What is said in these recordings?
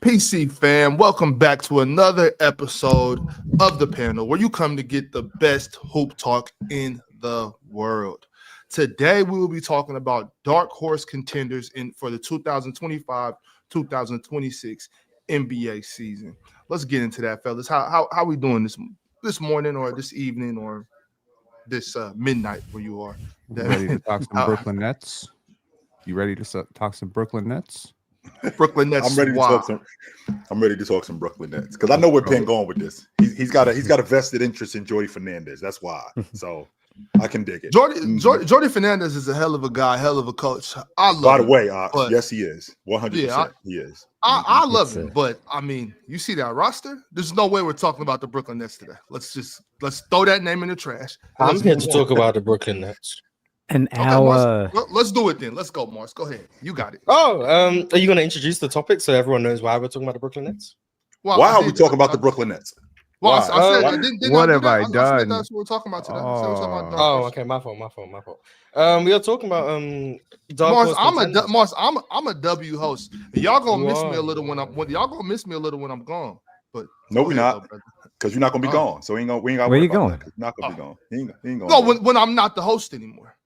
PC fam, welcome back to another episode of the panel where you come to get the best hoop talk in the world. Today we will be talking about dark horse contenders for the 2025-2026 NBA season. Let's get into that, fellas. How we doing this morning or this evening or this midnight where you are? Ready to talk some Brooklyn Nets? You ready to talk some Brooklyn Nets? Brooklyn Nets. I'm ready to talk some Brooklyn Nets because I know where Penn going with this. He's got a vested interest in Jordy Fernandez. That's why. So I can dig it. Jordy Fernandez is a hell of a guy, hell of a coach. I love. By the him, way, yes, he is 100%. Yeah, he is. I love him, but I mean, you see that roster? There's no way we're talking about the Brooklyn Nets today. Let's throw that name in the trash. I'm here to talk about the Brooklyn Nets. Let's do it then. Let's go, Marz. Go ahead. You got it. Oh, are you going to introduce the topic so everyone knows why we're talking about the Brooklyn Nets? Why are we talking about the Brooklyn Nets? Well, I said, what have I done? That's what we're talking about today. Okay, my fault. We are talking about Marz, I'm a W host. Y'all gonna miss me a little when I'm gone. But no, we're not, because you're not gonna be gone. So we ain't gonna. Where you going? You're not gonna be gone. He ain't going. No, when I'm not the host anymore.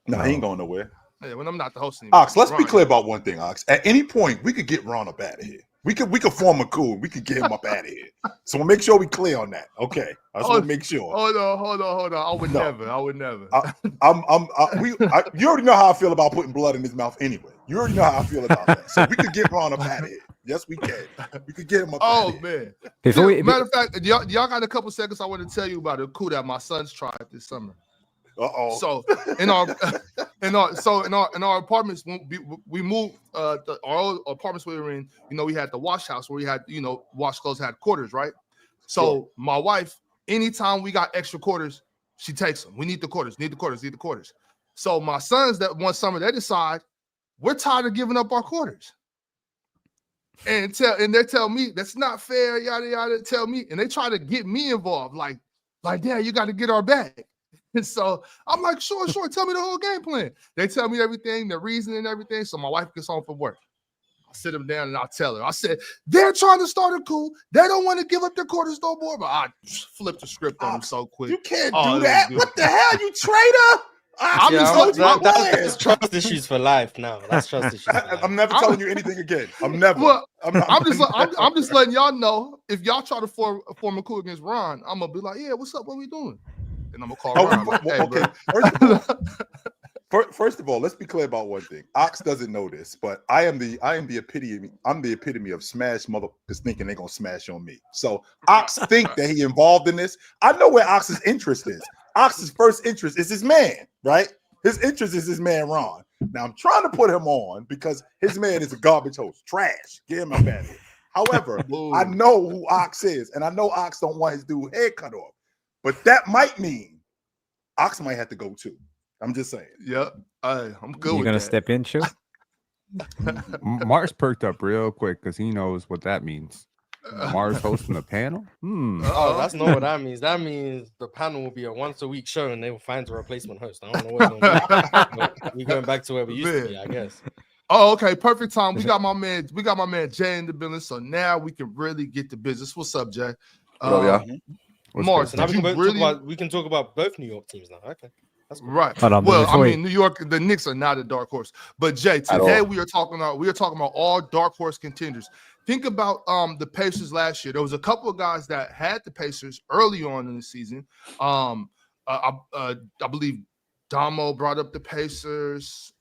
No, he ain't going nowhere. Yeah, when I'm not the host anymore. Ox, let's be clear about one thing, Ox. At any point, we could get Ron up out of here. We could form a coup. We could get him up out of here. So we'll make sure we clear on that. Okay, I just want to make sure. Hold on. I would never. You already know how I feel about putting blood in his mouth anyway. You already know how I feel about that. So we could get Ron up out of here. Yes, we can. We could get him up out of here. Man. Matter of fact, y'all got a couple seconds. I want to tell you about a coup that my sons tried this summer. So in our apartments, when we moved our old apartments we were in, we had the wash house where we had, wash clothes had quarters, right? So my wife, anytime we got extra quarters, she takes them. We need the quarters. So my sons, that one summer, they decide we're tired of giving up our quarters. And they tell me that's not fair, yada yada. Tell me, and they try to get me involved, like, Dad, you got to get our bag. And so I'm like, sure. Tell me the whole game plan. They tell me everything, the reason and everything. So my wife gets home from work. I sit them down and I tell her. I said, they're trying to start a coup. They don't want to give up their quarters no more. But I flipped the script on them so quick. You can't do that. What the hell, you traitor? That's trust issues for life now. That's trust issues. I'm never telling you anything again. I'm never. Well, I'm just letting y'all know if y'all try to form a coup against Ron, I'm gonna be like, yeah, what's up? What are we doing? And I'm gonna call Ron. Okay. First of all, let's be clear about one thing. Ox doesn't know this, but I am the epitome of smash motherfuckers thinking they're gonna smash on me. So Ox think that he involved in this. I know where Ox's interest is. Ox's first interest is his man, right? His interest is his man Ron. Now I'm trying to put him on because his man is a garbage host, trash. Get him up out of here. However, I know who Ox is, and I know Ox don't want his dude head cut off. But that might mean Ox might have to go too. I'm just saying. Yep. I'm good. You gonna step in, Chill? Marz perked up real quick because he knows what that means. Marz hosting a panel? Oh, that's not what that means. That means the panel will be a once-a-week show and they will find a replacement host. I don't know what's going on. We're going back to where we used to be, I guess. Oh, okay. Perfect time. We got my man Jay in the building. So now we can really get to business. What's up, Jay? Marz, we can talk about both New York teams now. Okay. That's cool. Right. Well, I mean, New York, the Knicks are not a dark horse. But Jay, today we are talking about all dark horse contenders. Think about the Pacers last year. There was a couple of guys that had the Pacers early on in the season. I believe Damo brought up the Pacers.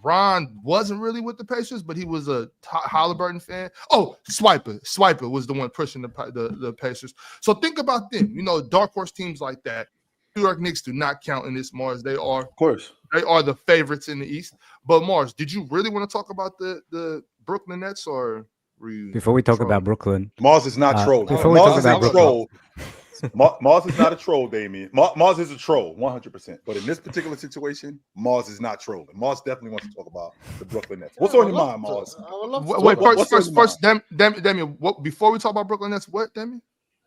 Ron wasn't really with the Pacers, but he was a Halliburton fan. Oh, Swiper was the one pushing the Pacers. So think about them. Dark horse teams like that. New York Knicks do not count in this, Marz. They are, of course, they are the favorites in the East. But Marz, did you really want to talk about the Brooklyn Nets, or were you before we talk about Brooklyn? Marz is not trolling. Before we talk about Brooklyn, Marz is not a troll, Damien. Marz is a troll, 100%. But in this particular situation, Marz is not trolling. Marz definitely wants to talk about the Brooklyn Nets. What's on your mind, Marz? Wait, first, Damien. Before we talk about Brooklyn Nets, what, Damien?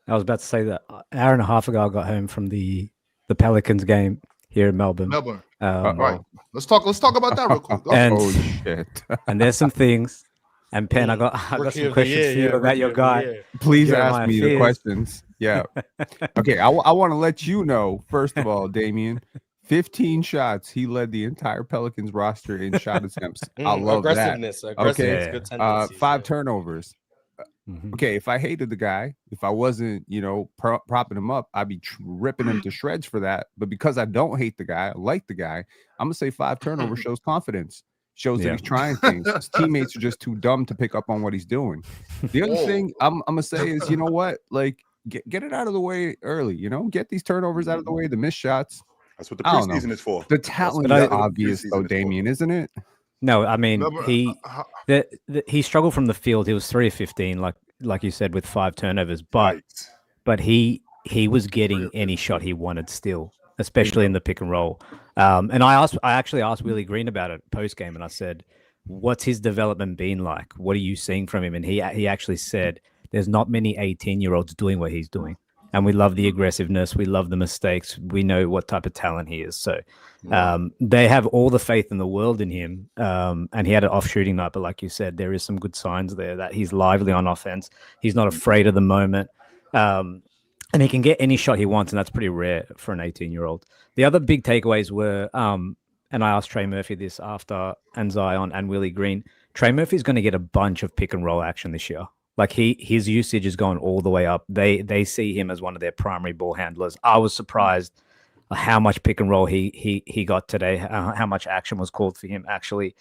I was about to say that an hour and a half ago, I got home from the Pelicans game here in Melbourne. Right. Let's talk about that real quick. Oh shit! And there's some things And Penn, I got Rookie some of the questions year, for you yeah, about your rookie of the guy. year. Please Jeremiah ask me the Fears. questions. Yeah. Okay. I want to let you know, first of all, Damien, 15 shots. He led the entire Pelicans roster in shot attempts. I love that. Aggressiveness, Okay. good tendencies. 5 turnovers. Mhm. Okay, if I hated the guy, if I wasn't, propping him up, I'd be ripping him to shreds for that. But because I don't hate the guy, I like the guy, I'm gonna say 5 turnovers shows confidence, shows that he's trying things. His teammates are just too dumb to pick up on what he's doing. The other thing I'm gonna say is, you know what, like get it out of the way early. Get these turnovers out of the way, the missed shots. That's what the preseason is for. The talent That's is what the obvious, though, preseason is Damien, isn't it? No, I mean Remember, he struggled from the field. He was 3 of 15, like you said, with 5 turnovers. But Right. but he was getting any shot he wanted still, especially in the pick and roll. And I actually asked Willie Green about it post game, and I said, "What's his development been like? What are you seeing from him?" And he actually said, "There's not many 18-year-olds doing what he's doing." And we love the aggressiveness. We love the mistakes. We know what type of talent he is. So they have all the faith in the world in him. And he had an off shooting night. But like you said, there is some good signs there that he's lively on offense. He's not afraid of the moment. And he can get any shot he wants. And that's pretty rare for an 18-year-old. The other big takeaways were, and I asked Trey Murphy this after, and Zion and Willie Green, Trey Murphy's going to get a bunch of pick and roll action this year. Like his usage is going all the way up. They see him as one of their primary ball handlers. I was surprised how much pick and roll he got today, how much action was called for him actually.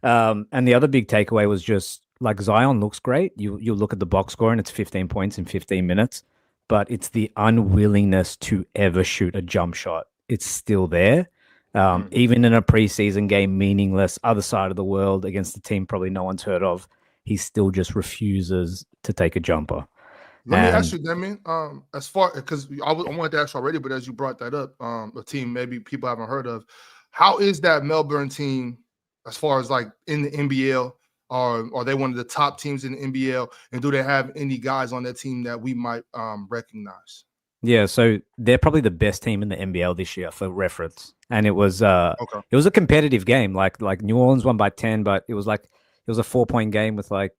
And the other big takeaway was just like Zion looks great. You look at the box score and it's 15 points in 15 minutes, but it's the unwillingness to ever shoot a jump shot. It's still there. Even in a preseason game, meaningless, other side of the world against the team probably no one's heard of. He still just refuses to take a jumper. Let me ask you, Damien, as far because I wanted to ask you already, but as you brought that up, a team maybe people haven't heard of, how is that Melbourne team as far as like in the NBL? Are they one of the top teams in the NBL? And do they have any guys on that team that we might recognize? Yeah, so they're probably the best team in the NBL this year for reference. And it was a competitive game. Like New Orleans won by 10, but it was a 4-point game with like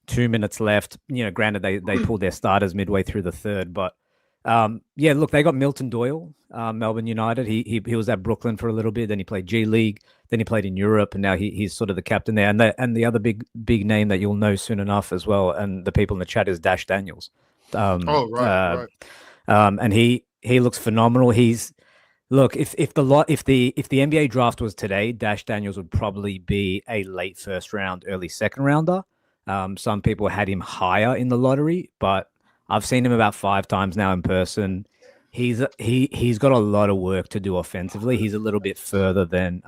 2 minutes left. Granted they pulled their starters midway through the third, but look, they got Milton Doyle, Melbourne United. He was at Brooklyn for a little bit, then he played G League, then he played in Europe, and now he's sort of the captain there. And the other big name that you'll know soon enough as well, and the people in the chat, is Dash Daniels. Right. And he looks phenomenal. Look, if the NBA draft was today, Dash Daniels would probably be a late first round, early second rounder. Some people had him higher in the lottery, but I've seen him about 5 times now in person. He's got a lot of work to do offensively. He's a little bit further than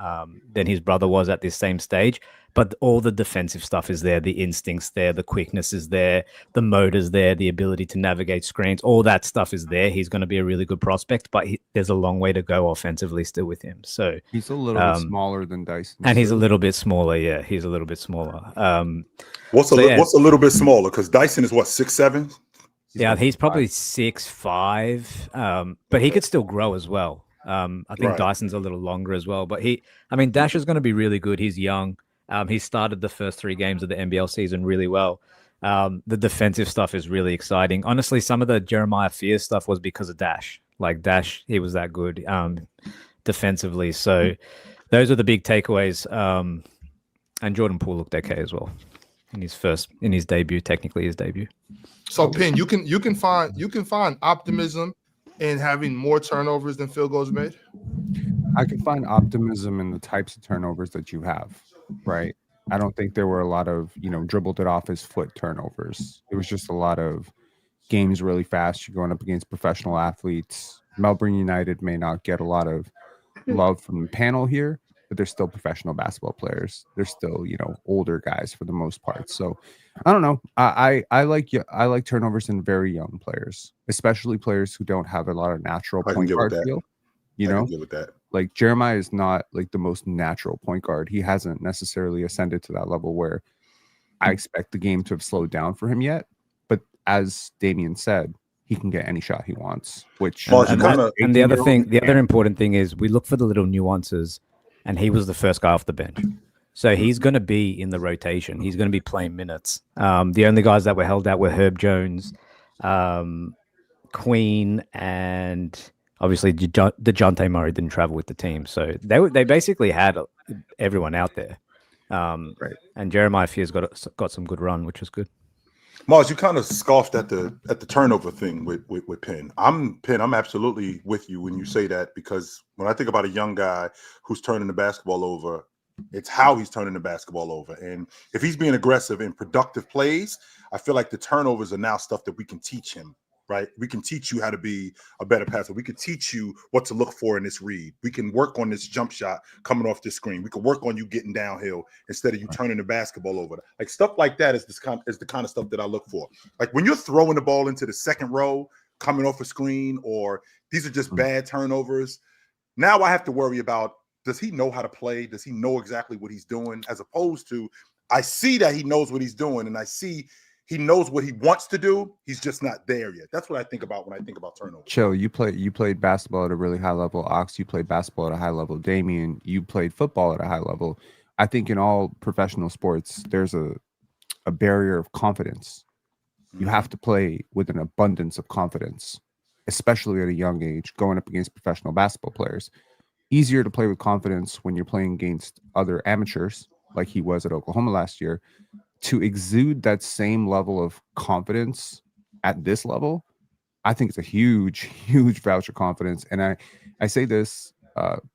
his brother was at this same stage, but all the defensive stuff is there. The instincts there, the quickness is there, the motor's there, the ability to navigate screens, all that stuff is there. He's going to be a really good prospect, but there's a long way to go offensively still with him. So he's a little bit smaller than Dyson, and he's a little bit smaller. Yeah, he's a little bit smaller. What's a little bit smaller? Because Dyson is what, 6'7"? He's probably 6'5", but he could still grow as well. I think Dyson's a little longer as well, but Dash is going to be really good. He's young. He started the first 3 games of the NBL season really well. The defensive stuff is really exciting. Honestly, some of the Jeremiah Fears stuff was because of Dash. Like Dash, he was that good defensively. So those are the big takeaways. And Jordan Poole looked okay as well in his debut, technically his debut. So Penn, you can find optimism in having more turnovers than field goals made. I can find optimism in the types of turnovers that you have, right? I don't think there were a lot of, dribbled it off his foot turnovers. It was just a lot of games really fast. You're going up against professional athletes. Melbourne United may not get a lot of love from the panel here, but they're still professional basketball players. They're still, older guys for the most part. So I don't know. I like turnovers in very young players, especially players who don't have a lot of natural point guard feel. I can get with that. Like Jeremiah is not like the most natural point guard. He hasn't necessarily ascended to that level where I expect the game to have slowed down for him yet. But as Damien said, he can get any shot he wants. And the other important thing is we look for the little nuances, and he was the first guy off the bench. So he's going to be in the rotation. He's going to be playing minutes. The only guys that were held out were Herb Jones, Queen, and obviously DeJounte Murray didn't travel with the team. So they basically had everyone out there. Right. And Jeremiah Fears got some good run, which was good. Marz, you kind of scoffed at the turnover thing with Penn. I'm absolutely with you when you say that, because when I think about a young guy who's turning the basketball over, it's how he's turning the basketball over. And if he's being aggressive in productive plays, I feel like the turnovers are now stuff that we can teach him, right? We can teach you how to be a better passer. We can teach you what to look for in this read. We can work on this jump shot coming off the screen. We can work on you getting downhill instead of you turning the basketball over. Like stuff like that is the kind of stuff that I look for. Like when you're throwing the ball into the second row, coming off a screen, or these are just bad turnovers. Now I have to worry about, does he know how to play? Does he know exactly what he's doing? As opposed to, I see that he knows what he's doing, and I see he knows what he wants to do. He's just not there yet. That's what I think about when I think about turnover. Chill, you played basketball at a really high level. Ox, you played basketball at a high level. Damien, you played football at a high level. I think in all professional sports, there's a barrier of confidence. You have to play with an abundance of confidence, especially at a young age, going up against professional basketball players. Easier to play with confidence when you're playing against other amateurs, like he was at Oklahoma last year. To exude that same level of confidence at this level, I think it's a huge, huge voucher confidence. And I say this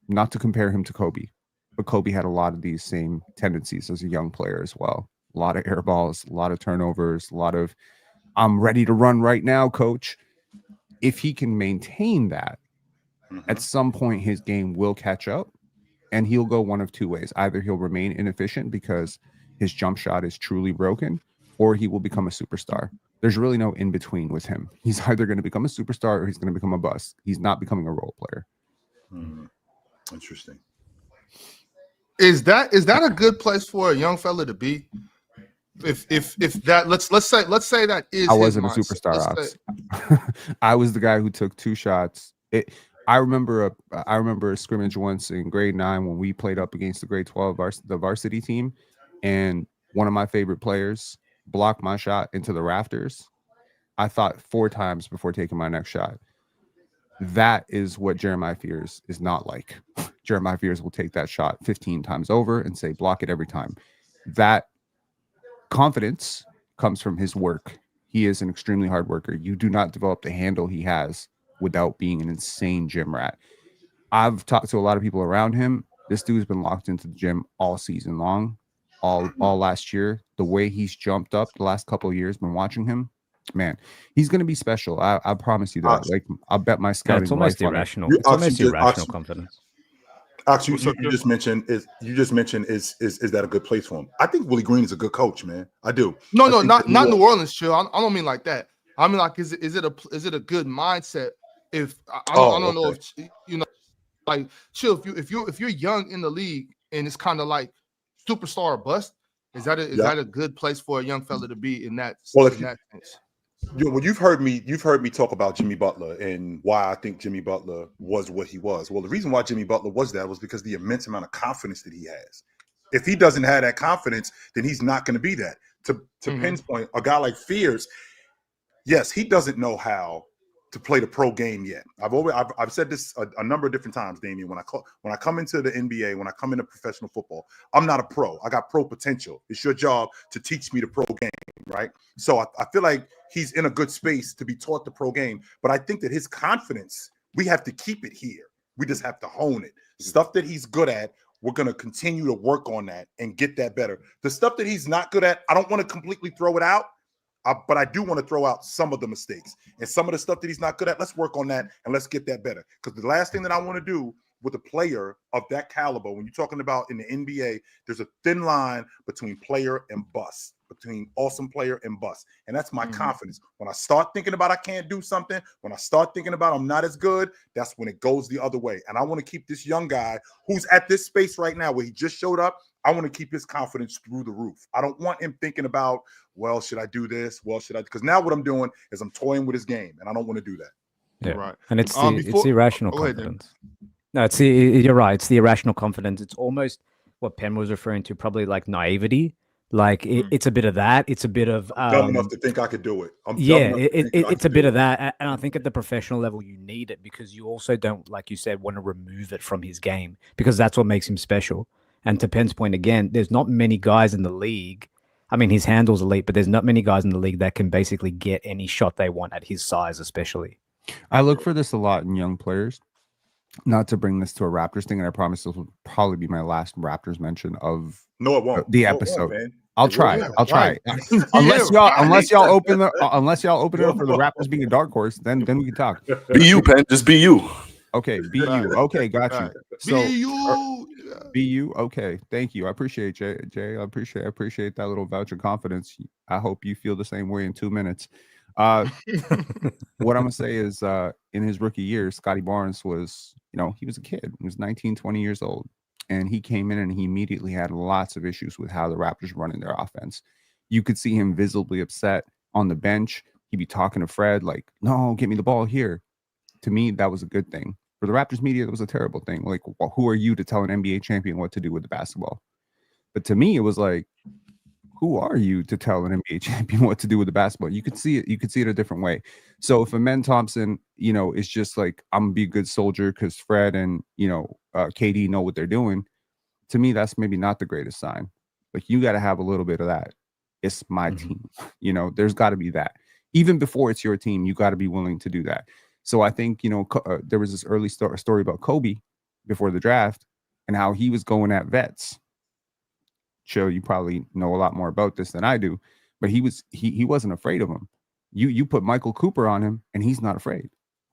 not to compare him to Kobe, but Kobe had a lot of these same tendencies as a young player as well. A lot of air balls, a lot of turnovers, a lot of, I'm ready to run right now, coach. If he can maintain that, at some point his game will catch up, and he'll go one of two ways. Either he'll remain inefficient because his jump shot is truly broken, or he will become a superstar. There's really no in between with him. He's either going to become a superstar or he's going to become a bust. He's not becoming a role player. Interesting. Is that a good place for a young fella to be? If that let's say that is, I wasn't a mindset. superstar. I was the guy who took two shots. I remember a scrimmage once in grade 9 when we played up against the grade 12 the varsity team, and one of my favorite players blocked my shot into the rafters. I thought 4 times before taking my next shot. That is what Jeremiah Fears is not like. Jeremiah Fears will take that shot 15 times over and say, block it every time. That confidence comes from his work. He is an extremely hard worker. You do not develop the handle he has without being an insane gym rat. I've talked to a lot of people around him. This dude's been locked into the gym all season long, all last year. The way he's jumped up the last couple of years, been watching him, man, he's going to be special. I promise you that. Like, I'll bet my scouting. It's almost irrational. It. It's almost irrational confidence. Actually, you just mentioned is that a good place for him? I think Willie Green is a good coach, man. I do. No, not New Orleans, chill. I don't mean like that. I mean like, is it a good mindset? If I don't know if you know, like, chill. If you're young in the league and it's kind of like superstar or bust, is that a good place for a young fella to be in that? Well, in that sense? You've heard me talk about Jimmy Butler and why I think Jimmy Butler was what he was. Well, the reason why Jimmy Butler was that was because the immense amount of confidence that he has. If he doesn't have that confidence, then he's not going to be that. To Penn's point, a guy like Fears, yes, he doesn't know how to play the pro game yet. I've said this a number of different times, Damien. When I come into the NBA, when I come into professional football, I'm not a pro. I got pro potential. It's your job to teach me the pro game, right? So I feel like he's in a good space to be taught the pro game. But I think that his confidence, we have to keep it here. We just have to hone it. Stuff that he's good at, we're going to continue to work on that and get that better. The stuff that he's not good at, I don't want to completely throw it out. But I do want to throw out some of the mistakes and some of the stuff that he's not good at. Let's work on that and let's get that better. Because the last thing that I want to do with a player of that caliber, when you're talking about in the NBA, there's a thin line between player and bust, between awesome player and bust. And that's my confidence. When I start thinking about I can't do something, when I start thinking about I'm not as good, that's when it goes the other way. And I want to keep this young guy who's at this space right now where he just showed up. I want to keep his confidence through the roof. I don't want him thinking about, well, should I do this? Well, should I? Because now what I'm doing is I'm toying with his game, and I don't want to do that. Yeah, right. And it's the irrational confidence. No, you're right. It's the irrational confidence. It's almost what Penn was referring to, probably like naivety. Like it's a bit of that. It's a bit of dumb enough to think I could do it. It's a bit of that, and I think at the professional level you need it because you also don't, like you said, want to remove it from his game because that's what makes him special. And to Penn's point again, there's not many guys in the league. I mean, his handle's elite, but there's not many guys in the league that can basically get any shot they want at his size, especially. I look for this a lot in young players. Not to bring this to a Raptors thing, and I promise this will probably be my last Raptors mention of the episode. I'll try. Unless y'all open it up for the Raptors being a dark horse, then we can talk. Be you, Penn. Just be you. Okay, be you. Okay, got you. So be you. Okay, thank you. I appreciate Jay. I appreciate that little voucher confidence. I hope you feel the same way in 2 minutes. What I'm gonna say is, in his rookie year, Scotty Barnes was, he was a kid. He was 19, 20 years old. And he came in and he immediately had lots of issues with how the Raptors were running their offense. You could see him visibly upset on the bench. He'd be talking to Fred like, no, get me the ball here. To me, that was a good thing. For the Raptors media, that was a terrible thing. Like, well, who are you to tell an NBA champion what to do with the basketball? But to me, it was like, who are you to tell an NBA champion what to do with the basketball? You could see it. You could see it a different way. So if Amen Thompson, is just like, I'm gonna be a good soldier because Fred and KD know what they're doing. To me, that's maybe not the greatest sign. Like, you got to have a little bit of that. It's my team. There's got to be that. Even before it's your team, you got to be willing to do that. So I think there was this early story about Kobe before the draft and how he was going at vets. Chill, you probably know a lot more about this than I do, but he wasn't afraid of him. You put Michael Cooper on him and he's not afraid.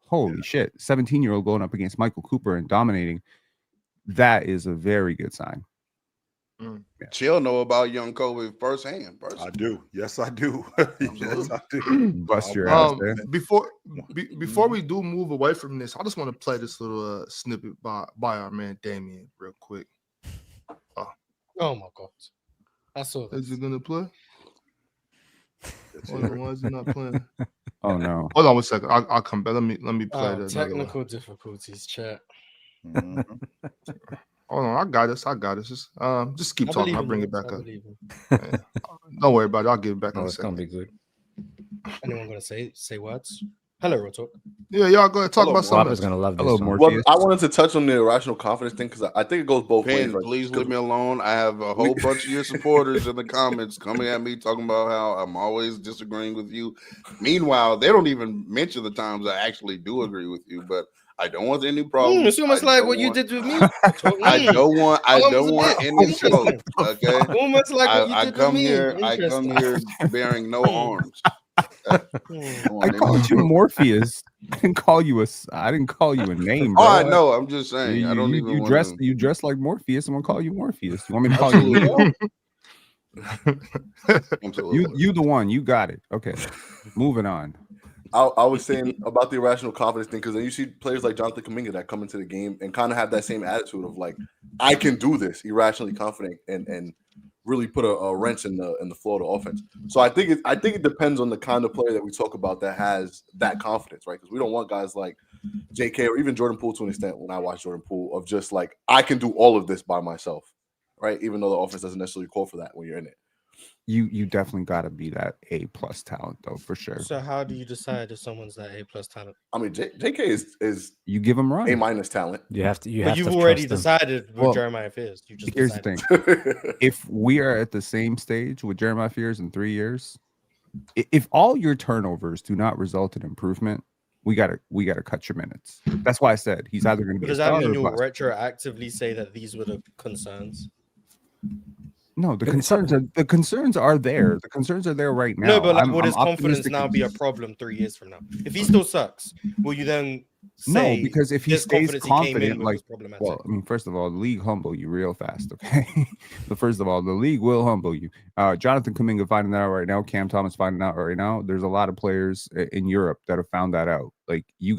Holy shit. 17-year-old going up against Michael Cooper and dominating. That is a very good sign. Yeah. Chill know about young Kobe firsthand. I do. Yes, I do. Yes, I do. Bust your ass there. Before we do move away from this, I just want to play this little snippet by our man Damien real quick. Oh my God. I saw this. Is it gonna play? Why is it not playing? Oh no. Hold on 1 second. I'll come back. Let me play that. Technical difficulties, chat. Hold on, I got this. Just keep talking. I'll bring it back up. Don't worry about it. I'll get it back in a second. It's gonna be good. Anyone gonna say words? Hello, RealTalk. Yeah, y'all go ahead talk about something. Robert's gonna love this. Hello, Morpheus. Well, I wanted to touch on the irrational confidence thing because I think it goes both ways. Right? Please leave me alone. I have a whole bunch of your supporters in the comments coming at me talking about how I'm always disagreeing with you. Meanwhile, they don't even mention the times I actually do agree with you, but I don't want any problems. It's almost like what you did with me. I don't want any smoke. Okay. Almost like what you did with me. I come here bearing no arms. I called you Morpheus. I didn't call you a name, bro. Oh, I know. I'm just saying. I don't even. You dress like Morpheus. I'm gonna call you Morpheus. You want me to call you Leo? You the one. You got it. Okay. Moving on. I was saying about the irrational confidence thing because then you see players like Jonathan Kuminga that come into the game and kind of have that same attitude of like, I can do this, irrationally confident and really put a wrench in the flow of the offense. So I think it depends on the kind of player that we talk about that has that confidence, right? Because we don't want guys like JK or even Jordan Poole to an extent when I watch Jordan Poole of just like, I can do all of this by myself, right? Even though the offense doesn't necessarily call for that when you're in it. You definitely got to be that A+ talent though, for sure. So how do you decide if someone's that A+ talent? I mean, JK is you give him run A- talent. You've already decided with Jeremiah Fears. Here's the thing: if we are at the same stage with Jeremiah Fears in 3 years, if all your turnovers do not result in improvement, we gotta cut your minutes. That's why I said he's either going to be. Does that mean you'll retroactively say that these were the concerns? No, the concerns are there. The concerns are there right now. No, but would his confidence now be a problem 3 years from now? If he still sucks, will you then say no? Because if he stays confident, problematic? Well, I mean, first of all, the league humble you real fast, okay? But first of all, the league will humble you. Jonathan Kuminga finding that out right now. Cam Thomas finding out right now. There's a lot of players in Europe that have found that out. Like you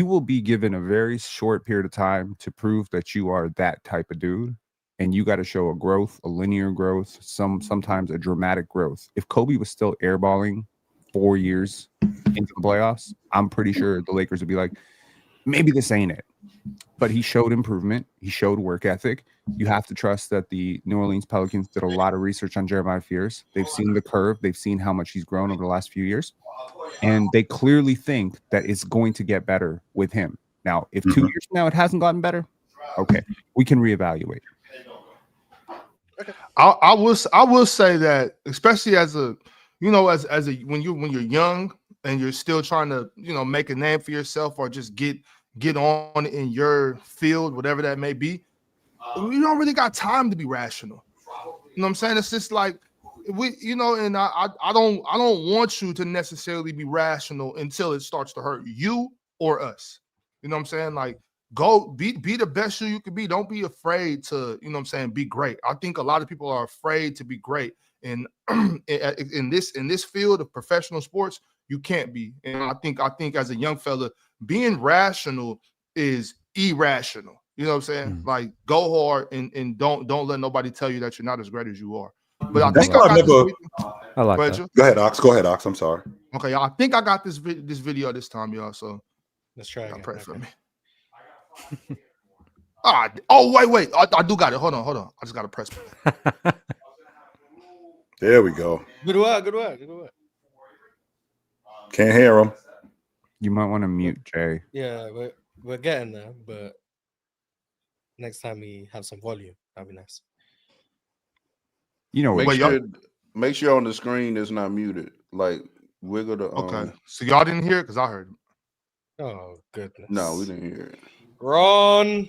will be given a very short period of time to prove that you are that type of dude. And you got to show a linear growth, sometimes a dramatic growth. If Kobe was still airballing 4 years into the playoffs, I'm pretty sure the Lakers would be like, maybe this ain't it. but he showed improvement. He showed work ethic. You have to trust that the New Orleans Pelicans did a lot of research on Jeremiah Fears. They've seen the curve. They've seen how much he's grown over the last few years. And they clearly think that it's going to get better with him. Now, if 2 years from now it hasn't gotten better, okay, we can reevaluate. I will say that, especially as a, you know, as a when you're young and you're still trying to, you know, make a name for yourself or just get on in your field, whatever that may be, you don't really got time to be rational. You know what I'm saying? It's just like we, you know, and I don't want you to necessarily be rational until it starts to hurt you or us. You know what I'm saying? Like, go be the best you can be. Don't be afraid to, you know what I'm saying, be great. I think a lot of people are afraid to be great. And in this field of professional sports, you can't be. And I think as a young fella, being rational is irrational. You know what I'm saying? Like, go hard and don't let nobody tell you that you're not as great as you are. But I think I like that. Go ahead, Ox. Go ahead, Ox. I'm sorry. Okay, y'all. I think I got this video this time, y'all. So let's try again. Pray for me. Wait. I do got it. Hold on. I just got to press. There we go. Good work. Can't hear him. You might want to mute Jay. Yeah, we're getting there, but next time we have some volume, that'd be nice. You know, make sure on the screen it's not muted. Like, wiggle the. Okay, so y'all didn't hear it because I heard it. Oh goodness. No, we didn't hear it. Ron.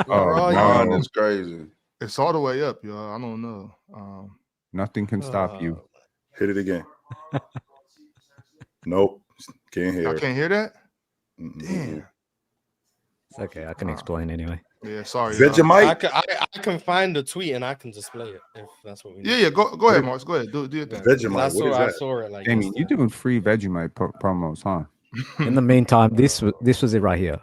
Ron is crazy. It's all the way up, y'all. I don't know. Nothing can stop you. Hit it again. Nope. Can't hear. I can't hear that. Damn. It's okay. I can explain anyway. Yeah, sorry. Vegemite. I can find the tweet and I can display it if that's what we need. Yeah. Go ahead, Marz. Go ahead. Do your thing. Vegemite. I saw it like. Damien, you're doing free Vegemite promos, huh? In the meantime, this was it right here.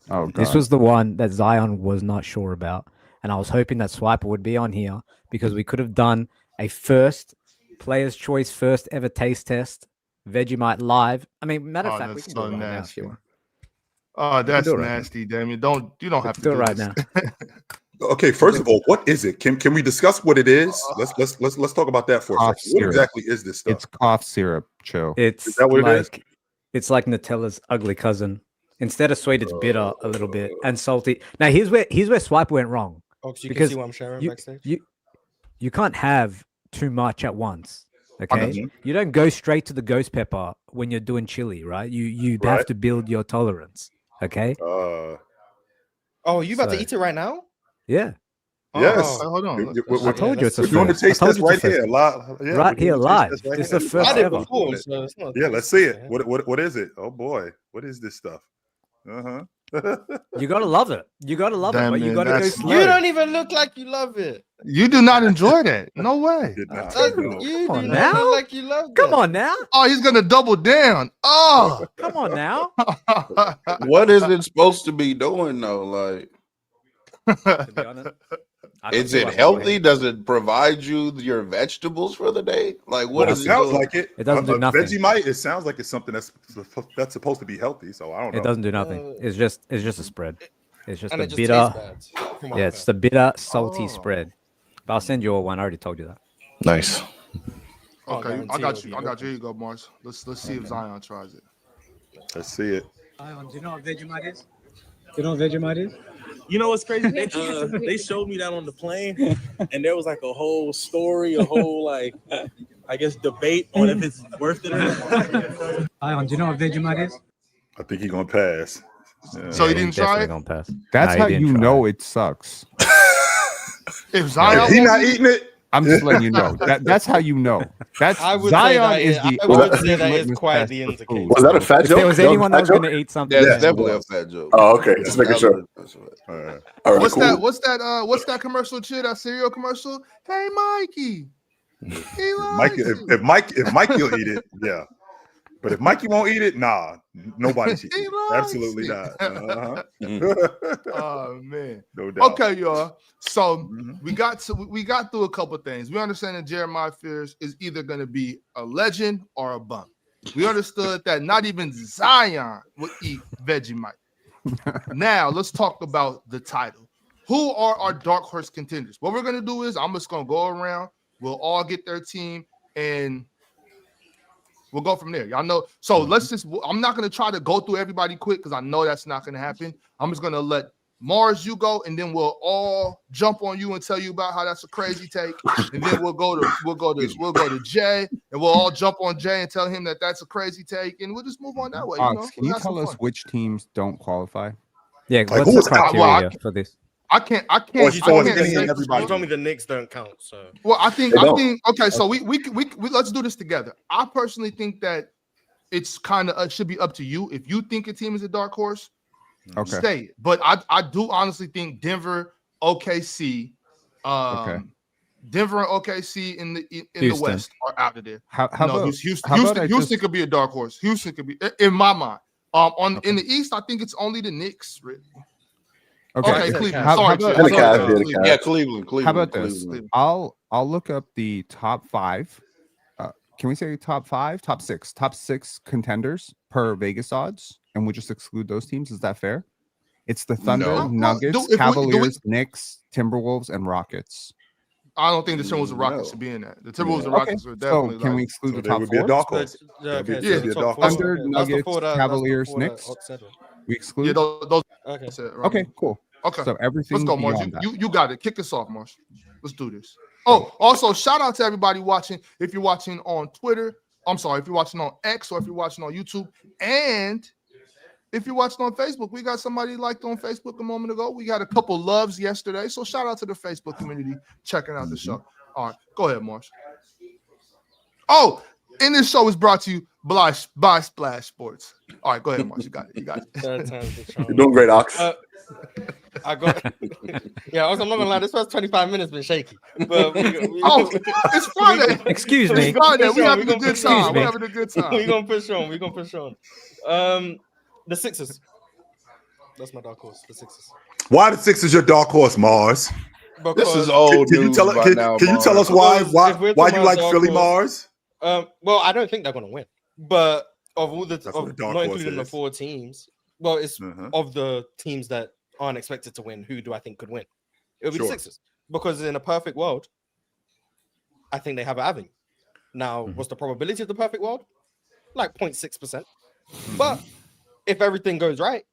Oh, God. This was the one that Zion was not sure about, and I was hoping that Swiper would be on here because we could have done a first player's choice, first ever taste test, Vegemite live. I mean, matter of fact, we can do it right now if you want. Oh, that's nasty, Damien. You don't have to do it right now. Okay, first of all, what is it? Can we discuss what it is? Let's talk about that for a second. What exactly is this stuff? It's cough syrup, Chill. It's is that what it is? It's like Nutella's ugly cousin. Instead of sweet, it's bitter a little bit and salty. Now here's where Swiper went wrong. Oh, so you can see what I'm sharing backstage. You can't have too much at once. Okay, you don't go straight to the ghost pepper when you're doing chili, right? You have to build your tolerance. Okay. Oh, you about to eat it right now? Yeah. Yes. Hold on. I told you it's a We're doing the taste test right here. Right here, live. This is the first ever. Yeah, let's see it. What is it? Oh boy, what is this stuff? You gotta love it. You gotta love it, but you gotta go slow. You don't even look like you love it. You do not enjoy that. No way. You do not look like you love it. Come on now. Oh, he's gonna double down. Oh, come on now. What is it supposed to be doing though? Like, to be honest, is it healthy? Does it provide you your vegetables for the day? Like, what does it sounds do? like it? It doesn't do nothing. Vegemite. It sounds like it's something that's supposed to be healthy. So I don't know. It doesn't do nothing. It's just a spread. It's just and a it bitter. Yeah, it's the bitter, salty spread. But I'll send you all one. I already told you that. Nice. Okay, I got you. Here you go, Marz. Let's see if Zion tries it. Let's see it. Zion, do you know what Vegemite is? You know what Vegemite is? You know what's crazy? They showed me that on the plane, and there was like a whole story, a whole like, I guess, debate on if it's worth it or not. Zion, do you know what Vegemite is? I think he's gonna pass. Yeah. So he didn't try it? Gonna pass. That's how you know it sucks. If Zion, he's not eating it. I'm just letting you know. That's how you know. That's I would Zion say is that the. I would say that is quite the indicator. Was that a fat joke? If there was anyone that was going to eat something, Yeah, it's definitely a fat joke. Oh, okay. Just making sure. All right. what's Cool. What's that commercial? That cereal commercial? Hey, Mikey. He Mike, likes it. if Mikey'll eat it, yeah. But if Mikey won't eat it, nah, nobody's eating it. likes Absolutely it. not. Oh man. No doubt. Okay, y'all. So we got through a couple things. We understand that Jeremiah Fears is either going to be a legend or a bum. We understood that not even Zion would eat Vegemite. Now let's talk about the title. Who are our dark horse contenders? What we're gonna do is I'm just gonna go around. We'll all get their team and we'll go from there. Y'all know. So I'm not gonna try to go through everybody quick because I know that's not gonna happen. I'm just gonna let Marz, you go, and then we'll all jump on you and tell you about how that's a crazy take. And then we'll go to Jay, and we'll all jump on Jay and tell him that that's a crazy take, and we'll just move on that way. Can you tell us which teams don't qualify? Yeah, Like, what's who's the criteria for this? I can't. He told me the Knicks don't count. So I think okay. So we let's do this together. I personally think that it's kind of should be up to you. If you think a team is a dark horse, stay it. But I do honestly think Denver, OKC, Denver and OKC in the West are out of there. Houston could be a dark horse. Houston could be, in my mind. In the East, I think it's only the Knicks, really. Okay, Cleveland. Yeah, Cleveland. How about this? Cleveland. I'll look up the top 5. Can we say top 5, top 6, top 6 contenders per Vegas odds, and we'll just exclude those teams? Is that fair? It's the Thunder, Nuggets, Cavaliers, Knicks, Timberwolves, and Rockets. I don't think the Timberwolves and Rockets should be in that. The Timberwolves and Rockets are definitely. So can we exclude the top 4? Be a dark horse. Thunder, Nuggets, Cavaliers, Knicks. We exclude. Yeah, those. Okay, cool. Okay, so everything. Let's go, Marz. You got it. Kick us off, Marz. Let's do this. Oh, also shout out to everybody watching. If you're watching on Twitter, if you're watching on X, or if you're watching on YouTube, and if you're watching on Facebook, we got somebody liked on Facebook a moment ago. We got a couple loves yesterday, so shout out to the Facebook community checking out the show. All right, go ahead, Marz. Oh, and this show is brought to you by Splash Sports. All right, go ahead, Marz. You got it. You're doing great, Ox. I got. Yeah, I'm not gonna lie. This first 25 minutes been shaky. But it's Friday. Excuse me. It's Friday. We're having a good time. We're having a good time. We're gonna push on. The Sixers. That's my dark horse. The Sixers. Why the Sixers your dark horse, Marz? This is old news by now. Can you tell us why you like Philly, Marz? Well, I don't think they're gonna win. But of all not including the 4 teams, well, it's of the teams that aren't expected to win, who do I think could win? It would be the Sixers. Because in a perfect world, I think they have an avenue. Now, what's the probability of the perfect world? Like 0.6%. But if everything goes right,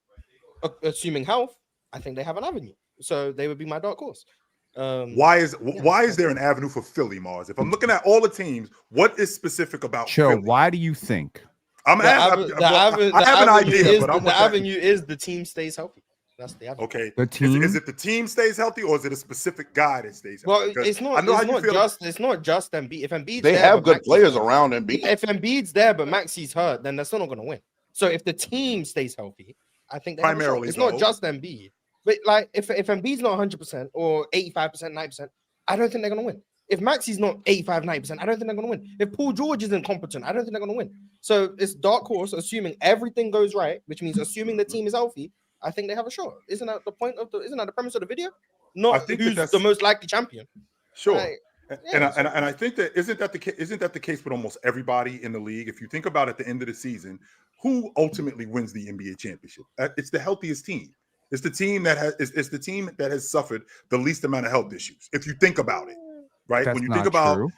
assuming health, I think they have an avenue. So they would be my dark horse. Why is there an avenue for Philly, Marz? If I'm looking at all the teams, what is specific about Philly? Why do you think? I have an idea, but the avenue is the team stays healthy. That's the avenue. Okay. The team? Is it the team stays healthy, or is it a specific guy that stays healthy? Well, it's not just Embiid. If Embiid's they there, have good players around Embiid. If Embiid's there, but Maxi's hurt, then they're still not going to win. So if the team stays healthy, I think primarily it's not just Embiid. But like if Embiid's not 100% or 85%, 90%, I don't think they're going to win. If Maxi's not 85, 90%, I don't think they're going to win. If Paul George is incompetent, I don't think they're going to win. So it's dark horse, assuming everything goes right, which means assuming the team is healthy. I think they have a shot. Isn't that the point of isn't that the premise of the video? Not who's the most likely champion. Sure. Like, and I think that isn't that the case with almost everybody in the league? If you think about at the end of the season, who ultimately wins the NBA championship? It's the healthiest team. It's the team that has suffered the least amount of health issues. If you think about it, right? That's when you not think about true.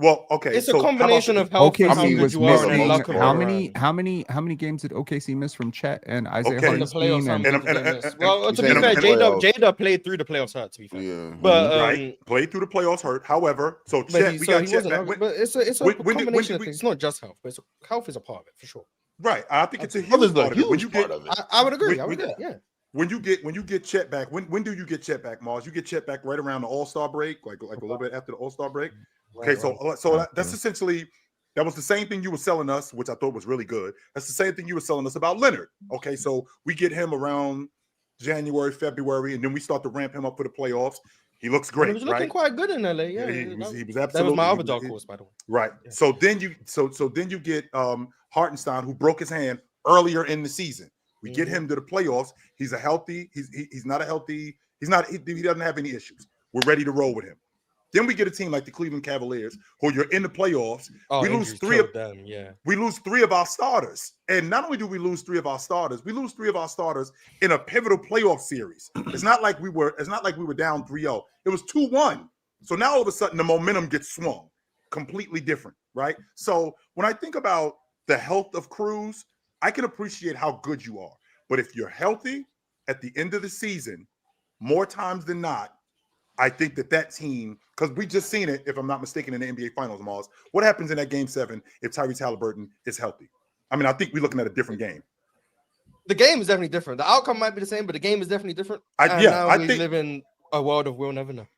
Well, okay. It's a combination of health. OKC was missing. How many games did OKC miss from Chet and Isaiah Hartenstein? Well, to be fair, Jada played through the playoffs hurt. To be fair, but played through the playoffs hurt. However, so Chet, we got Chet back. But it's a combination of things. It's not just health, but health is a part of it for sure. Right. I think it's a huge part of it. I would agree. Yeah. When you get Chet back, when do you get Chet back, Marz? You get Chet back right around the All-Star break, like a little bit after the All-Star break. Okay, so that's essentially that was the same thing you were selling us, which I thought was really good. That's the same thing you were selling us about Leonard. Okay, so we get him around January, February, and then we start to ramp him up for the playoffs. He looks great. He was looking quite good in LA. Yeah, he was absolutely. That was my other dark horse, by the way. Right. Yeah. So then you get Hartenstein, who broke his hand earlier in the season. We get him to the playoffs. He's not he doesn't have any issues. We're ready to roll with him. Then we get a team like the Cleveland Cavaliers, who you're in the playoffs. Oh, we lose three of them. Yeah, we lose 3 of our starters, and not only do we lose 3 of our starters, we lose 3 of our starters in a pivotal playoff series. It's not like we were down 3-0. It was 2-1. So now all of a sudden the momentum gets swung, completely different, right? So when I think about the health of Cruz, I can appreciate how good you are, but if you're healthy at the end of the season, more times than not, I think that team, because we just seen it, if I'm not mistaken, in the NBA Finals, Marz. What happens in that Game 7 if Tyrese Halliburton is healthy? I mean, I think we're looking at a different game. The game is definitely different. The outcome might be the same, but the game is definitely different. I think live in a world of we'll never know.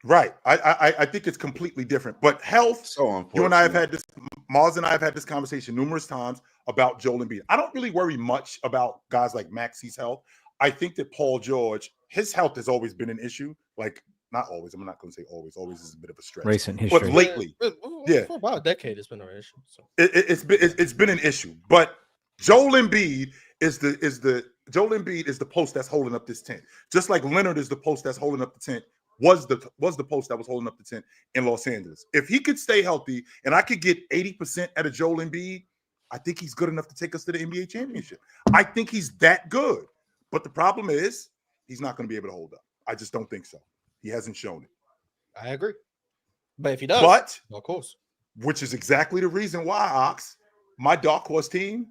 Right. I think it's completely different. But health, you and I have had this, Marz and I have had this conversation numerous times about Joel Embiid. I don't really worry much about guys like Maxey's health. I think that Paul George, his health has always been an issue. Like, not always. I'm not going to say always. Always is a bit of a stretch. Recent history. But lately, for about a decade, it's been an issue. So. It's been an issue. But Joel Embiid is the post that's holding up this tent. Just like Leonard is the post that's holding up the tent. Was the post that was holding up the tent in Los Angeles. If he could stay healthy and I could get 80% out of Joel Embiid, I think he's good enough to take us to the NBA championship. I think he's that good. But the problem is he's not going to be able to hold up. I just don't think so. He hasn't shown it. I agree. But if he does, of course. Which is exactly the reason why, Ox, my dark horse team,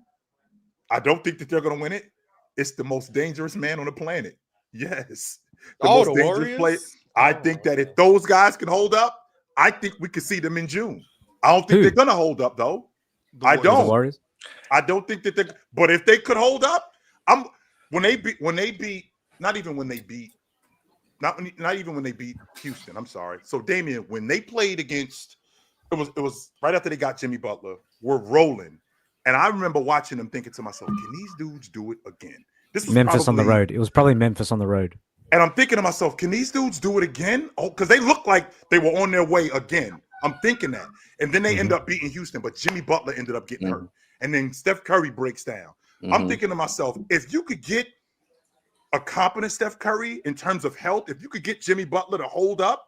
I don't think that they're going to win it. It's the most dangerous man on the planet. Yes. The most dangerous player. I think that if those guys can hold up, I think we could see them in June. I don't think they're going to hold up, though. I don't. The Warriors? I don't think that they're – but if they could hold up, not even when they beat Houston. I'm sorry. So Damien, when they played against, it was right after they got Jimmy Butler. We're rolling, and I remember watching them, thinking to myself, "Can these dudes do it again?" This was Memphis on the road. It was probably Memphis on the road. And I'm thinking to myself, "Can these dudes do it again?" Oh, because they look like they were on their way again. I'm thinking that, and then they end up beating Houston, but Jimmy Butler ended up getting hurt, and then Steph Curry breaks down. I'm thinking to myself, if you could get a competent Steph Curry in terms of health, if you could get Jimmy Butler to hold up,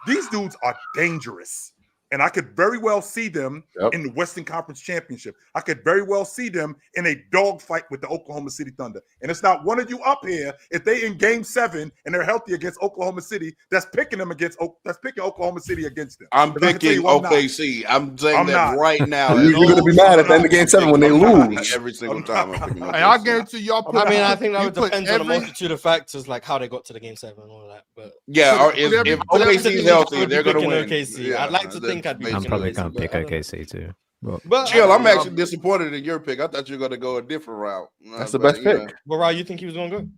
these dudes are dangerous. And I could very well see them in the Western Conference Championship. I could very well see them in a dogfight with the Oklahoma City Thunder. And it's not one of you up here, if they in Game 7 and they're healthy against Oklahoma City, that's picking Oklahoma City against them. I'm picking OKC. I'm saying that right now. You're going to be mad at the end of Game 7 when they lose. Every single time. Hey, I guarantee y'all. I think that would depend on a multitude of factors, like how they got to the Game 7 and all that. But yeah, or if OKC is healthy, they're going to win. OKC. Yeah, I'd like to think I'm probably going to pick OKC too. But Chill, I'm actually disappointed in your pick. I thought you were going to go a different route. That's the best pick. Well, Ryan, you think he was going to go?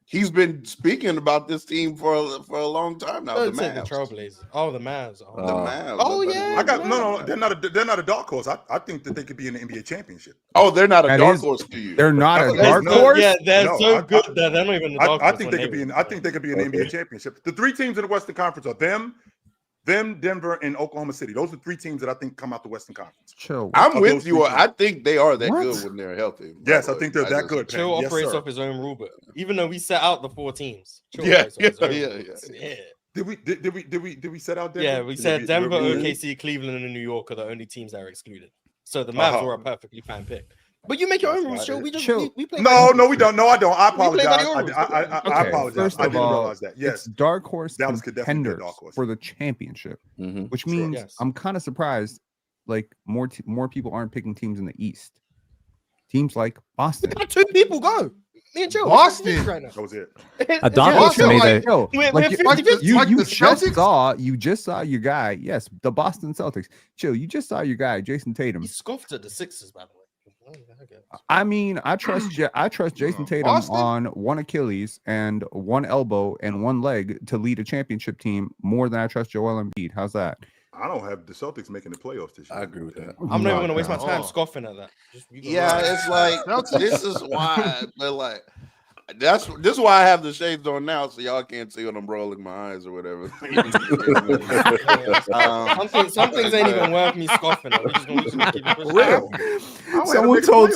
He's been speaking about this team for a long time now. The Mavs. The Trailblazers. Oh, the Mavs. The Mavs. Oh, yeah. I got no. They're not a dark horse. I think that they could be in the NBA championship. Oh, they're not a dark horse to you. They're not a dark horse. Yeah, they're so good that they're not even a dark horse. I think they could be in. I think they could be in the NBA championship. The 3 teams in the Western Conference are them, Denver, and Oklahoma City. Those are 3 teams that I think come out the Western Conference. Chill. I'm with you. I think they are that good when they're healthy. Yes, I think they're that good. Chill operates off his own rule book, even though we set out the 4 teams. Yeah. Did we set out Denver? Yeah, we said Denver, OKC, Cleveland, and New York are the only teams that are excluded. So the Mavs were a perfectly fine pick. But you make your own rules, Chill. We play. No, we don't. No, I don't. I apologize. I apologize. First I of didn't all, realize that. Yes, it's dark horse Dallas could definitely be a contenders dark horse for the championship, which means I'm kind of surprised. Like more people aren't picking teams in the East. Teams like Boston. We got 2 people go. Me and Joe. Boston. Right now. That was it. A dark horse to me, though. You just saw your guy. Yes, the Boston Celtics. Chill. You just saw your guy, Jason Tatum. He scoffed at the Sixers, by the way. I mean, I trust Jason Tatum on 1 Achilles and 1 elbow and 1 leg to lead a championship team more than I trust Joel Embiid. How's that? I don't have the Celtics making the playoffs this year. I agree with that. I'm not even going to waste my time scoffing at that. Yeah, it's like this is why. But like, This is why I have the shades on now, so y'all can't see when I'm rolling my eyes or whatever. Some things ain't even worth me scoffing at. We just gonna keep it pushing. Real. Someone told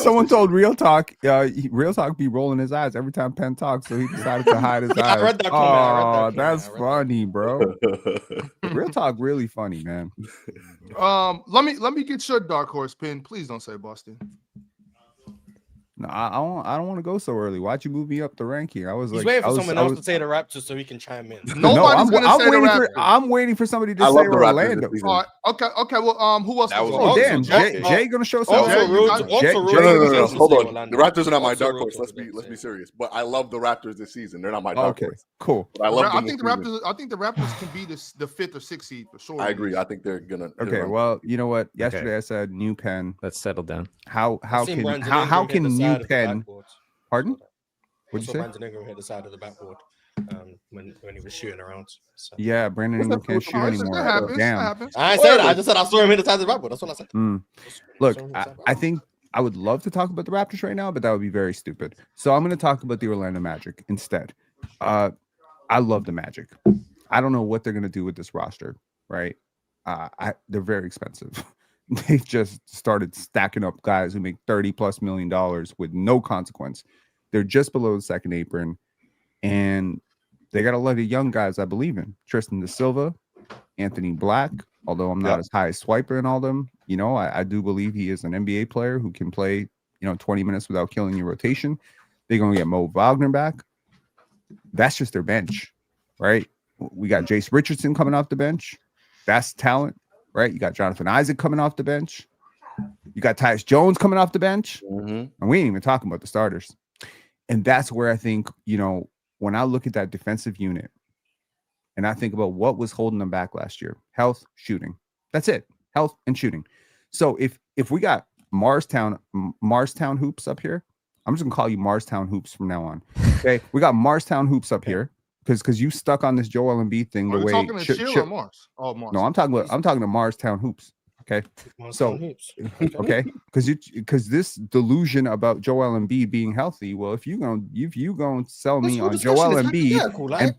RealTalk, RealTalk be rolling his eyes every time Penn talks, so he decided to hide his eyes. I read that comment. That's funny, bro. RealTalk really funny, man. Let me get your dark horse pin. Please don't say Boston. No, I don't want to go so early. Why'd you move me up the rank here? He's waiting for someone else to say the Raptors so he can chime in. Nobody's gonna say the Raptors. I'm waiting for somebody to say Orlando. All right, okay. Well, who else? Damn, Jay gonna show something. No. Hold on. The Raptors are not my dark horse. Let's be serious. But I love the Raptors this season. They're not my dark horse. Cool. I think the Raptors can be the 5th or 6th seed for sure. I agree. I think they're gonna. Okay. Well, you know what? Yesterday I said New Penn. Let's settle down. How can New Penn? Pardon? What'd you say? Brandon Ingram hit the side of the backboard when he was shooting around. So. Yeah, Brandon Ingram can't shoot anymore. Damn. I said I just said I saw him hit the side of the backboard. That's what I said. Look, I think I would love to talk about the Raptors right now, but that would be very stupid. So I'm going to talk about the Orlando Magic instead. I love the Magic. I don't know what they're going to do with this roster, right? They're very expensive. They've just started stacking up guys who make $30+ million with no consequence. They're just below the second apron, and they got a lot of young guys I believe in. Tristan Da Silva, Anthony Black, although I'm not as high as Swiper and all them. You know, I do believe he is an NBA player who can play, 20 minutes without killing your rotation. They're going to get Mo Wagner back. That's just their bench, right? We got Jace Richardson coming off the bench. That's talent. Right, you got Jonathan Isaac coming off the bench. You got Tyus Jones coming off the bench, and we ain't even talking about the starters. And that's where I think, when I look at that defensive unit, and I think about what was holding them back last year: health, shooting. That's it, health and shooting. So if we got Marztown hoops up here, I'm just gonna call you Marztown hoops from now on. Okay, we got Marztown hoops up here. Because you stuck on this Joel Embiid thing the way. Talking to Chill or Marz? Oh, Marz. No, I'm talking to Marztown hoops. Okay, okay, because this delusion about Joel Embiid being healthy. Well, if you gonna sell me on Joel Embiid,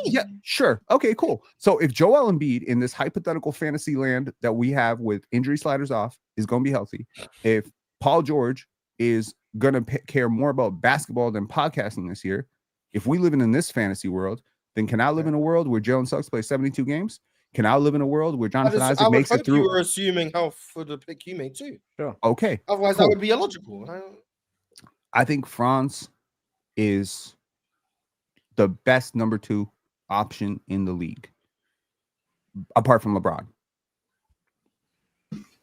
yeah, sure, okay, cool. So if Joel Embiid in this hypothetical fantasy land that we have with injury sliders off is gonna be healthy, if Paul George is gonna care more about basketball than podcasting this year. If we live in this fantasy world, then can I live in a world where Jalen Suggs plays 72 games? Can I live in a world where Jonathan Isaac makes it through? You were assuming health for the pick you made too. Sure. Okay. Otherwise, that would be illogical. I think Franz is the best number 2 option in the league, apart from LeBron.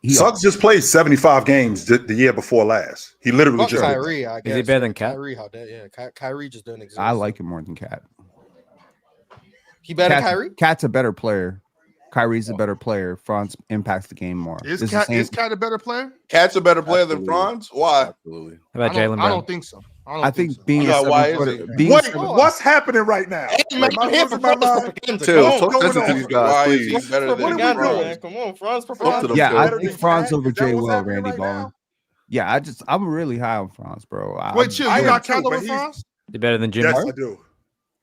Suggs just played 75 games the year before last. He literally just Kyrie, I guess. Is he better than Cat? Kyrie just doesn't exist. I like him more than Cat. He better than Kyrie? Cat's a better player. Kyrie's a better player. Franz impacts the game more. Is Cat a better player? Cat's a better player than Franz? Why? Absolutely. How about Jalen Brown? I don't think so. I think being why is it? Wait, what's happening right now? I'm here for propaganda. Talk to these guys, please. He's better than man. Come on, Franz. Yeah, I think Franz over Jay Will, Randy Ballin. Yeah, I'm really high on Franz, bro. Wait, Chill, you got Cat over Franz? You better than Jim? Yes, Hart? I do.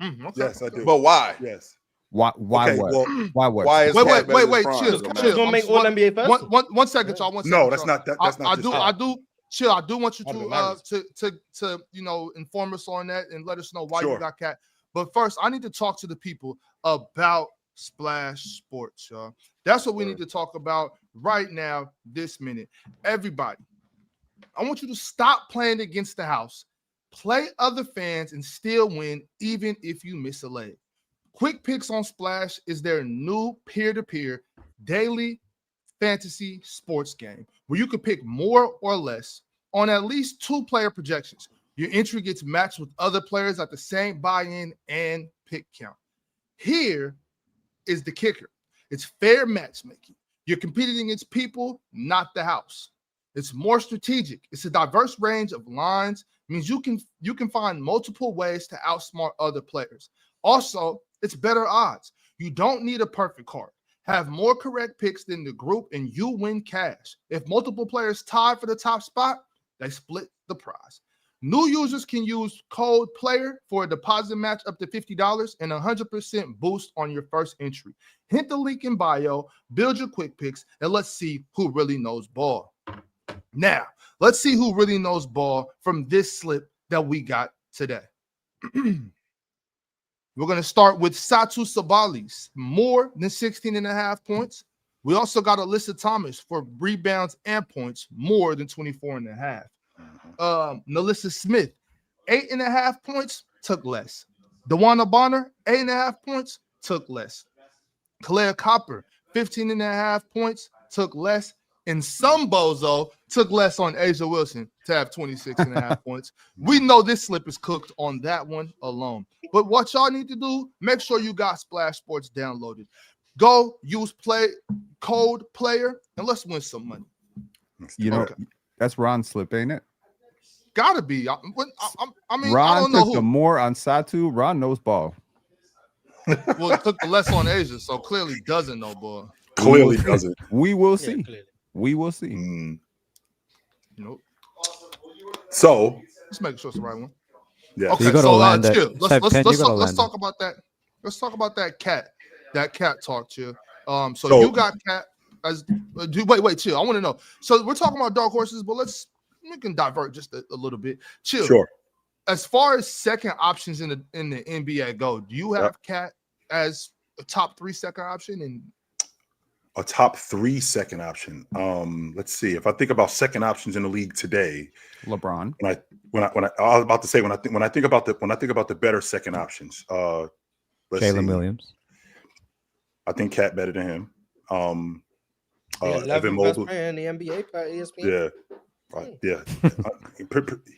Okay. Yes, I do. But why? Yes. Why Okay, what? well, Why what? Why is Wait, Franz Chill. Gonna make all NBA first? One second, y'all. No, that's not that. That's not. I do. Chill. I do want you to inform us on that and let us know why you got Cat. But first, I need to talk to the people about Splash Sports, y'all. That's what we need to talk about right now, this minute. Everybody, I want you to stop playing against the house. Play other fans and still win, even if you miss a leg. Quick Picks on Splash is their new peer-to-peer daily fantasy sports game where you can pick more or less on at least 2 player projections. Your entry gets matched with other players at the same buy-in and pick count. Here is the kicker. It's fair matchmaking. You're competing against people, not the house. It's more strategic. It's a diverse range of lines. It means you can find multiple ways to outsmart other players. Also, it's better odds. You don't need a perfect card. Have more correct picks than the group and you win cash. If multiple players tie for the top spot, they split the prize. New users can use code PLAYER for a deposit match up to $50 and 100% boost on your first entry. Hit the link in bio, build your quick picks, and let's see who really knows ball. Now, let's see who really knows ball from this slip that we got today. We're going to start with Satu Sabalis, more than 16.5 points. We also got Alyssa Thomas for rebounds and points, more than 24.5. Nalissa Smith, 8.5 points, took less. Dewana Bonner, 8.5 points, took less. Claire Copper, 15.5 points, took less. And some bozo took less on Asia Wilson to have 26.5 points. We know this slip is cooked on that one alone. But what y'all need to do, make sure you got Splash Sports downloaded. Go use code PLAYER and let's win some money. You know, that's Ron's slip, ain't it? Gotta be. I mean, Ron I don't know took the more on Satu. Ron knows ball. Well, it took the less on Asia, so clearly doesn't know ball. Clearly doesn't. We will see. Clearly. We will see. Nope. So let's make sure it's the right one. Yeah. Okay. So chill. Let's talk about that. Let's talk about that cat. That cat talk, chill. So you got cat as wait, chill. I want to know. So we're talking about dark horses, but we can divert just a little bit. Chill. Sure. As far as second options in the NBA go, do you have cat as a top 3 second option and a top 3 second option? Let's see. If I think about second options in the league today, LeBron. When I was about to say when I think about the better second options, Jalen Williams. I think Cat better than him. Evan Mobley in the NBA by ESPN. Yeah.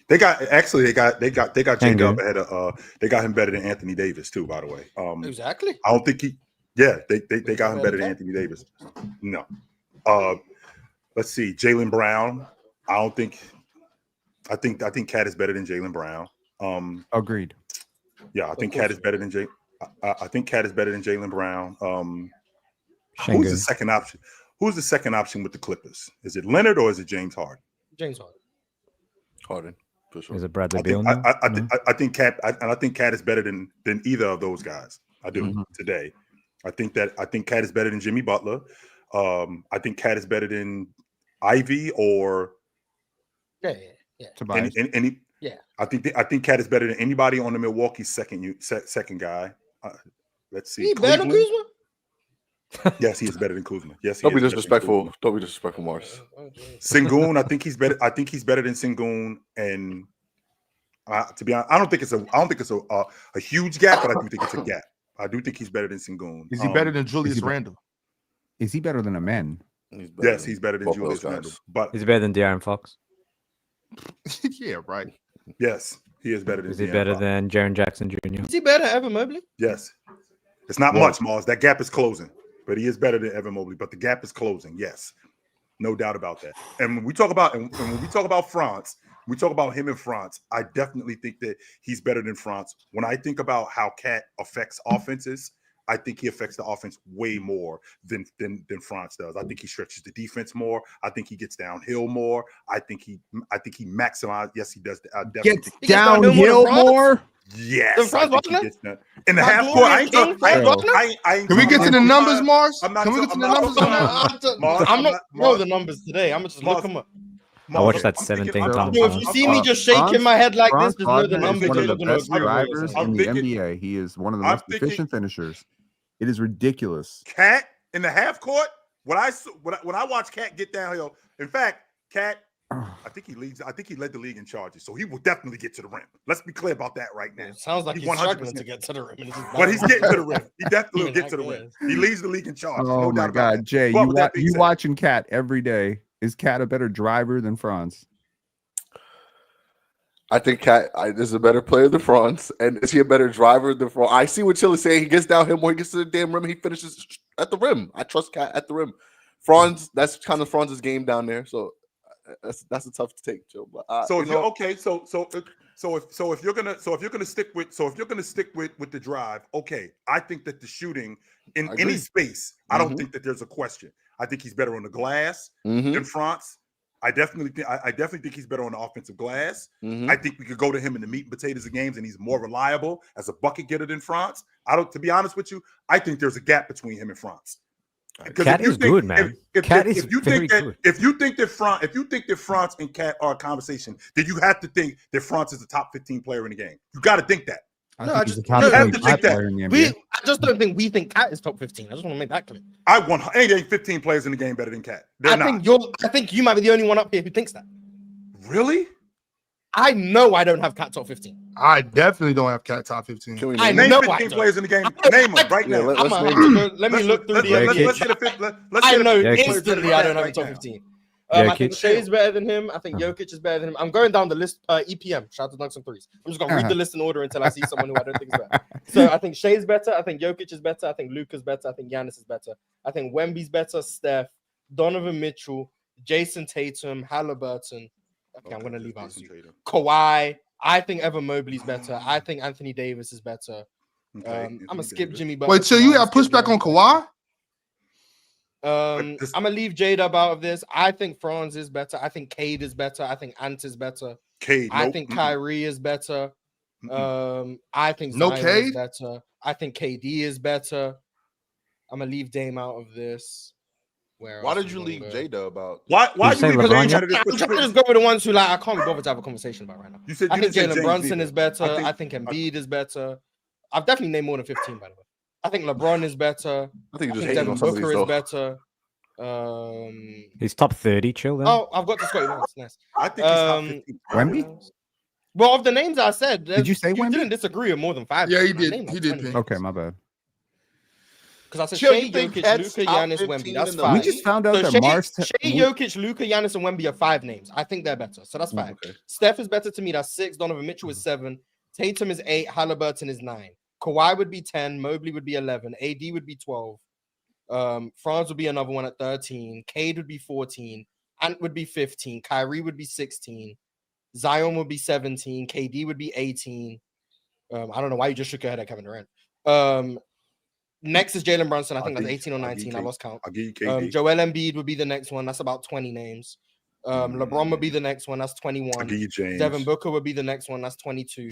They got J Dub ahead of they got him better than Anthony Davis too, by the way. Exactly. I don't think they got him better than Anthony Davis. No. Let's see. Jaylen Brown. I think Cat is better than Jaylen Brown. Agreed. Yeah, I think Cat is better than Jaylen Brown. Who's the second option? Who's the second option with the Clippers? Is it Leonard or is it James Harden? James Harden. Harden, for sure. Is it Bradley Beal? No? I think Cat is better than either of those guys. I do today. I think Cat is better than Jimmy Butler. I think Cat is better than Ivy or Tobias. I think Cat is better than anybody on the Milwaukee second guy. Let's see. He better than Kuzma? Yes, he is better than Kuzma. Yes, Don't be disrespectful. Don't be disrespectful, Marz. Sengun, I think he's better. I think he's better than Sengun. And to be honest, I don't think it's a huge gap, but I do think it's a gap. I do think he's better than Sengun. Is he better than Julius Randle? Is he better than a man? Yes, he's better than Julius Randle. But is he better than De'Aaron Fox? Yeah, right. Yes, he is better than. Is he better than Jaren Jackson Jr.? Is he better than Evan Mobley? Yes. It's not much, Marz. That gap is closing, but he is better than Evan Mobley. But the gap is closing. Yes, no doubt about that. And when we talk about Franz, we talk about him and Franz. I definitely think that he's better than Franz. When I think about how Cat affects offenses, I think he affects the offense way more than Franz does. I think he stretches the defense more. I think he gets downhill more. I think he maximizes. Yes, he does. Gets downhill more. Yes, I think he gets that. In the half court, Can we get to the numbers, Marz? Can we get to the numbers on that? I'm not know the numbers today. I'm just look them up. I watched that 17 times. If you see me just shaking my head like this, just know the numbers. One of the best drivers in the NBA. He is one of the most efficient finishers. It is ridiculous. Cat in the half court. When I watch Cat get downhill, in fact, Cat, I think he leads. I think he led the league in charges, so he will definitely get to the rim. Let's be clear about that right now. It sounds like he's struggling to get to the rim. But he's getting to the rim. He definitely will get to the rim. He leads the league in charges. Oh my God, Jay, you watching Cat every day? Is Cat a better driver than Franz? I think Cat is a better player than Franz, and is he a better driver than Franz? I see what Chill is saying. He gets down him more. He gets to the damn rim. He finishes at the rim. I trust Cat at the rim. Franz, that's kind of Franz's game down there. So that's a tough to take, Chill. But so if you're okay, so if you're gonna stick with the drive, okay. I think that the shooting in any space, I don't think that there's a question. I think he's better on the glass than Franz. I definitely think he's better on the offensive glass. Mhm. I think we could go to him in the meat and potatoes of games, and he's more reliable as a bucket getter than Franz. To be honest with you, I think there's a gap between him and Franz. Cat is good, man. Cat is very good. If you think that Franz and Cat are a conversation, then you have to think that Franz is the top 15 player in the game. You got to think that. I just don't think we think Cat is top 15. I just want to make that clear. Ain't 15 players in the game better than Cat. I think you might be the only one up here who thinks that. Really? I know I don't have Cat top 15. I definitely don't have Cat top 15. I know 15 players in the game. Name them right now. Let me look through the NBA. I know instantly I don't have a top 15. I think Shea's better than him. I think Jokic is better than him. I'm going down the list. EPM. Shout out to Dunks and Threes. I'm just gonna read the list in order until I see someone who I don't think is better. So I think Shea's better. I think Jokic is better. I think Luka's better. I think Giannis is better. I think Wemby's better. Steph, Donovan Mitchell, Jason Tatum, Halliburton. Okay, I'm gonna leave out Kawhi. I think Evan Mobley's better. I think Anthony Davis is better. I'm gonna skip Jimmy Butler. Wait, so you got pushback on Kawhi? I'm gonna leave J-Dub out of this. I think Franz is better. I think Cade is better. I think Ant is better. I think Kyrie is better. I think Zion is better. I think KD is better. I'm gonna leave Dame out of this. Why did you leave J-Dub out? Why you leave Dame out of this? I'm trying to just go with the ones who I can't be bothered to have a conversation about right now. I think Jalen Brunson is better. I think Embiid is better. I've definitely named more than 15, by the way. I think LeBron is better. I think Devin Booker is better. He's top 30, chill then. Oh, I've got to Scotty Barnes. Nice. I think he's top 15. Wemby? Well, of the names I said, did you say Wemby? Didn't disagree with more than 5. Yeah, he did. He did. Okay, my bad. Because I said Shea, Jokic, Luka, Giannis, Wemby. That's 5. We just found out that Marz. Shea, Jokic, Luka, Giannis, and Wemby are 5 names. I think they're better. So that's 5. Okay. Steph is better to me. That's 6. Donovan Mitchell is 7. Tatum is 8. Halliburton is 9. Kawhi would be 10. Mobley would be 11. AD would be 12. Franz would be another one at 13. Cade would be 14. Ant would be 15. Kyrie would be 16. Zion would be 17. KD would be 18. I don't know why you just shook your head at Kevin Durant. Next is Jalen Brunson. I think that's 18 or 19. I lost count. I'll give you KD. Joel Embiid would be the next one. That's about 20 names. LeBron would be the next one. That's 21. I'll give you James. Devin Booker would be the next one. That's 22.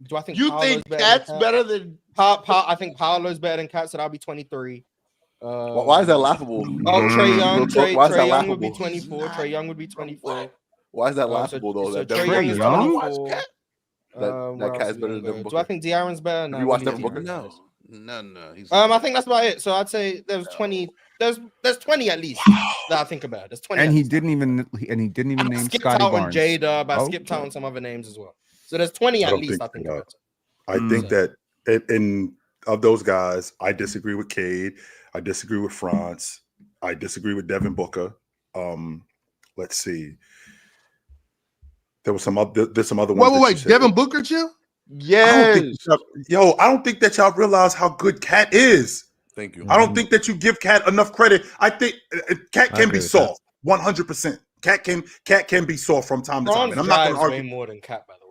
Do I think you think Cat's better than I think Paolo's better than Cat, so that'll be 23. Why is that laughable? Oh, Trae Young. Trae Young would be 24. Trae Young would be 24. Why is that laughable though? So that Trae Young is 24. That Cat is better than Devin Booker. Do I think De'Aaron's better? No. You watch Devin Booker? No. I think that's about it. So I'd say there's 20. There's 20 at least that I think about. There's 20. And he didn't even name skipped Scotty out Barnes. on J-Dub. I skipped out on some other names as well. So there's 20 at least. I think about. I think that in of those guys, I disagree with Cade. I disagree with Franz. I disagree with Devin Booker. Let's see. There's some other ones. Wait. Devin Booker, chill? Yeah. I don't think that y'all realize how good Cat is. Thank you. I don't think that you give Cat enough credit. I think Cat can be soft, 100%. Cat can be soft from time to time. And I'm not going to argue way more than Cat, by the way.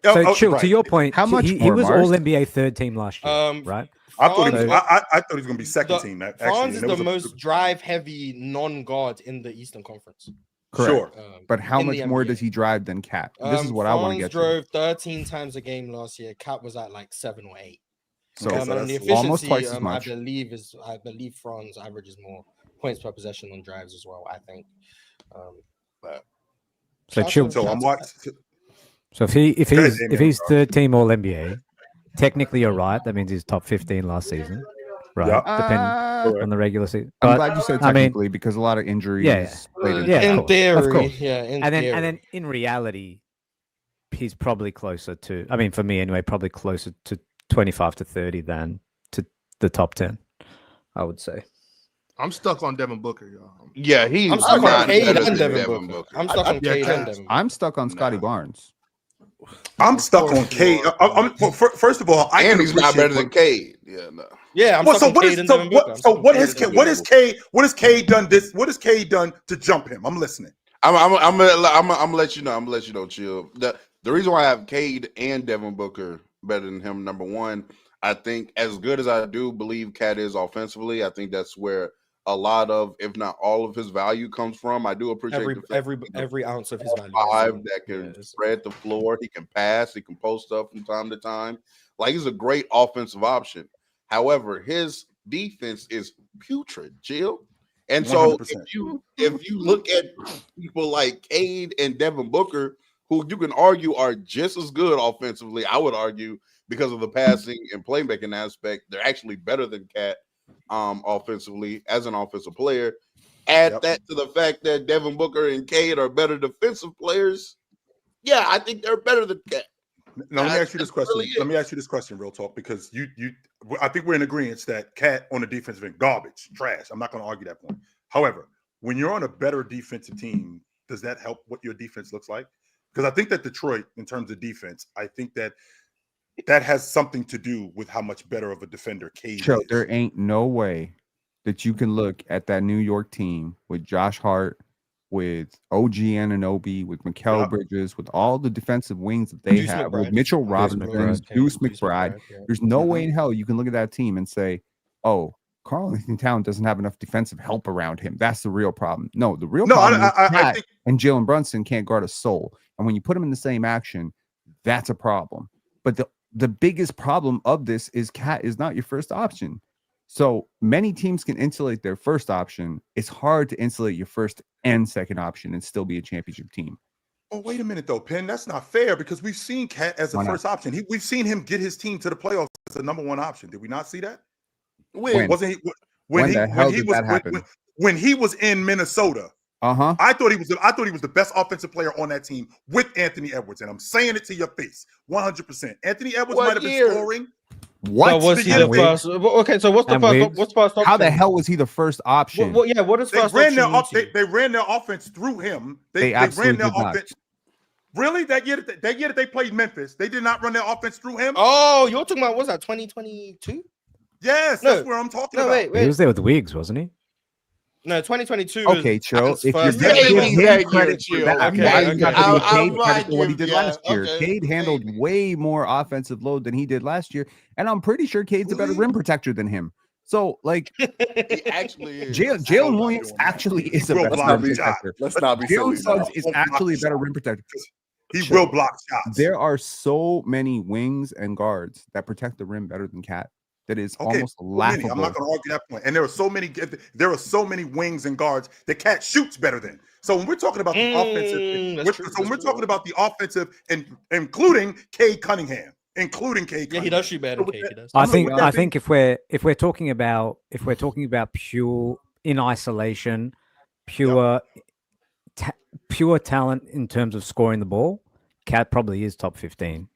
So chill. Right. To your point, how much he was All NBA third team last year, right? I thought he was going to be second team. Franz is the most drive-heavy non-guard in the Eastern Conference. Correct. Sure. But how much more does he drive than Cat? This is what I want to get to. Franz drove 13 times a game last year. Cat was at like 7 or 8. So and the efficiency, almost twice as much. I believe Franz averages more points per possession on drives as well. I think. So I'm watching. So if he's third team All NBA, technically you're right. That means he's top 15 last season, right? Depending on the regular season. But, I'm glad you said technically because a lot of injuries. In theory, and then in reality, he's probably closer to. I mean, for me anyway, probably closer to 25 to 30 than to the top 10. I would say. I'm stuck on Devin Booker, y'all. Yeah, I'm stuck on Cade and Devin Booker. I'm stuck on Cade and Devin Booker. I'm stuck on Scotty Barnes. I'm stuck on Cade. First of all, and he's not better than Cade. Yeah, I'm stuck on Cade and Devin Booker. So what has Cade done? What has Cade done to jump him? I'm listening. I'm gonna let you know. Chill. The reason why I have Cade and Devin Booker better than him, number one, I think as good as I do believe Cat is offensively, I think that's where a lot of, if not all of his value comes from. I do appreciate every ounce of his value. 5 that can spread the floor. He can pass. He can post up from time to time. Like, he's a great offensive option. However, his defense is putrid, Jill. And so 100%. if you look at people like Cade and Devin Booker, who you can argue are just as good offensively, I would argue, because of the passing and playmaking aspect, they're actually better than Cat offensively as an offensive player. Add that to the fact that Devin Booker and Cade are better defensive players. Yeah, I think they're better than Cat. Now, let me ask you this question. Let me ask you this question, real talk, because I think we're in agreement that Cat on the defensive end, garbage, trash. I'm not going to argue that point. However, when you're on a better defensive team, does that help what your defense looks like? Because I think that Detroit, in terms of defense, I think that has something to do with how much better of a defender Cade is. There ain't no way that you can look at that New York team with Josh Hart, with OG Anunoby, with Mikal Bridges, with all the defensive wings that they have, with Mitchell Robinson, Deuce McBride. There's no way in hell you can look at that team and say, oh, Karl-Anthony Towns doesn't have enough defensive help around him. That's the real problem. No, the real problem is Cat and Jalen Brunson can't guard a soul. And when you put them in the same action, that's a problem. But the biggest problem of this is Cat is not your first option. So many teams can insulate their first option. It's hard to insulate your first and second option and still be a championship team. Oh, wait a minute, though, Penn. That's not fair because we've seen Cat as a first option. We've seen him get his team to the playoffs as the number one option. Did we not see that? When he was in Minnesota? I thought he was the best offensive player on that team with Anthony Edwards, and I'm saying it to your face, 100%. Anthony Edwards might have been scoring. What? So was he the first? Okay, so what's the first? What's first option? How the hell was he the first option? What is first option? They ran their offense through him. They ran their offense. Really? That year that they played Memphis, they did not run their offense through him? Oh, you're talking about, was that 2022? Yes, that's where I'm talking about. Wait. He was there with Wiggs, wasn't he? No, 2022. Okay, Chill. If you're giving him credit for that, credit for what he did last year. Cade handled way more offensive load than he did last year, and I'm pretty sure Cade's a better rim protector than him. So, like, he actually is. Jalen Williams actually is a better rim protector. Let's not be silly. Jalen Suggs is actually a better rim protector. He will block shots. There are so many wings and guards that protect the rim better than Cat. That is almost laughable. I'm not going to argue that point. And there are so many wings and guards that Cat shoots better than. So when we're talking about the offensive, and including Cade Cunningham, yeah, he does shoot better than Cade. He does. I think if we're talking about pure in isolation, pure talent in terms of scoring the ball, Cat probably is top 15.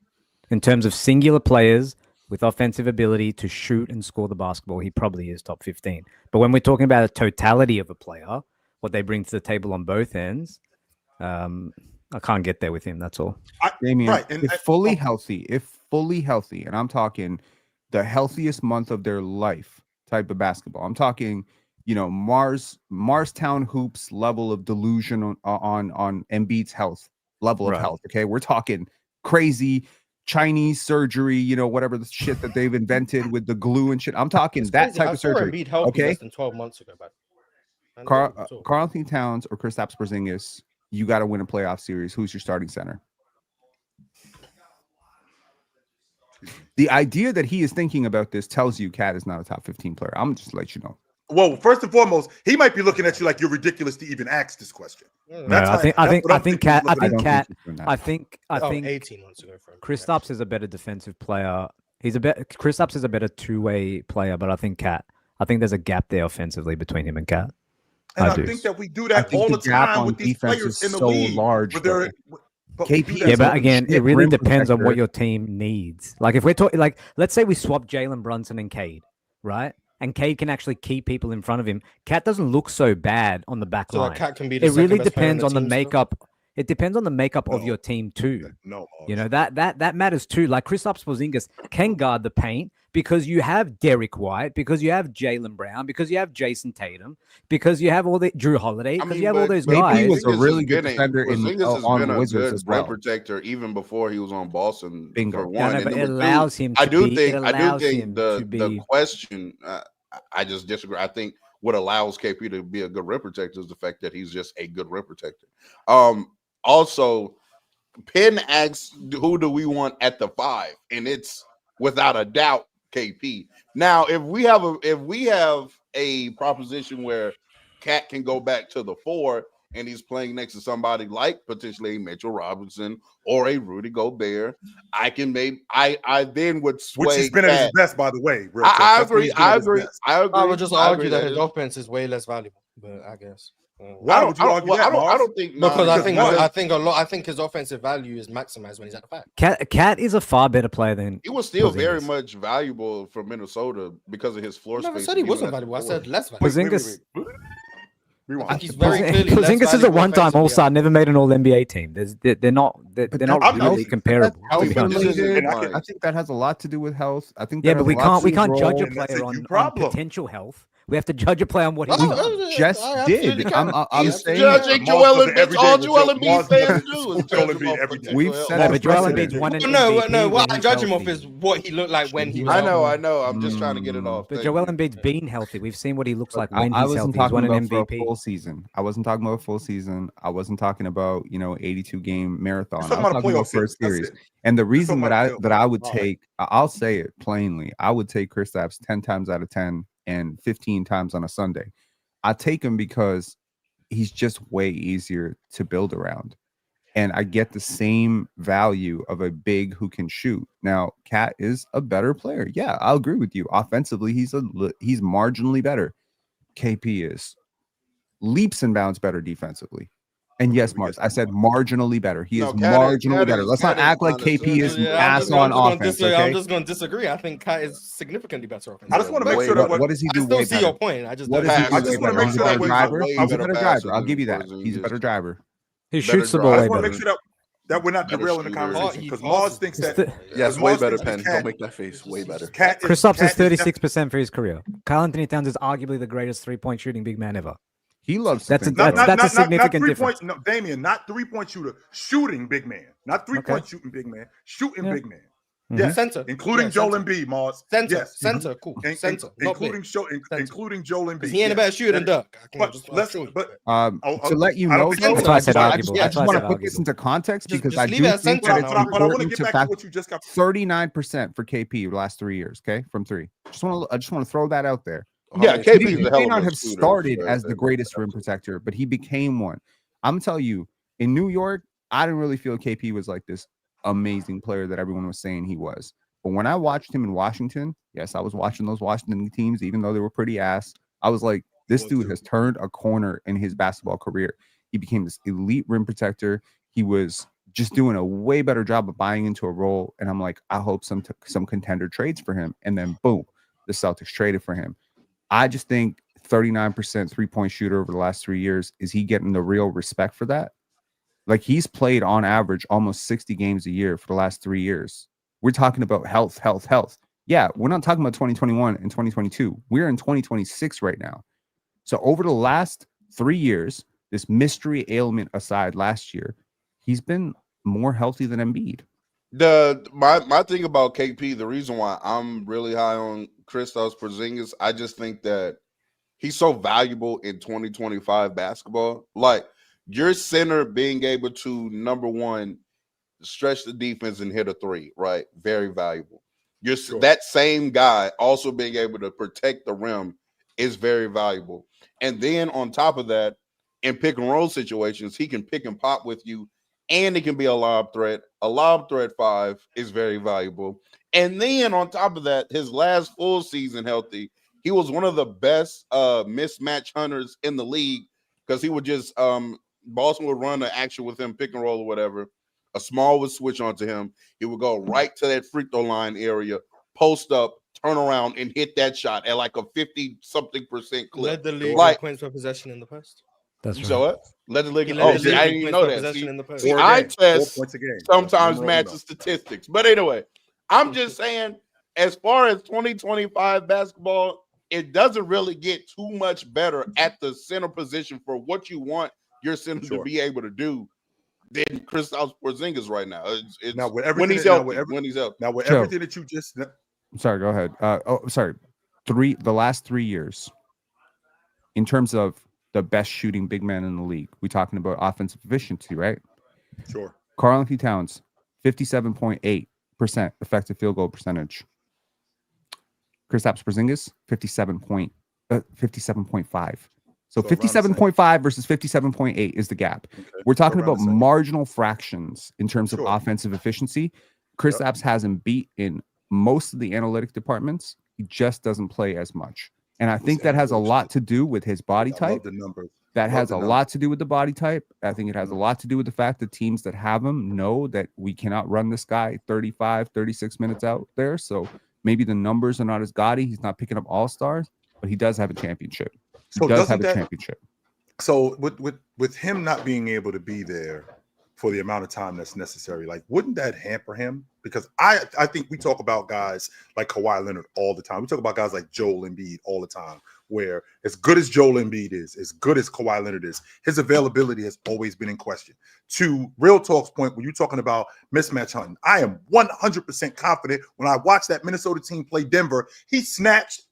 In terms of singular players with offensive ability to shoot and score the basketball, he probably is top 15. But when we're talking about a totality of a player, what they bring to the table on both ends, I can't get there with him. That's all. Damien, if fully healthy, and I'm talking the healthiest month of their life type of basketball. I'm talking, Marstown hoops level of delusion on Embiid's health level of health. Okay, we're talking crazy Chinese surgery, whatever the shit that they've invented with the glue and shit. I'm talking that type of surgery. Okay, less than 12 months ago, but Karl-Anthony Towns or Kristaps Porzingis, you got to win a playoff series. Who's your starting center? The idea that he is thinking about this tells you Cat is not a top 15 player. I'm just let you know. Well, first and foremost, he might be looking at you like you're ridiculous to even ask this question. I think Cat. I think 18 months ago. Kristaps is a better defensive player. Kristaps is a better two-way player, but I think there's a gap there offensively between him and Cat. And I think that we do that all the time with these players in the league. Large. KP, but again, it really depends on what your team needs. Like if we're talking, like let's say we swap Jalen Brunson and Cade, right? And Cade can actually keep people in front of him. Cat doesn't look so bad on the back line. Cat can be it really depends on the makeup. It depends on the makeup of your team too. That matters too. Like Kristaps Porzingis can guard the paint because you have Derek White, because you have Jaylen Brown, because you have Jason Tatum, because you have all the Drew Holiday, because you have all those guys. He was a really good defender on the Wizards as well. Protector even before he was on Boston. Bingo. For one. But it allows him. I do think the question. I just disagree. I think what allows KP to be a good rim protector is the fact that he's just a good rim protector. Also, Penn asks, who do we want at the 5? And it's without a doubt KP. Now, if we have a proposition where Cat can go back to the 4 and he's playing next to somebody like potentially a Mitchell Robinson or a Rudy Gobert, I then would sway. Which he's been at his best, by the way. I agree. I would just argue that his offense is way less valuable, but I guess. Why would you argue that? I don't think because I think his offensive value is maximized when he's at the 5. Cat is a far better player than he was still Porzingis. Very much valuable for Minnesota because of his floor space. I said he wasn't valuable. I said less valuable. Porzingis. I think he's very clearly Porzingis is a one-time All-Star, never made an All-NBA team. They're not really comparable. I think that has a lot to do with health. I think but we can't judge a player on potential health. We have to judge a player on what he just did. I'm saying judging Joel Embiid. All Joel Embiid fans do is judge him off potential. We've said but Joel Embiid's won an MVP. No. What I judge him off is what he looked like when he was. I know. I'm just trying to get it off. But Joel Embiid's been healthy. We've seen what he looks like when I he's wasn't healthy. He's talking won an about MVP. a full season. I wasn't talking about a full season. I wasn't talking about 82 game marathon. I was talking about first series. And the reason that I would take, I'll say it plainly, I would take Kristaps 10 times out of 10 and 15 times on a Sunday. I take him because he's just way easier to build around. And I get the same value of a big who can shoot. Now, Cat is a better player. Yeah, I'll agree with you. Offensively, he's marginally better. KP is leaps and bounds better defensively. And yes, Marz, I said marginally better. He is marginally better. Let's not act like KP is ass on offense. I'm just going to disagree. I think Cat is significantly better offense. I just want to make sure that what does he do? I still see your point. I just want to make sure that he's a better driver. I'll give you that. He's a better driver. He shoots the ball way better. I just want to make sure that we're not derailing the conversation because Marz thinks that. Yes, way better, Penn. Don't make that face. Way better. Kristaps is 36% for his career. Karl Anthony Towns is arguably the greatest 3-point shooting big man ever. He loves that's a significant difference. No, Damien, not 3-point shooter, shooting big man, not 3-point shooting big man, shooting big man. Yeah, center, including Joel Embiid, Marz. Center, center, cool. Center, including Joel Embiid. He ain't a bad shooter than Duck. To let you know, I just want to put this into context because I do think that it's important to fact 39% for KP the last 3 years. Okay, from 3. I just want to throw that out there. Yeah, KP he may not have started as the greatest rim protector, but he became one. I'm telling you, in New York, I didn't really feel KP was like this amazing player that everyone was saying he was. But when I watched him in Washington, yes, I was watching those Washington teams, even though they were pretty ass. I was like, this dude has turned a corner in his basketball career. He became this elite rim protector. He was just doing a way better job of buying into a role. And I'm like, I hope some contender trades for him. And then boom, the Celtics traded for him. I just think 39% 3-point shooter over the last 3 years. Is he getting the real respect for that? Like he's played on average almost 60 games a year for the last 3 years. We're talking about health. Yeah, we're not talking about 2021 and 2022. We're in 2026 right now. So over the last 3 years, this mystery ailment aside last year, he's been more healthy than Embiid. My thing about KP, the reason why I'm really high on Kristaps Porzingis, I just think that he's so valuable in 2025 basketball. Like your center being able to, number one, stretch the defense and hit a 3, right? Very valuable. That same guy also being able to protect the rim is very valuable. And then on top of that, in pick and roll situations, he can pick and pop with you, and it can be a lob threat. A lob threat 5 is very valuable. And then on top of that, his last full season healthy, he was one of the best mismatch hunters in the league because he would just Boston would run an action with him, pick and roll or whatever. A small would switch onto him. He would go right to that free throw line area, post up, turn around, and hit that shot at like a 50-something% clip. Led the league like points per possession in the post. That's right. So what? Led the league. I didn't even know that. See, I test sometimes matches statistics. But anyway, I'm just saying, as far as 2025 basketball, it doesn't really get too much better at the center position for what you want your center to be able to do than Kristaps Porzingis right now. It's now with when he's healthy. When he's healthy. Now with everything that you just. Sorry, go ahead. The last 3 years, in terms of the best shooting big man in the league. We're talking about offensive efficiency, right? Sure. Karl-Anthony Towns, 57.8% effective field goal percentage. Kristaps Porzingis, 57.5. So 57.5 versus 57.8 is the gap. Okay. We're talking about marginal fractions in terms of offensive efficiency. Kristaps has him beat in most of the analytic departments. He just doesn't play as much. And I think that has a lot to do with his body type. That has a lot to do with the body type. I think it has a lot to do with the fact that teams that have him know that we cannot run this guy 35, 36 minutes out there. So maybe the numbers are not as gaudy. He's not picking up all-stars, but he does have a championship. He does have a championship. So with him not being able to be there for the amount of time that's necessary, like, wouldn't that hamper him? Because I think we talk about guys like Kawhi Leonard all the time. We talk about guys like Joel Embiid all the time, where as good as Joel Embiid is, as good as Kawhi Leonard is, his availability has always been in question. To Real Talk's point, when you're talking about mismatch hunting, I am 100% confident when I watched that Minnesota team play Denver, he snatched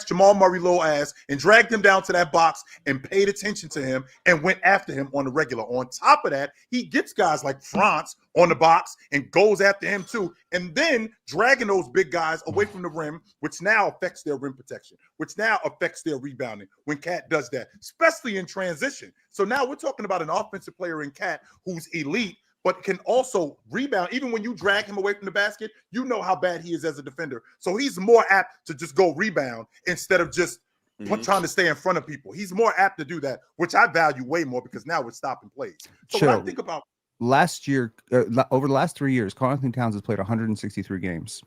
Jamal Murray low ass and dragged him down to that box and paid attention to him and went after him on the regular. On top of that, he gets guys like Franz on the box and goes after him too, and then dragging those big guys away from the rim, which now affects their rim protection, which now affects their rebounding when Cat does that, especially in transition. So now we're talking about an offensive player in Cat who's elite, but can also rebound. Even when you drag him away from the basket, you know how bad he is as a defender. So he's more apt to just go rebound instead of just trying to stay in front of people. He's more apt to do that, which I value way more because now we're stopping plays. So when I think about last year, over the last 3 years, Karl-Anthony Towns has played 163 games.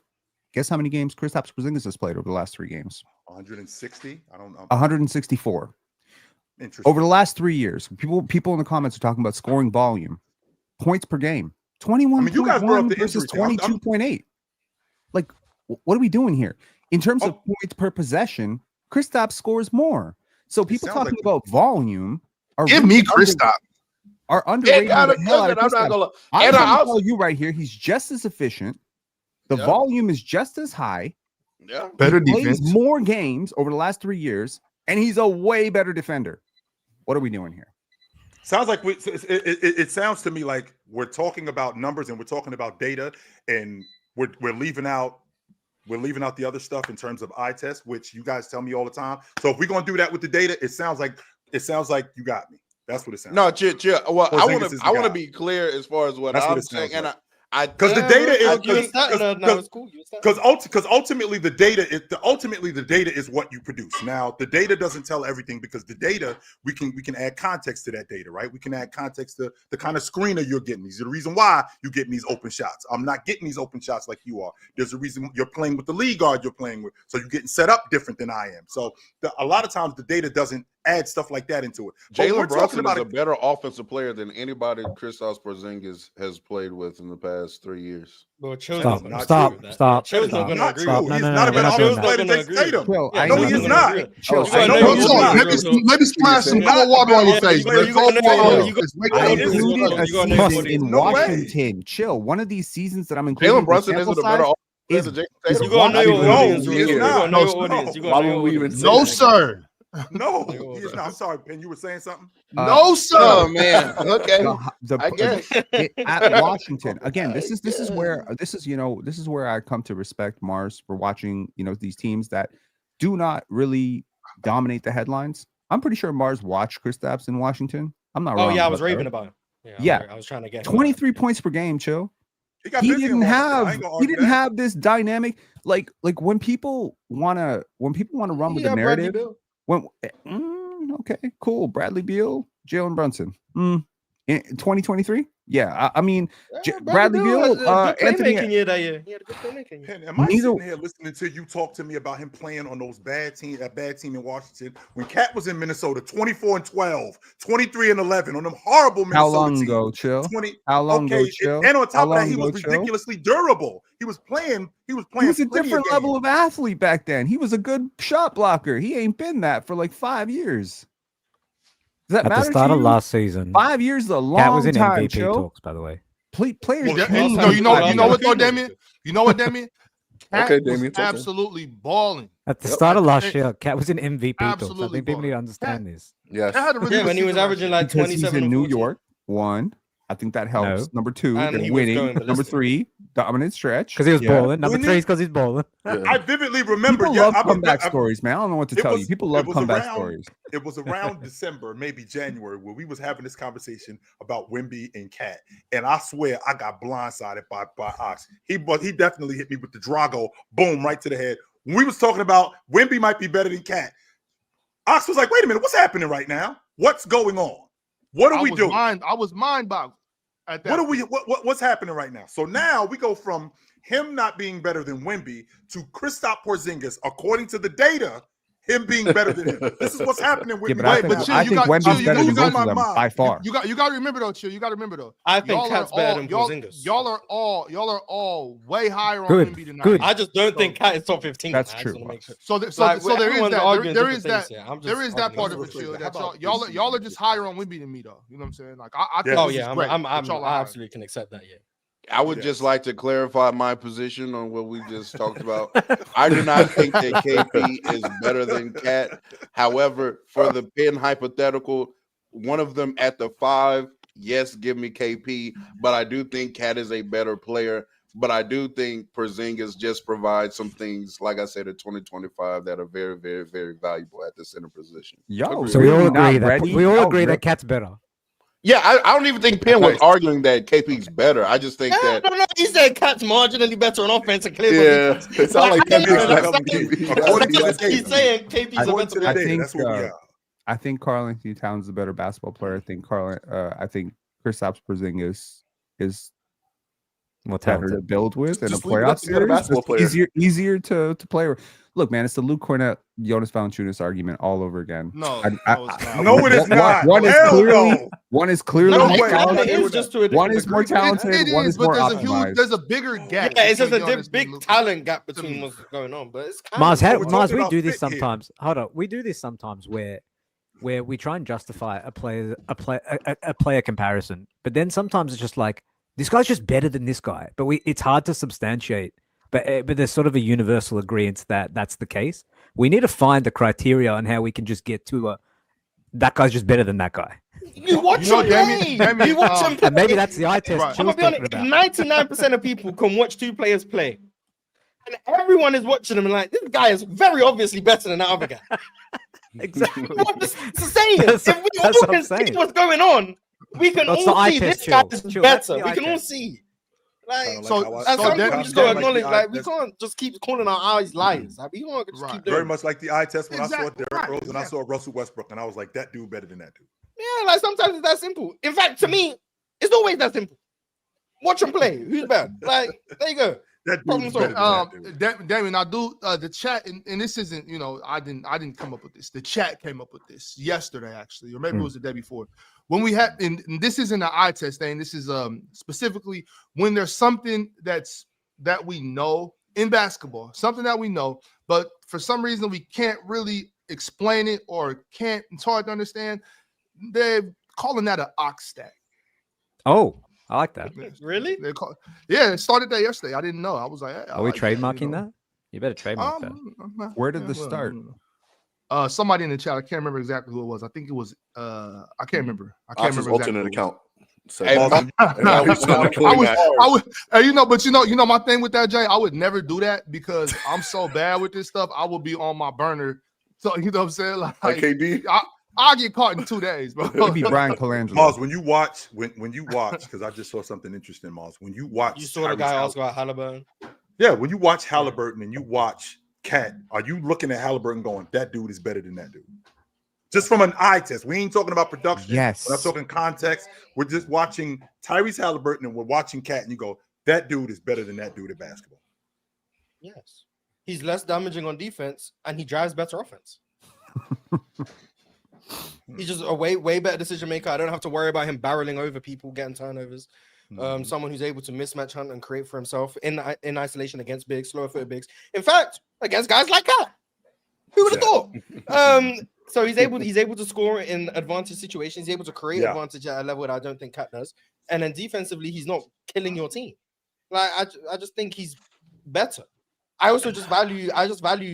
Guess how many games Kristaps Porzingis has played over the last 3 games? 160? I don't know. 164. Interesting. Over the last 3 years, people in the comments are talking about scoring volume. Points per game, 21.1 versus 22.8. Like, what are we doing here? In terms of points per possession, Kristaps scores more. So people talking about volume are give me Kristaps. Are underrating the hell out of Kristaps. I'm going to tell you right here, he's just as efficient. The volume is just as high. Yeah, better he defense. Plays more games over the last 3 years, and he's a way better defender. What are we doing here? Sounds like it sounds to me like we're talking about numbers and we're talking about data, and we're leaving out the other stuff in terms of eye test, which you guys tell me all the time. So if we're gonna do that with the data, it sounds like you got me. That's what it sounds. No, chill. Well, I want to be clear as far as what I'm saying, and because the data is because ultimately the data is what you produce. Now the data doesn't tell everything because the data we can add context to that data, right? We can add context to the kind of screener you're getting. These are the reason why you're getting these open shots. I'm not getting these open shots like you are. There's a reason you're playing with the lead guard you're playing with, so you're getting set up different than I am. So a lot of times the data doesn't add stuff like that into it. Jalen Brunson is a better offensive player than anybody Kristaps Porzingis has played with in the past 3 years. Stop. He's not a better offensive player than Jason Tatum. No, he is not. Maybe splash some cold water on your face. In Washington, chill. One of these seasons that I'm including. Jalen Brunson isn't a better offensive player than Jason Tatum. You're going to know your audience. No, sir. No, he's not. I'm sorry, Penn. You were saying something? No, sir. Oh man. Okay. I guess at Washington again. This is where I come to respect Marz for watching. These teams that do not really dominate the headlines. I'm pretty sure Marz watched Kristaps in Washington. I'm not wrong. Oh yeah, I was raving about him. Yeah, I was trying to get 23 points per game. Chill. He didn't have this dynamic like when people wanna run with the narrative. Okay, cool. Bradley Beal, Jalen Brunson. In 2023? Yeah, I mean, Bradley Beal, Anthony. He had a good playmaking year. Am I sitting here listening to you talk to me about him playing on those that bad team in Washington when Cat was in Minnesota, 24-12, 23-11 on them horrible Minnesota How long team. ago, chill? How long ago, chill? And on top of that, he was ridiculously durable. He was playing. He was a different level of athlete back then. He was a good shot blocker. He ain't been that for like 5 years. Does that At matter the start to of you? last season, 5 years is a long Cat was in time. MVP talks, by the way. Players. You know what though, Damien? You know what, Damien? Okay, Damien. Absolutely balling At the start of last year, Cat was in MVP talks. I Absolutely think people need to understand this. Yes. Cat had a really good when he was season last averaging year. like Because 27 he's in and New 14. York. One, I think that helps. No. Number two, And they're he was winning. going Number ballistic. three, dominant stretch. Because he was balling. Number Winning- 3 is because he's balling. I vividly remember. People love comeback stories, man. I don't know what to tell you. People love comeback stories. It was around December, maybe January, where we was having this conversation about Wemby and Cat, and I swear I got blindsided by Ox. He definitely hit me with the Drago, boom, right to the head. When we was talking about Wemby might be better than Cat, Ox was like, "Wait a minute, what's happening right now? What's going on? What are we doing?" I was mind boggled. What are we? What's happening right now? So now we go from him not being better than Wemby to Kristaps Porzingis, according to the data, him being better than him. This is what's happening with Yeah, me. but I think Wemby's better than both of them by far. You got to remember though, Chill. You got to remember though. I think Cat's better than Porzingis. Y'all are all way higher on Good, Wemby than good. I just don't think Cat is top 15. That's I just true. wanna make sure. So there is that. There is that part of it, Chill. That y'all are just higher on Wemby than me though. You know what I'm saying? Like I think. Oh this yeah, is great, I but y'all are higher. absolutely can accept that. Yeah. I would just like to clarify my position on what we just talked about. I do not think that KP is better than Cat. However, for the pin hypothetical, one of them at the 5, yes, give me KP. But I do think Cat is a better player. But I do think Porzingis just provides some things, like I said, in 2025 that are very, very, very valuable at the center position. So we all agree that Cat's better. Yeah, I don't even think Penn was arguing that KP's better. I just think that No, he said Cat's marginally better on offense and clearly. Yeah, it sounds like he's saying KP's a better player. That's what we are. I think Karl Anthony Towns is a better basketball player. I think Kristaps Porzingis is better to build with in a playoff series. Easier to play with. Look, man, it's the Luke Cornett, Jonas Valanciunas argument all over again. No, it is not. One is clearly more talented. One is more talented. One is more optimized. There's a bigger gap. Yeah, it's just a big talent gap between what's going on. But it's Marz, we do this sometimes. Hold on, we do this sometimes where we try and justify a player comparison, but then sometimes it's just like this guy's just better than this guy. But it's hard to substantiate. But there's sort of a universal agreement that that's the case. We need to find the criteria on how we can just get to that guy's just better than that guy. You watch him play. You watch him play. And maybe that's the eye test. I'm gonna be honest. 99% of people can watch 2 players play, and everyone is watching them and like, this guy is very obviously better than that other guy. Exactly. It's the same. If we all can see what's going on, we can all see this guy is better. We can all see. Like, so we just gotta acknowledge, like, we can't just keep calling our eyes liars. Like, we can't just keep doing very much like the eye test when I saw Derrick Rose and I saw Russell Westbrook, and I was like, that dude better than that dude. Yeah, like sometimes it's that simple. In fact, to me, it's always that simple. Watch him play. Who's bad? Like, there you go. Damien, I do the chat, and this isn't, I didn't come up with this. The chat came up with this yesterday, actually, or maybe it was the day before. When we had, and this isn't an eye test thing. This is specifically when there's something that we know in basketball, something that we know, but for some reason we can't really explain it or it's hard to understand. They're calling that an ox stack. Oh, I like that. Really? It started there yesterday. I didn't know. I was like, hey, are we trademarking that? You better trademark that. Where did this start? Somebody in the chat. I can't remember exactly who it was. I think it was. I can't remember. Alternate account. I would, but my thing with that, Jay, I would never do that because I'm so bad with this stuff. I will be on my burner. So you know what I'm saying? Like KD. I'll get caught in 2 days, bro. It'll be Brian Colangelo. Marz, when you watch, because I just saw something interesting, Marz. When you watch, you saw the guy also about Halliburton. Yeah, when you watch Halliburton and you watch Cat, are you looking at Halliburton going, that dude is better than that dude? Just from an eye test. We ain't talking about production. Yes. When I'm talking context. We're just watching Tyrese Halliburton and we're watching Cat, and you go, that dude is better than that dude at basketball. Yes. He's less damaging on defense and he drives better offense. He's just a way better decision maker. I don't have to worry about him barreling over people, getting turnovers. Someone who's able to mismatch hunt and create for himself in isolation against bigs, slower footed bigs. In fact, against guys like that. Who would have thought? So he's able to score in advantage situations. He's able to create advantage at a level that I don't think Cat does. And then defensively, he's not killing your team. Like I just think he's better. I also just value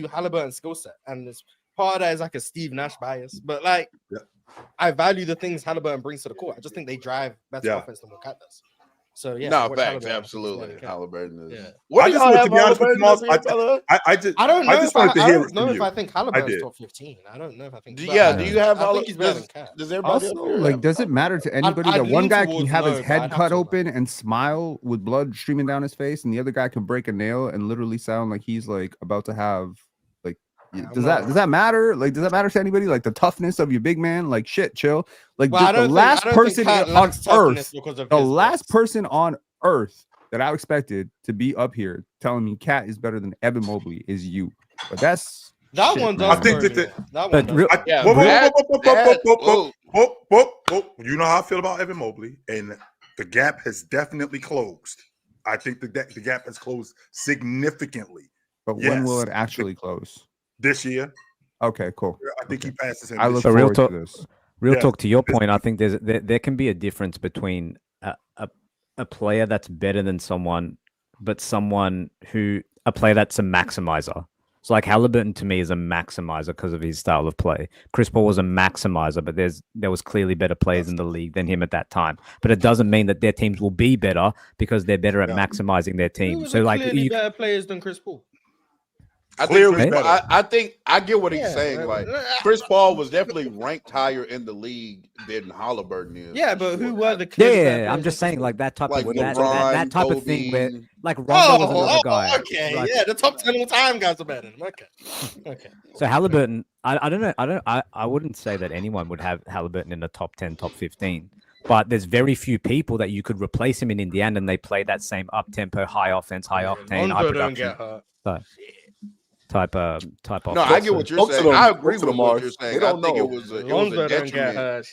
Halliburton's skill set, and it's part of that is like a Steve Nash bias, but like I value the things Halliburton brings to the court. I just think they drive better offense than what Cat does. So yeah, no facts, absolutely. Halliburton is. Yeah. What do y'all have Halliburton? I don't know. I don't know if I think Halliburton's top 15. I don't know if I think. Do you have? I think he's better than Cat. Does everybody also, like, does it matter to anybody that one guy can have his head cut open and smile with blood streaming down his face, and the other guy can break a nail and literally sound like he's like about to have like? Does that matter? Like, does that matter to anybody? Like the toughness of your big man? Like, shit, chill. Like the last person on earth, the last person on earth that I expected to be up here telling me Cat is better than Evan Mobley is you. But that's that one does. I think you know how I feel about Evan Mobley, and the gap has definitely closed. I think the gap has closed significantly. But when will it actually close? This year. Okay, cool. I think he passes him. I look forward to this. Real talk to your point. I think there can be a difference between a player that's better than someone, but a player that's a maximizer. So like Halliburton to me is a maximizer because of his style of play. Chris Paul was a maximizer, but there was clearly better players in the league than him at that time. But it doesn't mean that their teams will be better because they're better at maximizing their team. So like better players than Chris Paul. I think I get what he's saying. Like Chris Paul was definitely ranked higher in the league than Halliburton is. Yeah, but who were the? Yeah, I'm just saying like that type of that type of thing where like Rondo was another guy. Okay, like, the top 10 all time guys are better than him. Okay. So Halliburton, I don't know. I wouldn't say that anyone would have Halliburton in the top 10, top 15. But there's very few people that you could replace him in Indiana, and they play that same up tempo, high offense, high octane, high production. Type of. No, I get what you're saying. I agree with what you're saying. I think it was a detriment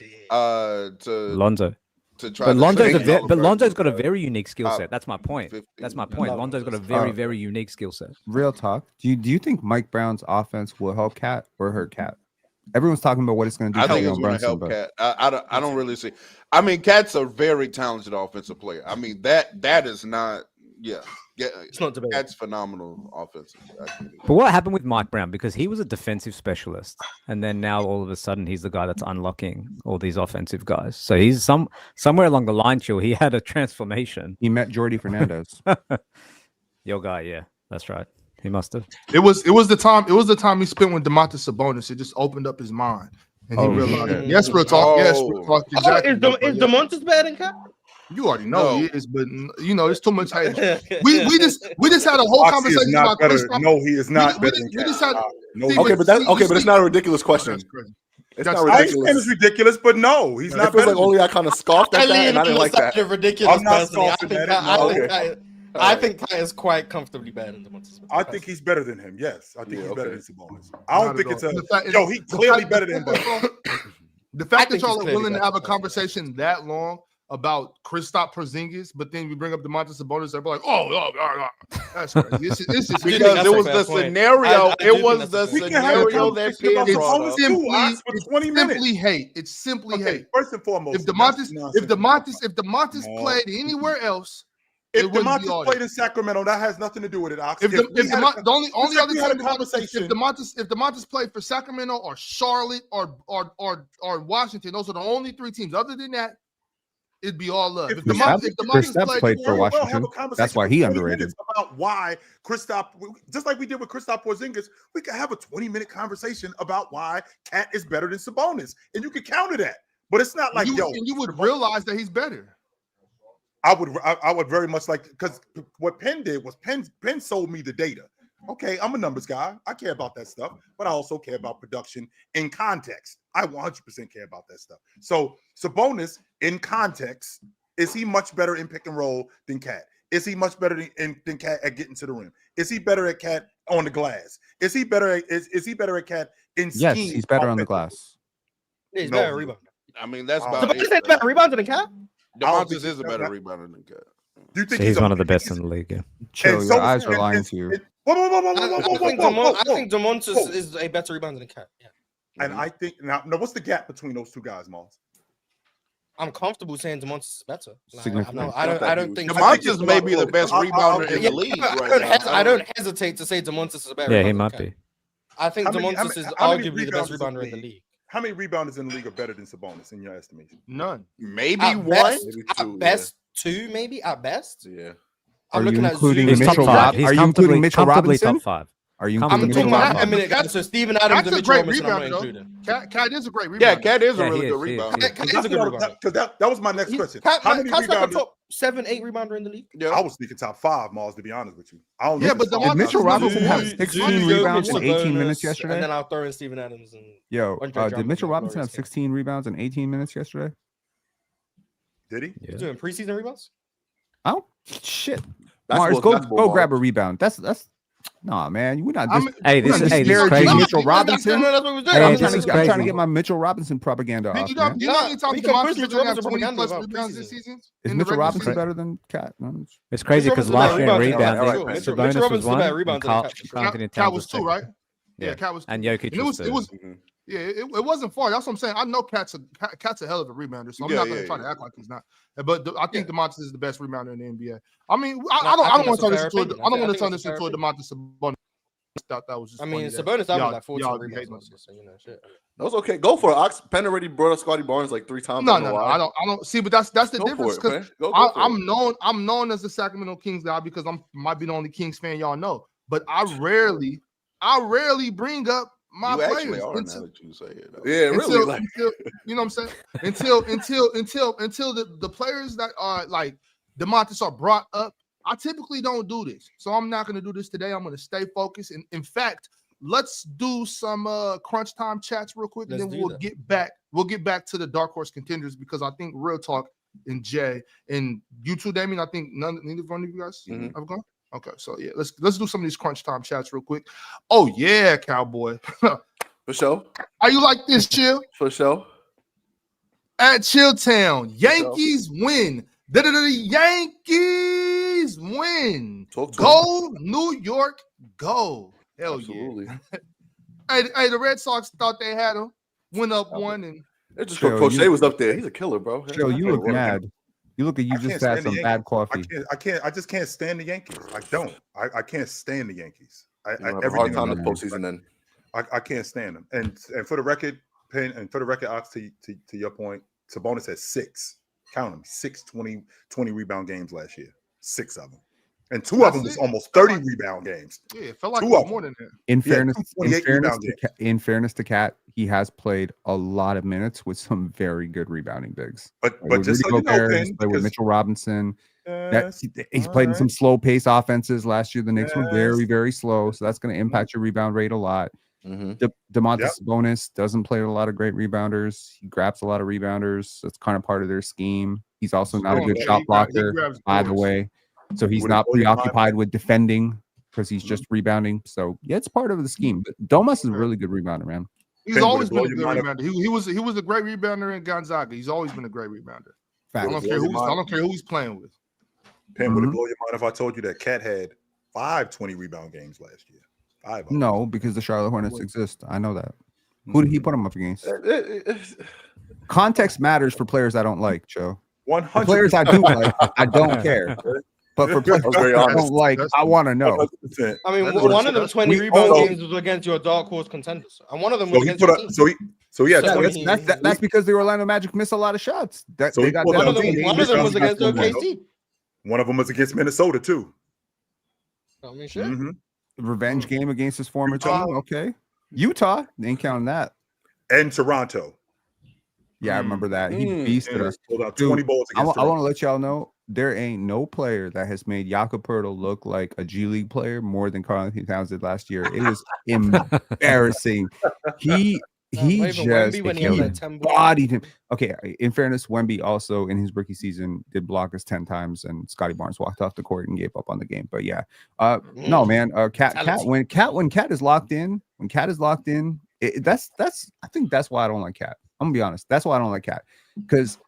to Lonzo. To try but Lonzo's got a very unique skill set. That's my point. Lonzo's got a very unique skill set. Real talk. Do you think Mike Brown's offense will help Cat or hurt Cat? Everyone's talking about what it's going to do. I think it's going to help Cat. I don't really see. I mean, Cat's a very talented offensive player. I mean that is not. Yeah, it's not debatable. That's phenomenal offensive. But what happened with Mike Brown? Because he was a defensive specialist, and then now all of a sudden he's the guy that's unlocking all these offensive guys. So he's somewhere along the line, Chill. He had a transformation. He met Jordy Fernandez. Your guy, yeah, that's right. He must have. It was the time he spent with Domantas Sabonis. It just opened up his mind, and he realized. Yes, real talk. Yes, real talk. Exactly. Is Domantas better than Cat? You already know he is, but you know, it's too much hate. We just had a whole conversation about Kristaps. No, he is not better than Cat. But it's not a ridiculous question. It's not ridiculous. It's ridiculous, but no, he's not. It feels like only I kind of scoffed at that, and I didn't like that. Ridiculous. I'm not scoffing at it. I think Cat is quite comfortably better than Domantas. I think he's better than him. Yes, I think he's better than Sabonis. I don't think it's a. He's clearly better than him. The fact that y'all are willing to have a conversation that long about Kristaps Porzingis, but then we bring up Domantas Sabonis, they're like, oh, that's crazy. It's just because it was the scenario. It was the scenario that it's simply hate. It's simply hate. First and foremost, if Domantas played anywhere else, if Domantas played in Sacramento, that has nothing to do with it. Ox. If Domantas played for Sacramento or Charlotte or Washington, those are the only three teams. Other than that, it'd be all love. If Kristaps played for Washington, that's why he underrated. About why Kristaps, just like we did with Kristaps Porzingis, we could have a 20-minute conversation about why Cat is better than Sabonis, and you could counter that. But it's not like you would realize that he's better. I would very much like, because what Penn did was Penn sold me the data. Okay, I'm a numbers guy. I care about that stuff, but I also care about production in context. I 100% care about that stuff. So Sabonis, in context, is he much better in pick and roll than Cat? Is he much better than Cat at getting to the rim? Is he better at Cat on the glass? Is he better at Cat in scheme? Yes, he's better on the glass. Yeah, he's better at rebound. I mean, that's about it. Domantas better rebounder than Cat? Domantas is a better rebounder than Cat. Do you think he's one of the best in the league? Yeah. Chill, your eyes are lying to you. I think Domantas is a better rebounder than Cat. Yeah. And I think now what's the gap between those two guys, Marz? I'm comfortable saying DeMontis is better. Like, Significant. I don't think DeMontis may be the best rebounder in the league right now. I don't hesitate to say DeMontis is a better. Yeah, he might be. I think DeMontis is arguably the best rebounder in the league. How many rebounders in the league are better than Sabonis in your estimation? None. Maybe At one. best, Maybe at two, best two, maybe at best. Yeah. I'm Are you looking at including Zoom. He's top Mitchell five. He's Are you including Mitchell comfortably Robinson? top five. Are you I'm including talking Mitchell about Robinson? a minute, guys. So Steven Adams That's and a Mitchell great Robinson, I'm not rebounder, though. including. Cat is a great rebounder. Yeah, Cat is a Yeah, really he good is, he is. rebounder. He's a good rebounder. Because that was my next question. Cat's How many like a rebounders? top 7-8 rebounder in the league. I was thinking top 5, Marz, to be honest with you. I don't Yeah, know but if the it's Did top Mitchell five. Robinson have Zoom, 16 Zoom, rebounds in Sabonis, 18 minutes yesterday? And then I'll throw in Steven Adams and Yo, Andre did Drummond Mitchell and Robinson have Glorious 16 rebounds in 18 minutes yesterday? Did he? Yeah. He's doing preseason rebounds. Oh shit! Basketball's Mars, go basketball, grab a Marz. rebound. That's nah, man. We're not. I'm- Just, Hey, we're this not is disparaging crazy. Mitchell Robinson. No, that's what we're doing. Hey, I'm this trying is to get crazy. my Mitchell Robinson propaganda off, You know man. how many times we can push DeMontis Mitchell is gonna have Robinson 20 plus propaganda rebounds about this season? Is in the Mitchell regular Robinson season? better than Cat? It's crazy because Mitchell last year in Robinson's a better rebounding, rebounder. Mitchell Sabonis was Robinson's a one, better and rebounder Carl than Cat. Anthony Cat Towns was was 2, right? Yeah, Cat was 2. And Jokic And it was third. yeah, it wasn't far. That's what I'm saying. I know Cat's a hell of a rebounder, so I'm not gonna try to act like he's not. But I think DeMontis is the best rebounder in the NBA. I mean, I don't want to turn this into I don't want to turn this into a DeMontis Sabonis. That was just. I mean, funny that Sabonis y'all- having like 14 y'all be rebounds hating on last year, so you know shit. That was okay. Go for it. Ox Penn already brought up Scotty Barnes like 3 times. No, I don't know why. I don't see, but that's the Go difference for it, because man. Go for it. I'm known as the Sacramento Kings guy because might be the only Kings fan y'all know. But I rarely bring up my You actually players are now until, that you say it. Yeah, really. Like, you know what I'm saying? Until the players that are like DeMontis are brought up. I typically don't do this, so I'm not going to do this today. I'm going to stay focused. And in fact, let's do some crunch time chats real quick, and Let's then do we'll that. get back. We'll get back to the dark horse contenders because I think Real Talk and Jay and you two, Damien. I think neither one of you guys have gone. Okay, so yeah, let's do some of these crunch time chats real quick. Oh yeah, Cowboy. for sure. How you like this, Chill? For sure. At Chilltown, Yankees win. Yankees win. Talk to Go New York, go. Hell Absolutely. yeah. Hey, the Red Sox thought they had him. Went up one and It's just Chill, Crochet you- was up there. He's a killer, bro. Joe, you look mad. You look like you I can't just had stand the some Yankees. bad coffee. I just can't stand the Yankees. I don't. I can't stand the Yankees. You have a hard time this about postseason then. I can't stand them. And for the record, Penn, and for the record, Ox, to your point, Sabonis had 6. Count them, 6 20 rebound games last year. 6 of them. And 2 of them was almost 30 rebound games. yeah, it felt like 2 it was of more them. than that. In Yeah, fairness, 28 rebound in fairness to Cat, he has played a lot of minutes with some very good rebounding bigs. But With just so Rudy you know, Gobert, Penn, he's played with because- Mitchell Robinson. Yes, He's played in some slow pace offenses last year. The Knicks were very, Yes. very slow, so that's going to impact your rebound rate a lot. Mm-hmm. DeMontis Yep. Sabonis doesn't play with a lot of great rebounders. He grabs a lot of rebounders. That's kind of part of their scheme. He's also not a Oh, good yeah, shot he blocker, grabs by the boards. way. So he's Would it not blow your mind? preoccupied with defending because he's just rebounding. So yeah, it's part of the scheme. But Domas is a really good rebounder, man. He's Penn, would always it blow been a your good mind rebounder. He was a great rebounder in Gonzaga. He's always been a great rebounder. I Fact. don't blow care your who mind? I don't care who he's playing with. Penn, would it Mhm. blow your mind if I told you that Cat had 5 20 rebound games last year? 5 of them. No, because the Charlotte Hornets exist. I know that. Who did he put him up against? Context matters for players I don't like, Joe. For 100 players I do like, I don't care. But for players was very I honest. don't like, I want to know. 100%. I mean, That's one of them 20 we rebound all- games was against your dark horse contenders, and one of them So was he against put your up. team. So yeah, So, 20, That's because the Orlando Magic missed a lot of shots. That So they he got pulled down up to 18 One of them was against rebounds. OKC. one of them was against Minnesota too. I mean, shit. Mhm. revenge game against his former Utah. team. Okay, Utah ain't counting that. And Toronto. Yeah, I remember that. He beasted And us. pulled out Dude, 20 balls I against want to Toronto. let y'all know there ain't no player that has made Jakob Poeltl look like a G League player more than Karl Anthony Towns did last year. It was embarrassing. He Not even just Wemby when he had he like 10 balls. bodied him. Okay, in fairness, Wemby also in his rookie season did block us 10 times, and Scotty Barnes walked off the court and gave up on the game. But yeah, no man, Cat when Cat is locked in, that's I think that's why I don't like Cat. I'm gonna be honest. That's why I don't like Cat, because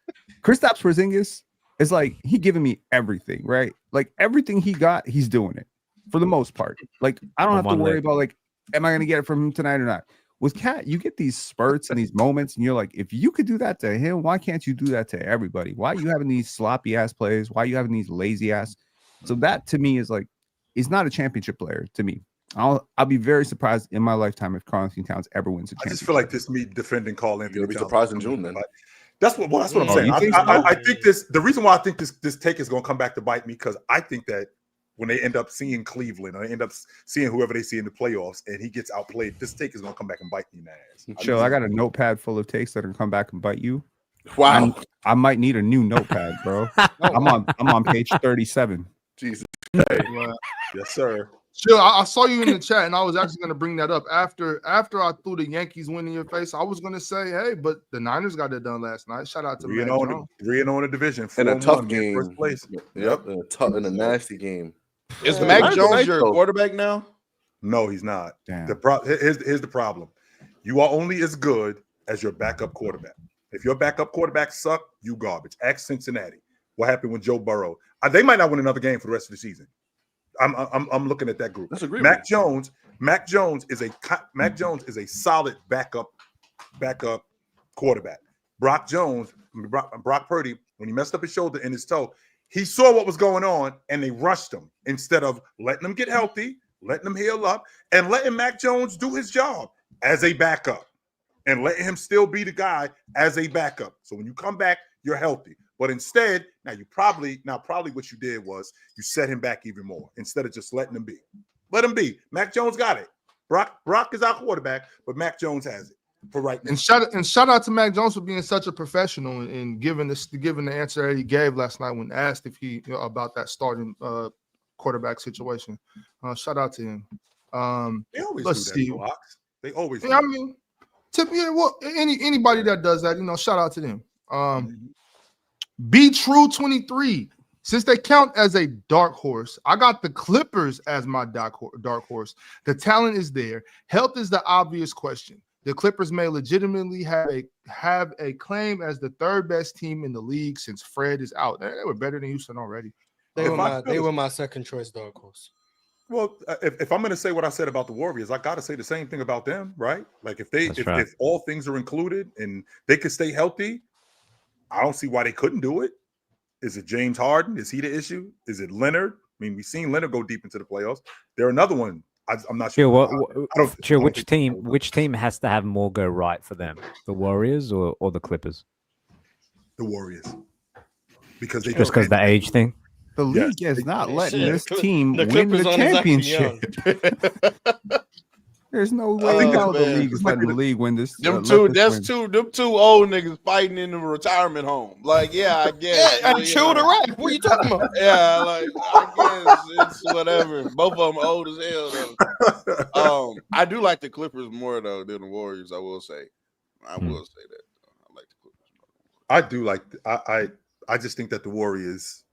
Kristaps Porzingis is like he giving me everything, right? Like everything he got, he's doing it for the most part. Like I don't On have to one worry leg. about like, am I gonna get it from him tonight or not? with Cat, you get these spurts and these moments, and you're like, if you could do that to him, why can't you do that to everybody? Why are you having these sloppy ass plays? Why are you having these lazy ass? So that to me is like, he's not a championship player to me. I'll be very surprised in my lifetime if Karl-Anthony Towns ever wins a championship. I just feel like this me defending Karl-Anthony. You'll be surprised in June, then. That's what I'm saying. I think the reason why I think this take is going to come back to bite me, because I think that when they end up seeing Cleveland or they end up seeing whoever they see in the playoffs and he gets outplayed, this take is going to come back and bite me in the ass. Chill, I got a notepad full of takes that are going to come back and bite you. Wow. I might need a new notepad, bro. I'm on page 37. Jesus. Yes, sir. Chill, I saw you in the chat, and I was actually going to bring that up after I threw the Yankees win in your face. I was going to say, hey, but the Niners got it done last night. Shout out to 3-0 in the division in a tough game. First place. Yep, in a nasty game. Is Mac Jones your quarterback now? No, he's not. Damn. Here's the problem. You are only as good as your backup quarterback. If your backup quarterback suck, you garbage. Ask Cincinnati. What happened with Joe Burrow? They might not win another game for the rest of the season. I'm looking at that group. That's agreeable. Mac Jones is a solid backup quarterback. Brock Purdy, when he messed up his shoulder and his toe, he saw what was going on and they rushed him instead of letting him get healthy, letting him heal up, and letting Mac Jones do his job as a backup and letting him still be the guy as a backup. So when you come back, you're healthy. But instead, probably what you did was you set him back even more instead of just letting him be. Let him be. Mac Jones got it. Brock is our quarterback, but Mac Jones has it for right now. And shout out to Mac Jones for being such a professional and giving the answer that he gave last night when asked if he about that starting quarterback situation. Shout out to him. They always let's do that, see. Blocks. They always. Yeah, I mean, anybody that does that, shout out to them. Be True 23. Since they count as a dark horse, I got the Clippers as my dark horse. The talent is there. Health is the obvious question. The Clippers may legitimately have a claim as the third best team in the league since Fred is out. They were better than Houston already. They were my second choice dark horse. Well, if I'm going to say what I said about the Warriors, I got to say the same thing about them, right? Like if all things are included and they could stay healthy, I don't see why they couldn't do it. Is it James Harden? Is he the issue? Is it Leonard? I mean, we've seen Leonard go deep into the playoffs. They're another one. I'm not sure. Which team has to have more go right for them? The Warriors or the Clippers? The Warriors. Because the age thing. The league is not letting this team win the championship. There's no way the league is letting the league win this. Them two old niggas fighting in the retirement home. Like, yeah, I guess. Yeah, and chill the rap. What are you talking about? Yeah, like, I guess it's whatever. Both of them old as hell, though. I do like the Clippers more, though, than the Warriors, I will say. I will say that. I like the Clippers more. I do like I just think that the Warriors,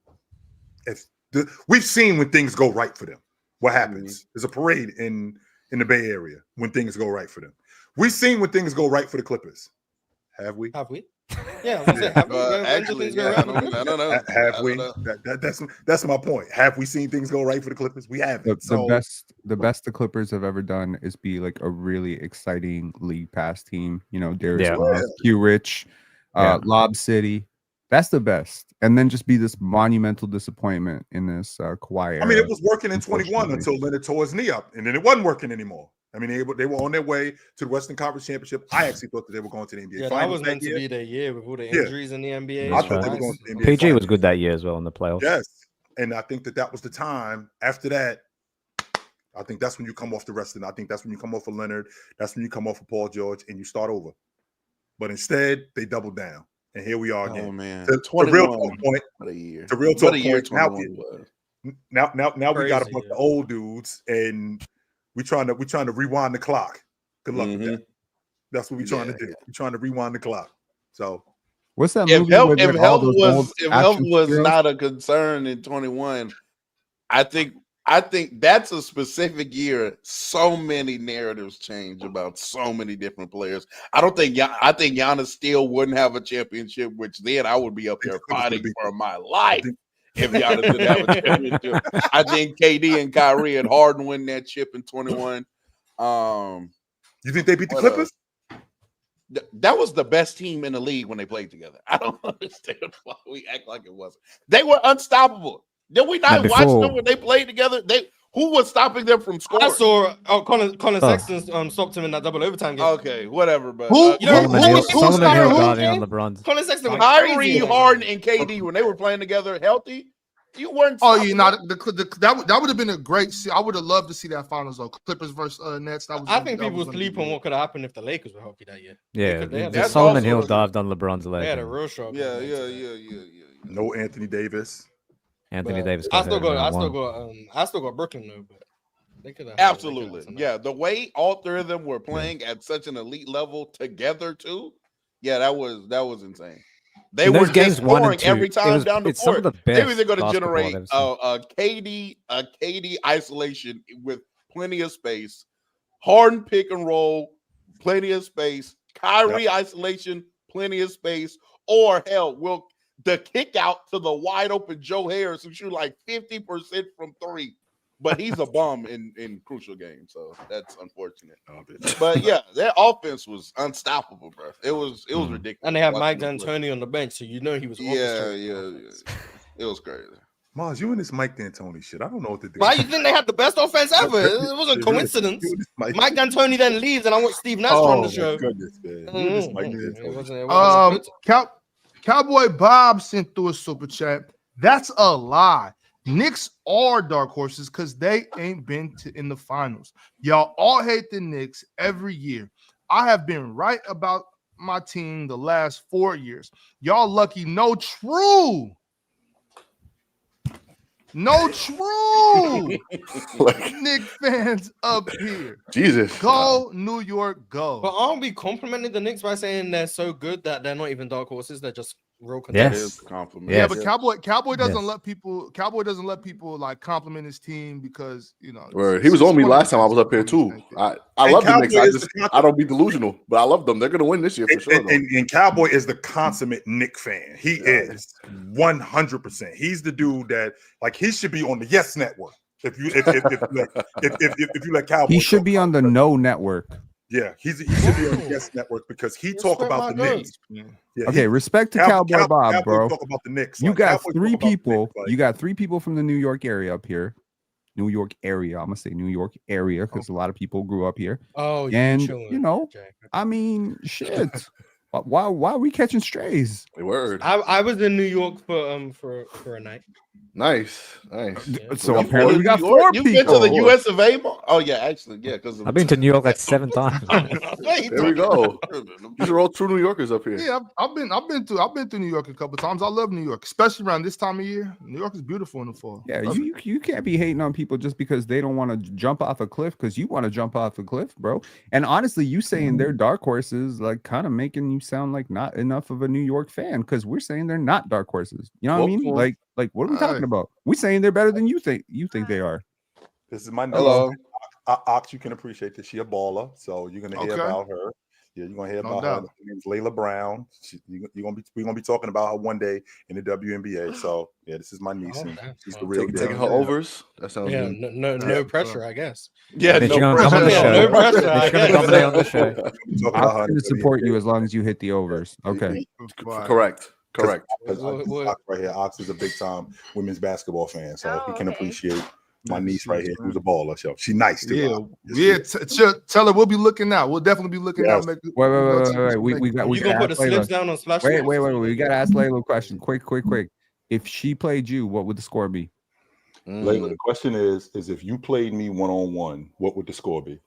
we've seen when things go right for them, what happens. There's a parade in the Bay Area when things go right for them. We've seen when things go right for the Clippers. Have we? Yeah. Actually, I don't know. Have we? That's my point. Have we seen things go right for the Clippers? We haven't. The best the Clippers have ever done is be like a really exciting league pass team. Darius Q Rich, Lob City. That's the best. And then just be this monumental disappointment in this Kawhi era. I mean, it was working in 21 until Leonard tore his knee up, and then it wasn't working anymore. I mean, they were on their way to the Western Conference Championship. I actually thought that they were going to the NBA Finals. That was meant to be their year with all the injuries in the NBA. I thought they were going to the NBA PG Finals. was good that year as well in the playoffs. Yes, and I think that was the time. After that, I think that's when you come off the rest of it. I think that's when you come off of Leonard. That's when you come off of Paul George, and you start over. But instead, they doubled down. And here we are again. Oh man, the real talk point. What a year! The real talk point. Now Crazy, we got a bunch of old dudes, and we trying to rewind the clock. Good luck with that. That's what we're trying to do. We're trying to rewind the clock. So, what's that if movie? If health was not a concern in 21, I think that's a specific year. So many narratives change about so many different players. I think Giannis still wouldn't have a championship, which then I would be up there fighting for my life if Giannis didn't have a championship. I think KD and Kyrie and Harden win that chip in 21. You think they beat the Clippers? That was the best team in the league when they played together. I don't understand why we act like it wasn't. They were unstoppable. Did we not watch them when they played together? Who was stopping them from scoring? I saw Colin Sexton stopped him in that double overtime game. Okay, whatever. But Solomon Hill diving on LeBron's. Colin Sexton, Kyrie, Harden, and KD when they were playing together healthy. You weren't. Oh, you know that would have been a great. I would have loved to see that finals though. Clippers versus Nets. I think people sleep on what could have happened if the Lakers were healthy that year. Yeah, Solomon Hill dived on LeBron's leg. They had a real shot. Yeah. No Anthony Davis. Davis. I still got Brooklyn though, but they could have. Absolutely, yeah. The way all three of them were playing at such an elite level together too. Yeah, that was insane. They were just scoring every time down the court. They were either going to generate a KD isolation with plenty of space, Harden pick and roll, plenty of space, Kyrie isolation, plenty of space, or hell, the kick out to the wide open Joe Harris who shoot like 50% from three. But he's a bum in crucial games, so that's unfortunate. But yeah, their offense was unstoppable, bro. It was ridiculous. And they have Mike D'Antoni on the bench, so you know he was. Yeah. It was crazy. Marz, you and this Mike D'Antoni shit. I don't know what to do. Why you think they had the best offense ever? It wasn't coincidence. Mike D'Antoni then leaves, and I want Steve Nash on the show. Goodness, man. Cowboy Bob sent through a super chat. That's a lie. Knicks are dark horses because they ain't been in the finals. Y'all all hate the Knicks every year. I have been right about my team the last 4 years. Y'all lucky. No true. Knick fans up here. Jesus. Go New York, go. But aren't we complimenting the Knicks by saying they're so good that they're not even dark horses? They're just real contenders. Yeah, but Cowboy doesn't let people like compliment his team because he was on me last time I was up here too. I love the Knicks. I don't be delusional, but I love them. They're gonna win this year for sure. And Cowboy is the consummate Knick fan. He is 100%. He's the dude that he should be on the Yes Network. If you let Cowboy, he should be on the No Network. Yeah, he should be on the Yes Network because he talk about the Knicks. Yeah, okay, respect to Cowboy Bob, bro. Talk about the Knicks. You got three people. You got three people from the New York area up here. New York area. I'm gonna say New York area because a lot of people grew up here. Oh, and I mean, shit. Why are we catching strays? Word. I was in New York for a night. Nice. Yeah. So apparently we got four people. You've been to the US of A? Oh yeah, actually, yeah. Because I've been to New York like 7 times. There we go. These are all true New Yorkers up here. Yeah, I've been to New York a couple times. I love New York, especially around this time of year. New York is beautiful in the fall. Yeah, you can't be hating on people just because they don't want to jump off a cliff because you want to jump off a cliff, bro. And honestly, you saying they're dark horses like kind of making you sound like not enough of a New York fan because we're saying they're not dark horses. You know what I mean? Like what are we talking about? We're saying they're better than you think they are. This is my name. Ox, you can appreciate this. She a baller, so you're gonna hear about her. Yeah, you're gonna hear about her. Her name's Layla Brown. We're gonna be talking about her one day in the WNBA. So yeah, this is my niece. And she's the real taking her overs. That sounds good. No pressure, I guess. Yeah, no pressure. On the show. I'm going to support you as long as you hit the overs. Okay. Correct. Ox right here. Ox is a big time women's basketball fan, so he can appreciate my niece right here, who's a baller. So she's nice too. Yeah. Tell her we'll be looking out. We'll definitely be looking out. Wait. We got. You gonna put the slips down on Splash? Wait. We gotta ask Layla a question. Quick. If she played you, what would the score be? Layla, the question is if you played me 1-on-1, what would the score be?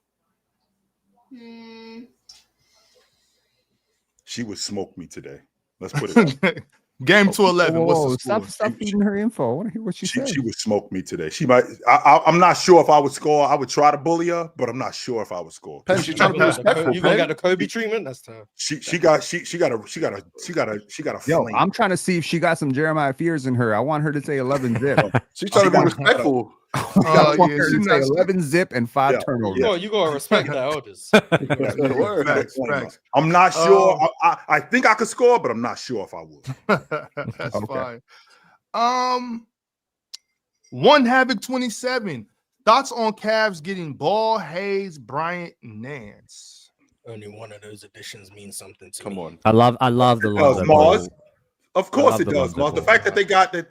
She would smoke me today. Let's put it. Game 2-11. What's the score? Stop feeding her info. I want to hear what she said. She would smoke me today. She might. I'm not sure if I would score. I would try to bully her, but I'm not sure if I would score. She's trying to be respectful. You gonna get the Kobe treatment? That's tough. She got a. Yo, flame. I'm trying to see if she got some Jeremiah Fears in her. I want her to say 11 zip. She's trying to be respectful. I want her to say 11 zip and 5 turnovers. You gotta respect the elders. Facts. I'm not sure. I think I could score, but I'm not sure if I would. That's fine. One Havoc 27. Thoughts on Cavs getting Ball, Hayes, Bryant, Nance? Only one of those additions means something to me. Come on. I love the Lonzo Mars. Ball. Of course it the does, Lonzo Mars. The Ball.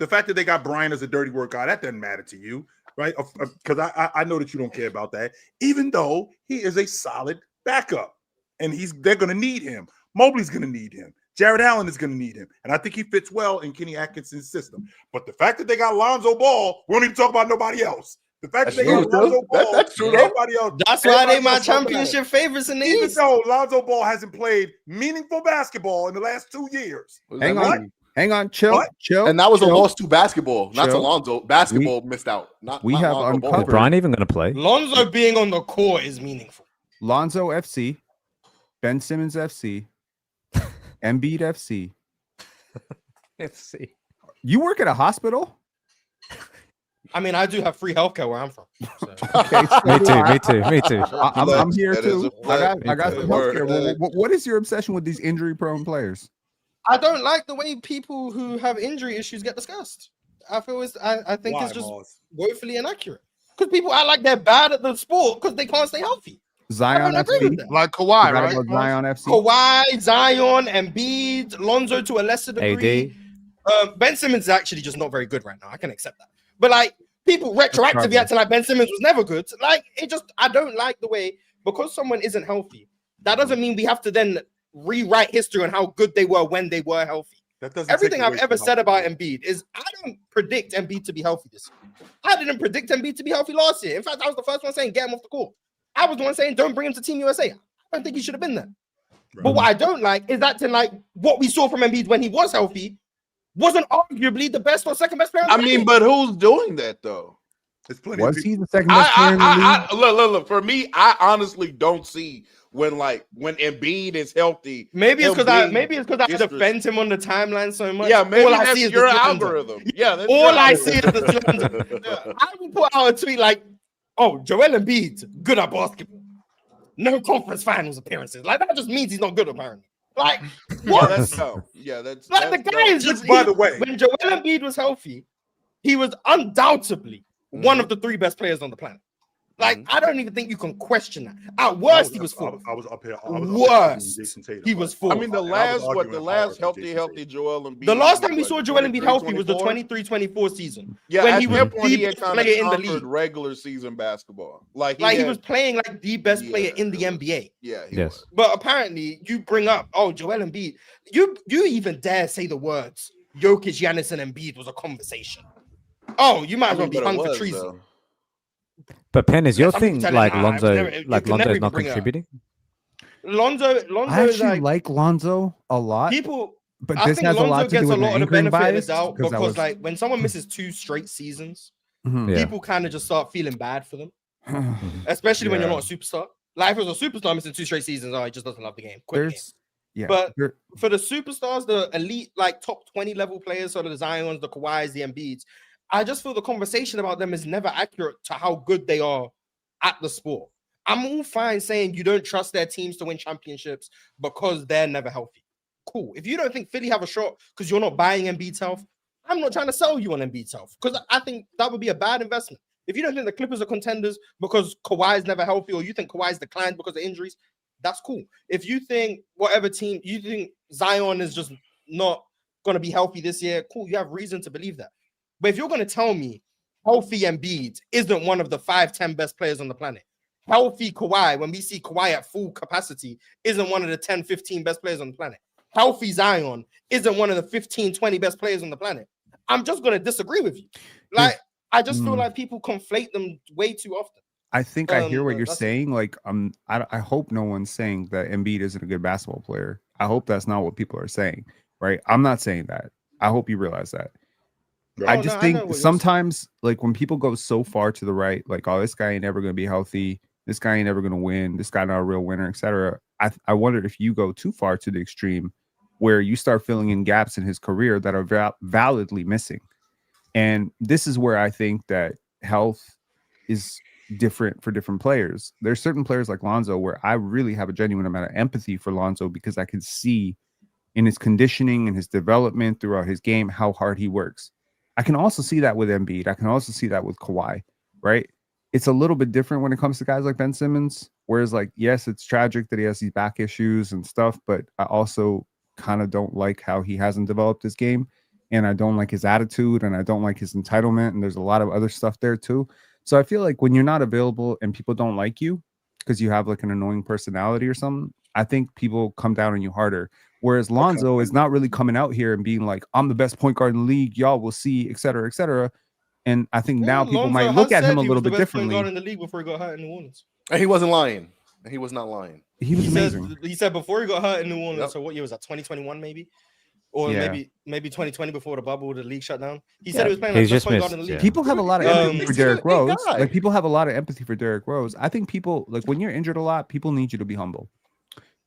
fact that they got Brian as a dirty work guy, that doesn't matter to you, right? Because I know that you don't care about that, even though he is a solid backup, and they're going to need him. Mobley's going to need him. Jared Allen is going to need him, and I think he fits well in Kenny Atkinson's system. But the fact that they got Lonzo Ball, we don't even talk about nobody else. The fact that they got Lonzo Ball, that's true. Everybody else. That's why they my championship favorites in the Even East. though Lonzo Ball hasn't played meaningful basketball in the last 2 years. Hang on, chill. And that was a chill. loss to basketball, not to Chill. Lonzo. Basketball missed out. Not have Lonzo Ball. Is uncovered. Brian even going to play? Lonzo being on the court is meaningful. Lonzo FC, Ben Simmons FC, Embiid FC. FC. You work at a hospital? I mean, I do have free healthcare where I'm from. So. Okay, so Me too. I'm here That is too. a fact. I got some Word. healthcare. What is your obsession with these injury-prone players? I don't like the way people who have injury issues get discussed. I think it's just woefully inaccurate. Because people act like they're bad at the sport because they can't stay healthy. Zion FC, like Kawhi, You gotta right? go Zion FC. Kawhi, Zion, Embiid, Lonzo to a lesser degree. Ben Simmons is actually just not very good right now. I can accept that. But like people retroactively acting like Ben Simmons was never good. Like I don't like the way, because someone isn't healthy, that doesn't mean we have to then rewrite history on how good they were when they were healthy. Everything I've ever said about Embiid is I don't predict Embiid to be healthy this year. I didn't predict Embiid to be healthy last year. In fact, I was the first one saying get him off the court. I was the one saying don't bring him to Team USA. I don't think he should have been there. Right. But what I don't like is that what we saw from Embiid when he was healthy wasn't arguably the best or second best player. I mean, but who's doing that though? Was he the second best player in the league? Look. For me, I honestly don't see when Embiid is healthy. Maybe it's because I defend him on the timeline so much. Yeah, maybe all that's I see is your the algorithm. Yeah, that's all I see is the slander. I will put out a tweet like, "Oh, Joel Embiid, good at basketball. No conference finals appearances." Like that just means he's not good apparently. Like what? That's the guy is just. By the way, when Joel Embiid was healthy, he was undoubtedly one of the 3 best players on the planet. Like I don't even think you can question that. At worst, he was 4th. I was up here. Worst, he was 4th. I mean, the last healthy Joel Embiid. The last time we saw Joel Embiid healthy was the 23-24 season. Yeah, when he was the best player in the league. Regular season basketball, he was playing like the best player in the NBA. Yeah. Yes. But apparently, you bring up Joel Embiid. You even dare say the words Jokic, Giannis, and Embiid was a conversation. You might as well be hung for treason. Though. But Penn, is your thing like Lonzo is not contributing? Lonzo I actually like Lonzo a lot. But this has a lot to do with the anchoring bias. Because when someone misses 2 straight seasons, people kind of just start feeling bad for them. Especially when you're not a superstar. Like if it was a superstar missing 2 straight seasons, he just doesn't love the game. But for the superstars, the elite, top 20 level players, so the Zions, the Kawhis, the Embiids, I just feel the conversation about them is never accurate to how good they are at the sport. I'm all fine saying you don't trust their teams to win championships because they're never healthy. Cool. If you don't think Philly have a shot because you're not buying Embiid's health, I'm not trying to sell you on Embiid's health because I think that would be a bad investment. If you don't think the Clippers are contenders because Kawhi is never healthy or you think Kawhi's declined because of injuries, that's cool. If you think whatever team, you think Zion is just not going to be healthy this year, cool. You have reason to believe that. But if you're going to tell me healthy Embiid isn't one of the 5-10 best players on the planet, healthy Kawhi, when we see Kawhi at full capacity, isn't one of the 10-15 best players on the planet, healthy Zion isn't one of the 15-20 best players on the planet, I'm just going to disagree with you. I just feel like people conflate them way too often. I think I hear what you're saying. I hope no one's saying that Embiid isn't a good basketball player. I hope that's not what people are saying, right? I'm not saying that. I hope you realize that. I just think sometimes, when people go so far to the right, this guy ain't never going to be healthy, this guy ain't never going to win, this guy not a real winner, etc. I wondered if you go too far to the extreme where you start filling in gaps in his career that are validly missing. And this is where I think that health is different for different players. There's certain players like Lonzo where I really have a genuine amount of empathy for Lonzo because I can see in his conditioning and his development throughout his game how hard he works. I can also see that with Embiid. I can also see that with Kawhi, right? it's a little bit different when it comes to guys like Ben Simmons. Whereas, like, yes, it's tragic that he has these back issues and stuff, but I also kind of don't like how he hasn't developed his game, and I don't like his attitude, and I don't like his entitlement, and there's a lot of other stuff there too. So I feel like when you're not available and people don't like you because you have like an annoying personality or something, I think people come down on you harder. Whereas Lonzo is not really coming out here and being like, I'm the best point guard in the league, y'all will see, et cetera, et cetera. And I think now people might look at him a little bit differently. In the league before he got hurt in New Orleans. And he wasn't lying. He was not lying. He was amazing. He said before he got hurt in New Orleans. Yep. So what year was that? 2021 maybe, or maybe 2020 before the bubble, the league shut down. He said he was playing like the point guard in the league. People have a lot of empathy for Derrick Rose. Like people have a lot of empathy for Derrick Rose. I think people like when you're injured a lot, people need you to be humble.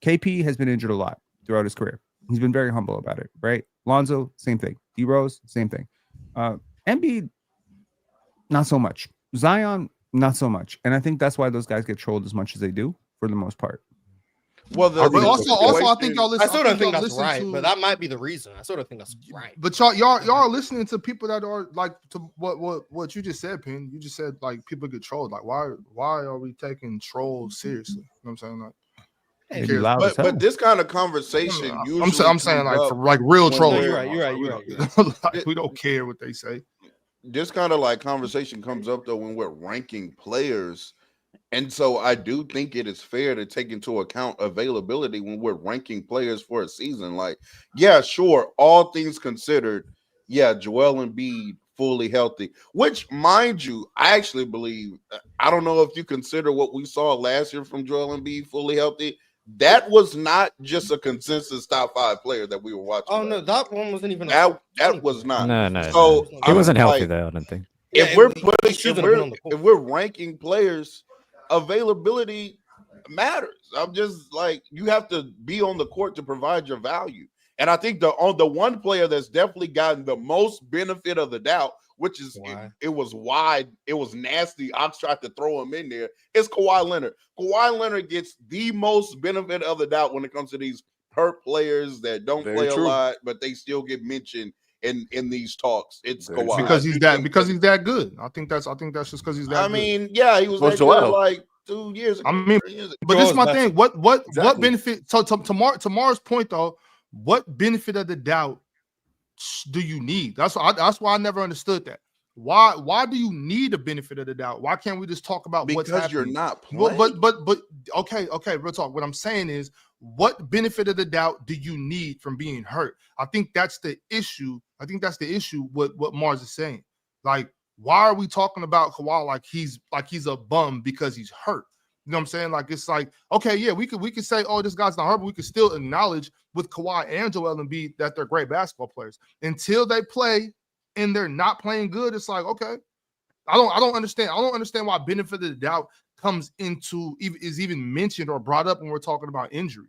KP has been injured a lot throughout his career. He's been very humble about it, right? Lonzo, same thing. D Rose, same thing. Embiid, not so much. Zion, not so much. And I think that's why those guys get trolled as much as they do for the most part. Well, but also, I think y'all listen. I sort of think that's right, but that might be the reason. I sort of think that's right. But y'all are listening to people that are like to what you just said, Pin. You just said like people get trolled. Like why are we taking trolls seriously? You know what I'm saying? Like, but this kind of conversation, I'm saying like for like real trolls. You're right. Like, we don't care what they say. This kind of like conversation comes up though when we're ranking players. And so I do think it is fair to take into account availability when we're ranking players for a season. Like, yeah, sure, all things considered, yeah, Joel Embiid fully healthy, which, mind you, I actually believe, I don't know if you consider what we saw last year from Joel Embiid fully healthy. That was not just a consensus top 5 player that we were watching. Oh, no, that one wasn't even. That was not. No. So he wasn't healthy though, I don't think. If we're ranking players, availability matters. I'm just like, you have to be on the court to provide your value. And I think the one player that's definitely gotten the most benefit of the doubt, which is it was wide, it was nasty. Ox tried to throw him in there. It's Kawhi Leonard. Kawhi Leonard gets the most benefit of the doubt when it comes to these hurt players that don't play a lot, but they still get mentioned in these talks. It's Kawhi because he's that good. I think that's just because he's that. I mean, yeah, he was that good like 2 years ago. I mean, but this is my thing. What benefit? So tomorrow's point though, what benefit of the doubt do you need? That's why I never understood that. Why do you need a benefit of the doubt? Why can't we just talk about what's happening? Because you're not playing. But okay, real talk. What I'm saying is, what benefit of the doubt do you need from being hurt? I think that's the issue. I think that's the issue with what Marz is saying. Like, why are we talking about Kawhi like he's a bum because he's hurt? You know what I'm saying? Like, it's like, okay, yeah, we could say, oh, this guy's not hurt, but we could still acknowledge with Kawhi and Joel Embiid that they're great basketball players. Until they play and they're not playing good, it's like, okay, I don't understand. I don't understand why benefit of the doubt is even mentioned or brought up when we're talking about injury.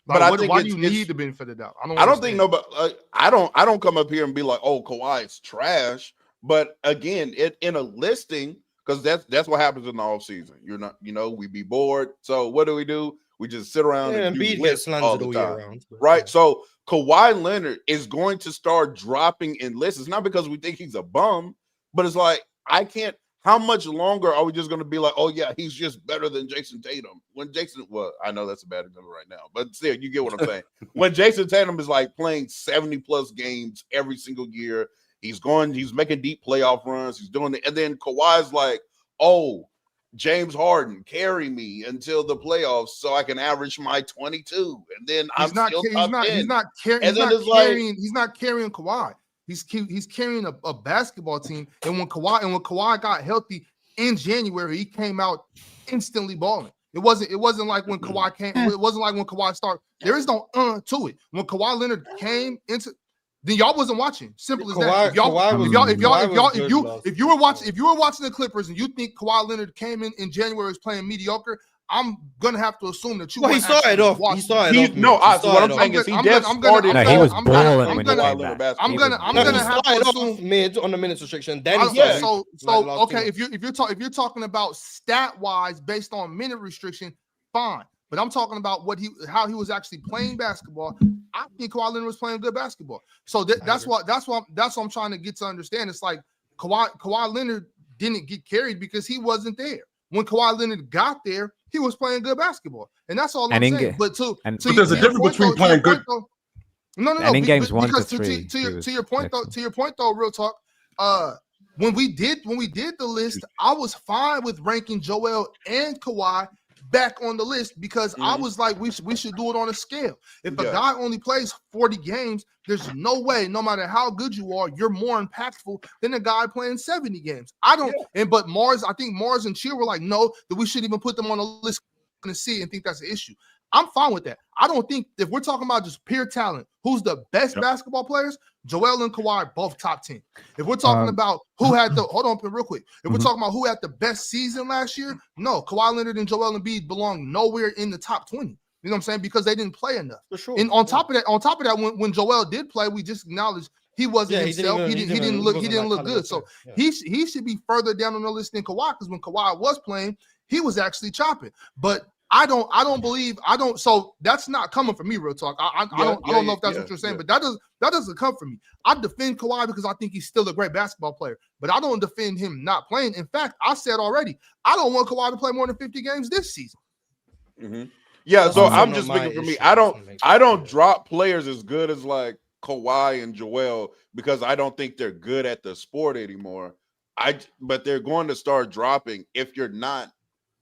Like, but why do you need the benefit of the doubt? I don't think nobody. I don't come up here and be like, oh, Kawhi's trash. But again, in a listing, because that's what happens in the offseason. You're not, we be bored. So what do? We just sit around and do lists all the time, right? So Kawhi Leonard is going to start dropping in lists. It's not because we think he's a bum, but it's like, I can't. How much longer are we just going to be like, oh yeah, he's just better than Jason Tatum? When I know that's a bad example right now, but still, you get what I'm saying. When Jason Tatum is like playing 70+ games every single year, he's making deep playoff runs, he's doing it, and then Kawhi's like, oh, James Harden, carry me until the playoffs so I can average my 22, and then he's not carrying Kawhi. He's carrying a basketball team, and when Kawhi got healthy in January, he came out instantly balling. It wasn't like when Kawhi came. It wasn't like when Kawhi started. There is no to it. When Kawhi Leonard came into, then y'all wasn't watching. Simple as that. If you were watching the Clippers and you think Kawhi Leonard came in January was playing mediocre, I'm gonna have to assume that you. Well, he started off. He started off. No, what I'm saying is he did started. No, he was balling when he came back. I'm gonna have to assume mid on the minutes restriction. Then so okay. If you're talking about stat wise based on minute restriction, fine. But I'm talking about how he was actually playing basketball. I think Kawhi Leonard was playing good basketball. So that's what I'm trying to get to understand. It's like Kawhi Leonard didn't get carried because he wasn't there. When Kawhi Leonard got there, he was playing good basketball, and that's all I'm saying. But there's a difference between playing good. No. And in games 1 to 3, 3, to your point though, real talk. When we did the list, I was fine with ranking Joel and Kawhi back on the list because I was like, we should do it on a scale. If a guy only plays 40 games, there's no way, no matter how good you are, you're more impactful than a guy playing 70 games. But Marz, I think Marz and Chill were like, no, that we shouldn't even put them on the list to see and think that's an issue. I'm fine with that. I don't think if we're talking about just pure talent, who's the best basketball players? Joel and Kawhi are both top 10. If we're talking about who had the hold on real quick, if we're talking about who had the best season last year, no, Kawhi Leonard and Joel Embiid belong nowhere in the top 20. You know what I'm saying? Because they didn't play enough. For sure. And on top of that, when Joel did play, we just acknowledged he wasn't himself. He didn't look good. So he should be further down on the list than Kawhi, because when Kawhi was playing, he was actually chopping. But I don't believe. So that's not coming from me, real talk. I don't know if that's what you're saying, but that doesn't come from me. I defend Kawhi because I think he's still a great basketball player, but I don't defend him not playing. In fact, I said already, I don't want Kawhi to play more than 50 games this season. Yeah, so I'm just speaking for me. I don't drop players as good as like Kawhi and Joel because I don't think they're good at the sport anymore. But they're going to start dropping if you're not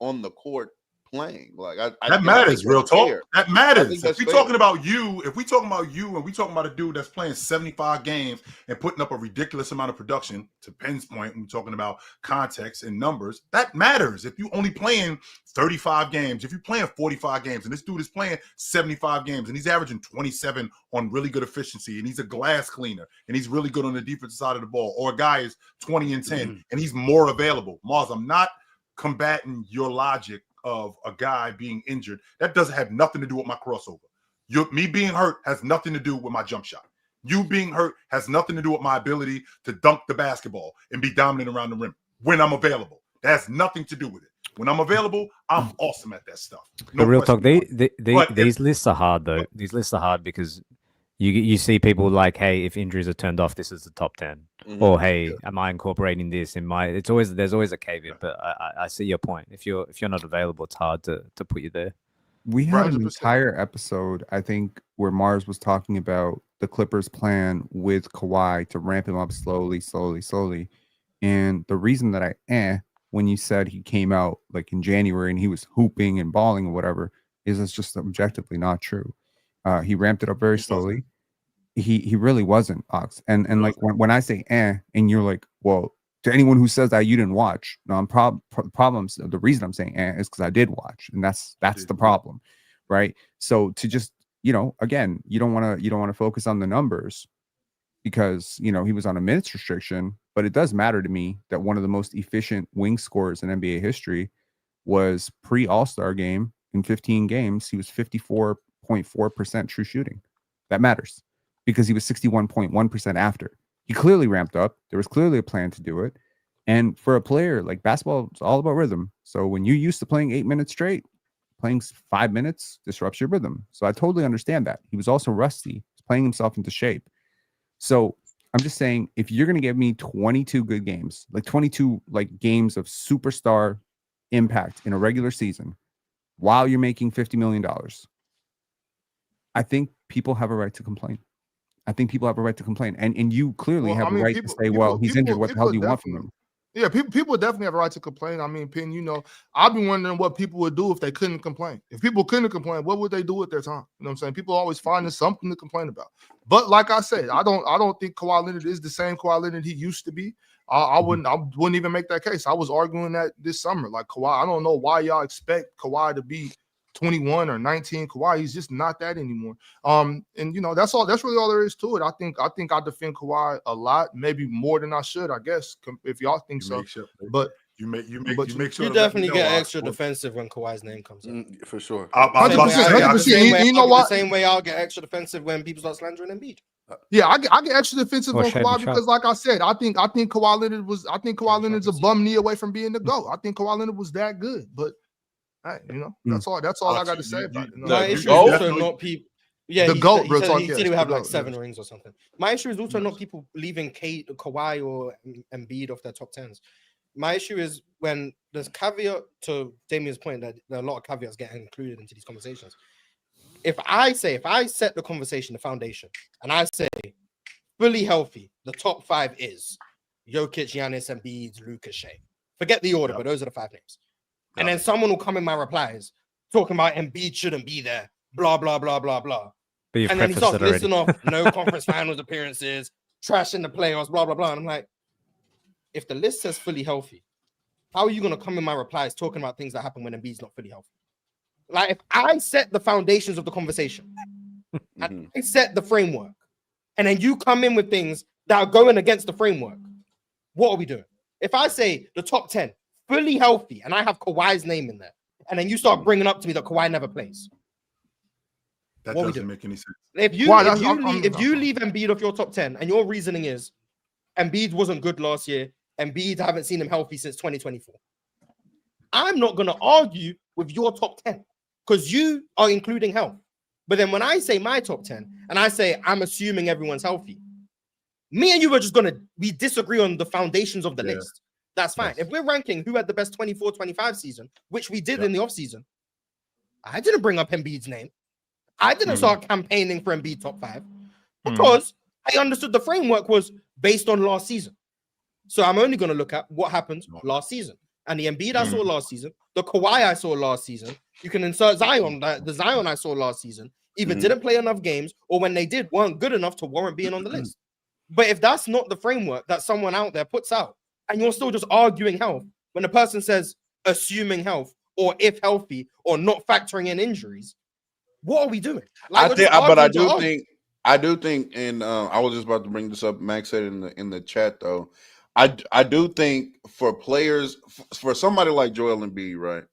on the court playing. Like that matters, real talk. That matters. If we're talking about you and we talking about a dude that's playing 75 games and putting up a ridiculous amount of production, to Penn's point, when we're talking about context and numbers, that matters. If you only playing 35 games, if you're playing 45 games, and this dude is playing 75 games and he's averaging 27 on really good efficiency, and he's a glass cleaner and he's really good on the defensive side of the ball, or a guy is 20 and 10 and he's more available. Marz, I'm not combating your logic of a guy being injured. That doesn't have nothing to do with my crossover. Me being hurt has nothing to do with my jump shot. You being hurt has nothing to do with my ability to dunk the basketball and be dominant around the rim when I'm available. That has nothing to do with it. When I'm available, I'm awesome at that stuff. No real talk. These lists are hard though. These lists are hard because you see people like, hey, if injuries are turned off, this is the top 10. Or hey, am I incorporating this in my? There's always a caveat, but I see your point. If you're not available, it's hard to put you there. We had an entire episode, I think, where Marz was talking about the Clippers' plan with Kawhi to ramp him up slowly. And the reason that when you said he came out like in January and he was hooping and balling or whatever, is it's just objectively not true. He ramped it up very slowly. He really wasn't, Ox. And like when I say and you're like, well, to anyone who says that you didn't watch, no, problems. The reason I'm saying is because I did watch, and that's the problem, right? So to just again, you don't want to focus on the numbers because he was on a minutes restriction, but it does matter to me that one of the most efficient wing scorers in NBA history was pre-All-Star game in 15 games. He was 54.4% true shooting. That matters because he was 61.1% after. He clearly ramped up. There was clearly a plan to do it. And for a player, like basketball, it's all about rhythm. So when you're used to playing 8 minutes straight, playing 5 minutes disrupts your rhythm. So I totally understand that. He was also rusty. He's playing himself into shape. So I'm just saying, if you're going to give me 22 good games, like 22 like games of superstar impact in a regular season, while you're making $50 million, I think people have a right to complain. And you clearly have a right to say, he's injured. What the hell do you want from him? Yeah, people definitely have a right to complain. I mean, Penn, I've been wondering what people would do if they couldn't complain. If people couldn't complain, what would they do with their time? You know what I'm saying? People always finding something to complain about. But like I said, I don't think Kawhi Leonard is the same Kawhi Leonard he used to be. I wouldn't even make that case. I was arguing that this summer. Like Kawhi, I don't know why y'all expect Kawhi to be 21 or 19. Kawhi, he's just not that anymore. And that's all. That's really all there is to it. I think I defend Kawhi a lot, maybe more than I should, I guess, if y'all think so. But you make sure you definitely get extra defensive when Kawhi's name comes up. For sure. 100%. You know what? The same way I'll get extra defensive when people start slandering Embiid. Yeah, I get extra defensive on Kawhi because, like I said, I think Kawhi Leonard's a bum knee away from being the GOAT. I think Kawhi Leonard was that good, but. Hey, that's all I got to say about it. My issue is also not people. Yeah, the GOAT. He said he would have like 7 rings or something. My issue is also not people leaving Kawhi or Embiid off their top 10s. My issue is when there's caveat to Damien's point that there are a lot of caveats getting included into these conversations. If I set the conversation, the foundation, and I say fully healthy, the top 5 is Jokic, Giannis, Embiid, Luka, Shea. Forget the order, but those are the 5 names. And then someone will come in my replies talking about Embiid shouldn't be there, blah, blah, blah, blah, blah. And then he starts listing off no conference finals appearances, trash in the playoffs, blah, blah, blah. And I'm like, if the list says fully healthy, how are you going to come in my replies talking about things that happen when Embiid's not fully healthy? Like, if I set the foundations of the conversation, and I set the framework, and then you come in with things that are going against the framework, what are we doing? If I say the top 10, fully healthy, and I have Kawhi's name in there, and then you start bringing up to me that Kawhi never plays, that doesn't make any sense. If you leave Embiid off your top 10, and your reasoning is Embiid wasn't good last year, Embiid haven't seen him healthy since 2024, I'm not going to argue with your top 10 because you are including health. But then when I say my top 10 and I say I'm assuming everyone's healthy, me and you are just we disagree on the foundations of the list. That's fine. If we're ranking who had the best 24-25 season, which we did in the offseason, I didn't bring up Embiid's name. I didn't start campaigning for Embiid top 5 because I understood the framework was based on last season. So I'm only going to look at what happened last season. And the Embiid I saw last season, the Kawhi I saw last season, you can insert Zion. The Zion I saw last season either didn't play enough games or when they did, weren't good enough to warrant being on the list. But if that's not the framework that someone out there puts out, and you're still just arguing health, when the person says assuming health or if healthy or not factoring in injuries, what are we doing? Like, I do think, and I was just about to bring this up. Max said in the chat though. I do think for players, for somebody like Joel Embiid, right?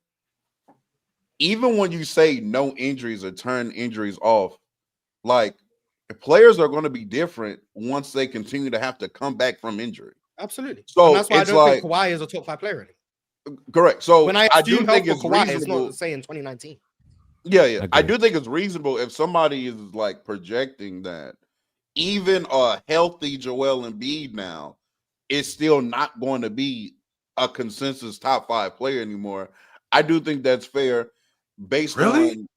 Even when you say no injuries or turn injuries off, like players are going to be different once they continue to have to come back from injury. Absolutely. So and that's why I don't think Kawhi is a top 5 player anymore. Correct. So when I do think it's Kawhi, reasonable. It's not saying 2019. Yeah. I do think it's reasonable if somebody is like projecting that even a healthy Joel Embiid now is still not going to be a consensus top 5 player anymore. I do think that's fair based on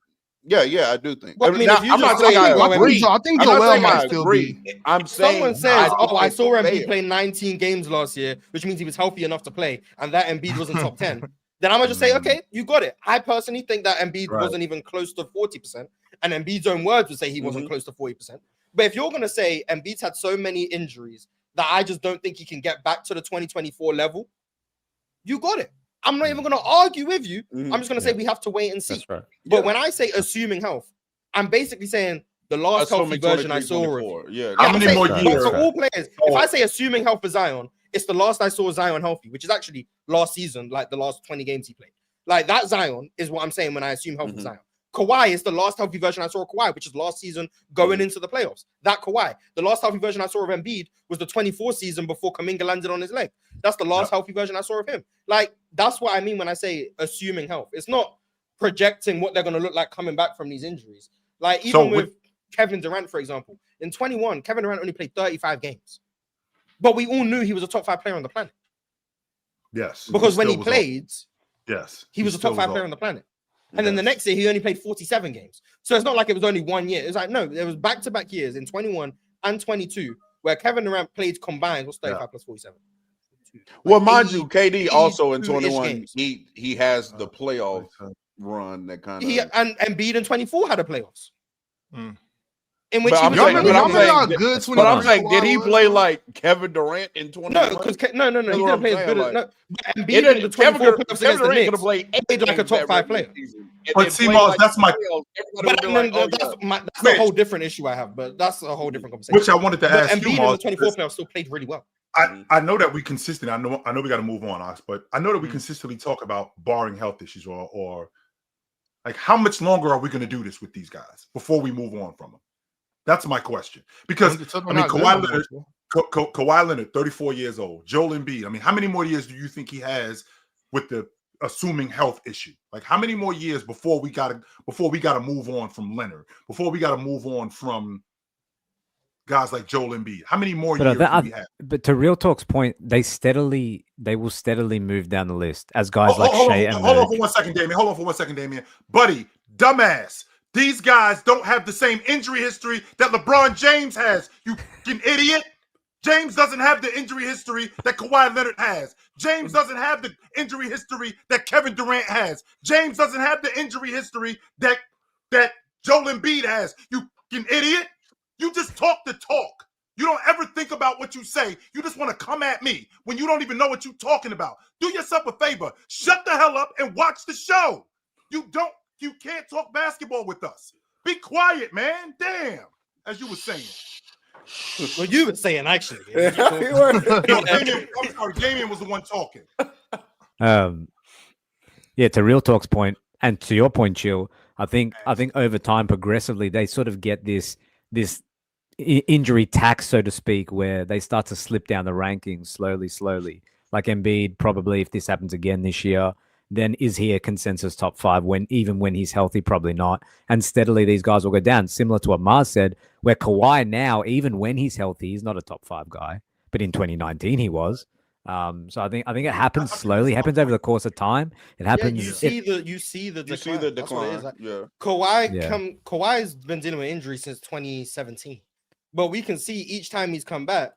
I do think. Well, I mean, I'm not saying I agree. I think Joel might still be. I'm saying someone says, I saw Embiid play 19 games last year, which means he was healthy enough to play, and that Embiid wasn't top 10. Then I'm gonna just say, okay, you got it. I personally think that Embiid wasn't even close to 40%, and Embiid's own words would say he wasn't close to 40%. But if you're gonna say Embiid's had so many injuries that I just don't think he can get back to the 2024 level, you got it. I'm not even going to argue with you. I'm just going to say we have to wait and see. Right. But when I say assuming health, I'm basically saying the last healthy version I saw. How many more years? For all players, if I say assuming health for Zion, it's the last I saw Zion healthy, which is actually last season, like the last 20 games he played. Like that Zion is what I'm saying when I assume health for Zion. Kawhi is the last healthy version I saw of Kawhi, which is last season going into the playoffs. That Kawhi. The last healthy version I saw of Embiid was the 24 season before Kuminga landed on his leg. That's the last healthy version I saw of him. Like, that's what I mean when I say assuming health. It's not projecting what they're going to look like coming back from these injuries. Like, even with Kevin Durant, for example, in 21, Kevin Durant only played 35 games. But we all knew he was a top 5 player on the planet. Yes. Because when he played, he was a top 5 player on the planet. And then the next year, he only played 47 games. So it's not like it was only 1 year. It's like, no, there was back-to-back years in 21 and 22 where Kevin Durant played combined. What's 35 plus 47? Well, mind you, KD also in 21, he has the playoff run that kind of... And Embiid in 24 had a playoffs. In which I'm saying, did he play like Kevin Durant in 21? No, because he didn't play as good as Embiid in the 24 playoffs against the Knicks played like a top 5 player. But see, Marz, that's my. That's a whole different issue I have, but that's a whole different conversation. Which I wanted to ask you, Embiid in the 24 playoffs still played really well. I know that we consistently. I know we got to move on, Ox, but I know that we consistently talk about barring health issues or like how much longer are we going to do this with these guys before we move on from them? That's my question. Because I mean, Kawhi Leonard, 34 years old. Joel Embiid. I mean, how many more years do you think he has with the assuming health issue? Like, how many more years before we gotta move on from Leonard? Before we gotta move on from guys like Joel Embiid? How many more years do we have? But to Real Talk's point, they will steadily move down the list as guys like Shea and hold on for 1 second, Damien. Hold on for 1 second, Damien. Buddy, dumbass. These guys don't have the same injury history that LeBron James has. You fucking idiot. James doesn't have the injury history that Kawhi Leonard has. James doesn't have the injury history that Kevin Durant has. James doesn't have the injury history that Joel Embiid has. You fucking idiot. You just talk the talk. You don't ever think about what you say. You just want to come at me when you don't even know what you're talking about. Do yourself a favor. Shut the hell up and watch the show. You can't talk basketball with us. Be quiet, man. Damn. As you were saying. Well, you were saying actually. No, Damien was the one talking. Yeah, to Real Talk's point, and to your point, Chill, I think over time, progressively, they sort of get this injury tax, so to speak, where they start to slip down the rankings slowly. Like Embiid, probably if this happens again this year, then is he a consensus top 5 even when he's healthy? Probably not. And steadily these guys will go down, similar to what Marz said, where Kawhi now, even when he's healthy, he's not a top 5 guy, but in 2019 he was. So I think it happens slowly, happens over the course of time. It happens. Yeah, you see the decline. Like, yeah. Kawhi's been dealing with injury since 2017, but we can see each time he's come back,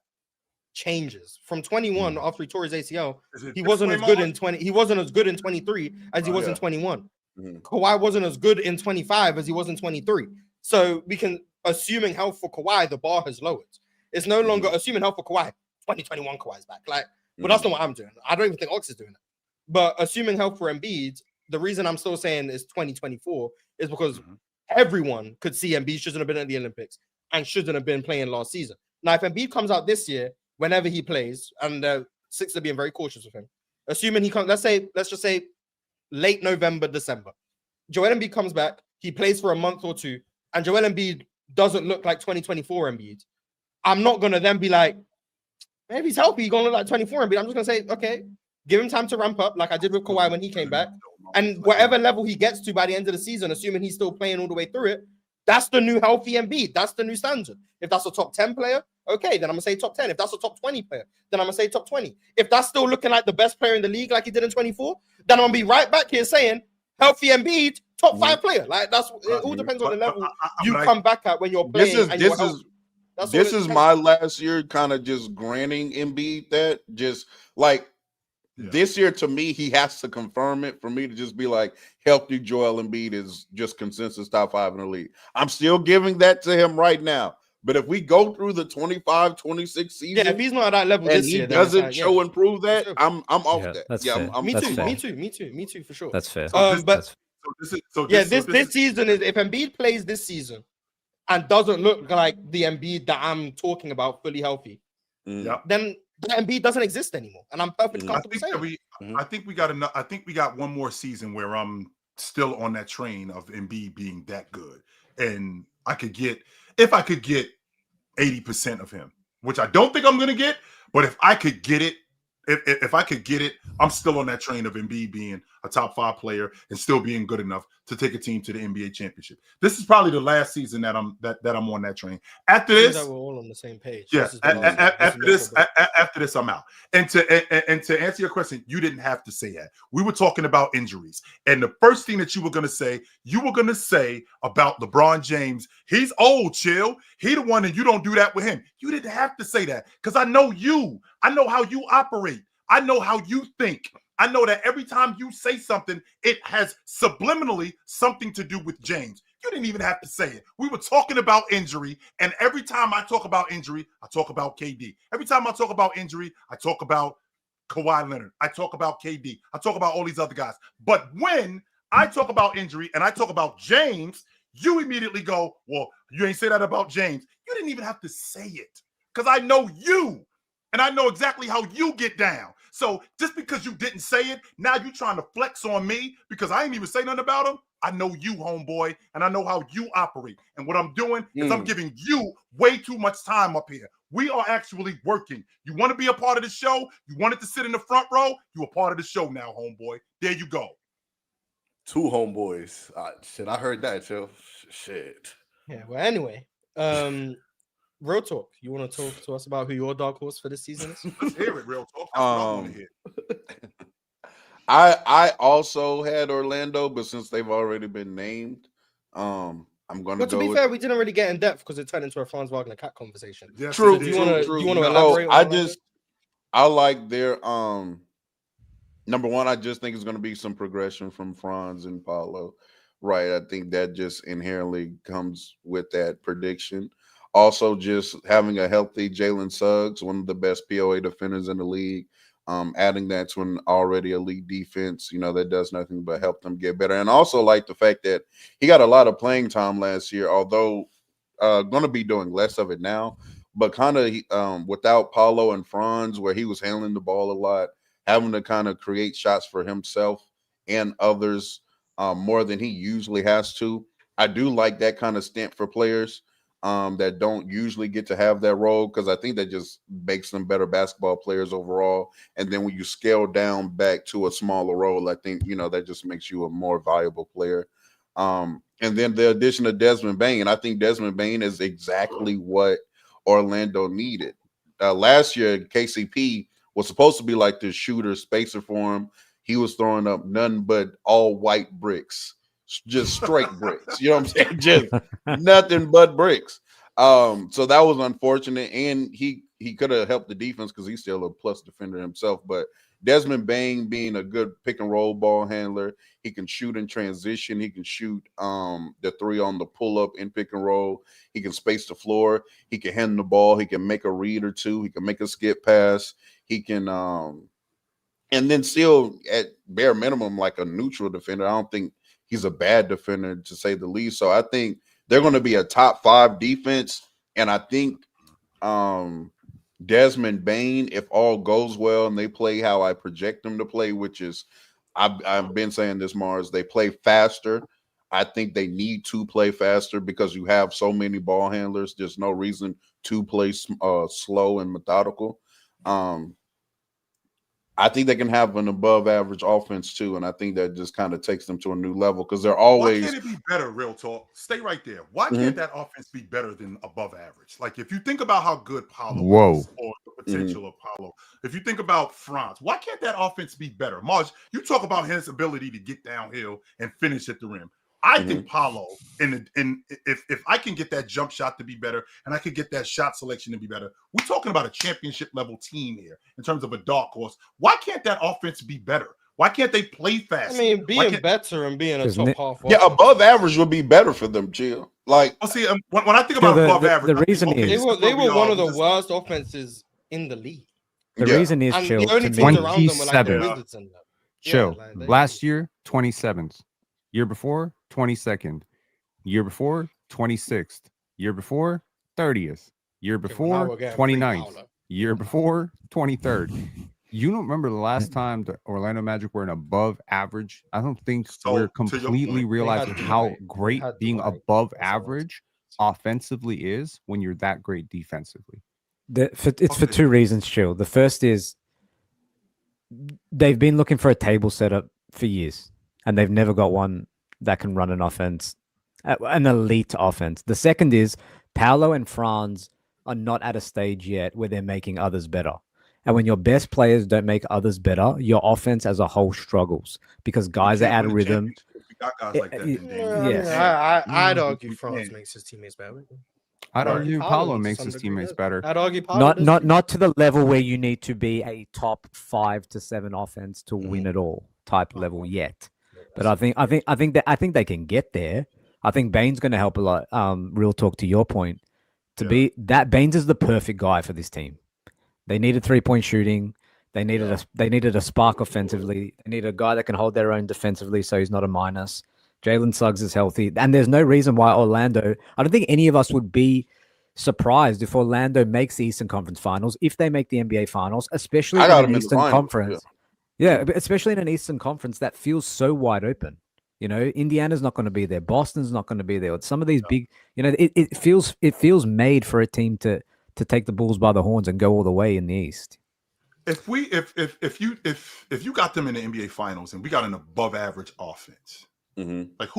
changes from 21 after he tore his ACL. He wasn't as good in 20. He wasn't as good in 23 as he was in 21. Kawhi wasn't as good in 25 as he was in 23. So we can, assuming health for Kawhi, the bar has lowered. It's no longer assuming health for Kawhi. 2021 Kawhi's back. Like, but that's not what I'm doing. I don't even think Ox is doing it. But assuming health for Embiid, the reason I'm still saying is 2024 is because everyone could see Embiid shouldn't have been at the Olympics and shouldn't have been playing last season. Now, if Embiid comes out this year, whenever he plays, and the Sixers are being very cautious with him, assuming he comes, let's just say late November, December, Joel Embiid comes back, he plays for a month or two, and Joel Embiid doesn't look like 2024 Embiid, I'm not going to then be like, maybe he's healthy, he's going to look like 24 Embiid. I'm just going to say, okay, give him time to ramp up, like I did with Kawhi when he came back, and whatever level he gets to by the end of the season, assuming he's still playing all the way through it, that's the new healthy Embiid. That's the new standard. If that's a top 10 player, okay, then I'm going to say top 10. If that's a top 20 player, then I'm going to say top 20. If that's still looking like the best player in the league like he did in 24, then I'm going to be right back here saying healthy Embiid, top 5 player. Like, that's it all depends on the level you come back at when you're playing. This is my last year kind of just granting Embiid that. Just like this year, to me, he has to confirm it for me to just be like, healthy Joel Embiid is just consensus top 5 in the league. I'm still giving that to him right now. But if we go through the 25-26 season, if he's not at that level and this he year, doesn't show and prove that, I'm off that. That's fair. Me too, for sure. That's fair. This season is, if Embiid plays this season and doesn't look like the Embiid that I'm talking about, fully healthy, then the Embiid doesn't exist anymore, and I'm perfectly comfortable saying I think we got enough. I think we got one more season where I'm still on that train of Embiid being that good, and if I could get 80% of him, which I don't think I'm going to get, but if I could get it, if I could get it, I'm still on that train of Embiid being a top 5 player and still being good enough to take a team to the NBA championship. This is probably the last season that I'm on that train. After this, that we're all on the same page. Yes. After this, I'm out. And to answer your question, you didn't have to say that. We were talking about injuries, and the first thing that you were going to say about LeBron James, he's old, Chill. He the one, and you don't do that with him. You didn't have to say that because I know you. I know how you operate. I know how you think. I know that every time you say something, it has subliminally something to do with James. You didn't even have to say it. We were talking about injury, and every time I talk about injury, I talk about KD. Every time I talk about injury, I talk about Kawhi Leonard. I talk about KD. I talk about all these other guys. But when I talk about injury and I talk about James, you immediately go, well, you ain't say that about James. You didn't even have to say it because I know you. And I know exactly how you get down. So just because you didn't say it, now you're trying to flex on me because I ain't even say nothing about him. I know you, homeboy, and I know how you operate. And what I'm doing is I'm giving you way too much time up here. We are actually working. You want to be a part of the show? You wanted to sit in the front row? You a part of the show now, homeboy. There you go. 2 homeboys. Shit, I heard that, Chill. Shit. Yeah, well, anyway. Real talk. You want to talk to us about who your dark horse for this season is? Let's hear it, real talk. That's what I want to hear. I also had Orlando, but since they've already been named, I'm going to go. But to be fair, we didn't really get in depth because it turned into a Franz Wagner cat conversation. Yes, True. it Do is. you want to elaborate? I like their number one. I just think it's going to be some progression from Franz and Paolo. Right. I think that just inherently comes with that prediction. Also, just having a healthy Jalen Suggs, one of the best POA defenders in the league. Adding that to an already elite defense, that does nothing but help them get better. And also like the fact that he got a lot of playing time last year, although going to be doing less of it now, but kind of without Paulo and Franz, where he was handling the ball a lot, having to kind of create shots for himself and others more than he usually has to. I do like that kind of stint for players that don't usually get to have that role, because I think that just makes them better basketball players overall. And then when you scale down back to a smaller role, I think, that just makes you a more valuable player. And then the addition of Desmond Bane, I think Desmond Bane is exactly what Orlando needed. Last year, KCP was supposed to be like this shooter spacer for him. He was throwing up none but all white bricks. Just straight bricks, you know what I'm saying? Just nothing but bricks. So that was unfortunate, and he could have helped the defense because he's still a plus defender himself. But Desmond Bane being a good pick and roll ball handler, he can shoot in transition. He can shoot the three on the pull up in pick and roll. He can space the floor. He can handle the ball. He can make a read or two. He can make a skip pass. He can and then still at bare minimum like a neutral defender. I don't think he's a bad defender, to say the least. So I think they're going to be a top 5 defense. And I think Desmond Bane, if all goes well and they play how I project them to play, which is, I've been saying this, Marz, they play faster. I think they need to play faster because you have so many ball handlers. There's no reason to play slow and methodical. I think they can have an above average offense too, and I think that just kind of takes them to a new level because they're always. Why can't it be better? Real talk. Stay right there. Why can't that offense be better than above average? Like if you think about how good Paulo is, or the potential of Paulo, if you think about Franz, why can't that offense be better? Marz, you talk about his ability to get downhill and finish at the rim. I think Paulo, if I can get that jump shot to be better and I could get that shot selection to be better, we're talking about a championship level team here in terms of a dark horse. Why can't that offense be better? Why can't they play faster? I mean, being better and being a top half. Yeah, above average would be better for them, Chill. Like, well, see, when I think about above average, the reason is they were one of the worst offenses in the league. The reason is, Chill, the only teams around them were like the 27th. Wizards and them. Chill. Yeah, like Last year, 27th. Year before, 22nd. Year before, 26th. Year before, 30th. Year before, 29th. Year before, 23rd. You don't remember the last time the Orlando Magic were an above average? I don't think we're completely realizing how great being above average offensively is when you're that great defensively. It's for two reasons, Chill. The first is they've been looking for a table setup for years, and they've never got one that can run an offense, an elite offense. The second is Paolo and Franz are not at a stage yet where they're making others better. And when your best players don't make others better, your offense as a whole struggles because guys are out of rhythm. I'd argue Franz makes his teammates better. I'd argue Paolo makes his teammates better. I'd argue Paolo not to the level where you need to be a top 5 to 7 offense to win it all type level yet. But I think they can get there. I think Bane's going to help a lot. Real talk to your point. Be that Baines is the perfect guy for this team. They needed 3-point shooting. They needed a spark offensively. They need a guy that can hold their own defensively, so he's not a minus. Jalen Suggs is healthy, and there's no reason why Orlando. I don't think any of us would be surprised if Orlando makes the Eastern Conference Finals, if they make the NBA Finals, especially in an Eastern Conference. Yeah, especially in an Eastern Conference that feels so wide open. You know, Indiana's not going to be there. Boston's not going to be there. Some of these big, you know, it feels made for a team to take the Bulls by the horns and go all the way in the East. If you got them in the NBA Finals and we got an above average offense, Like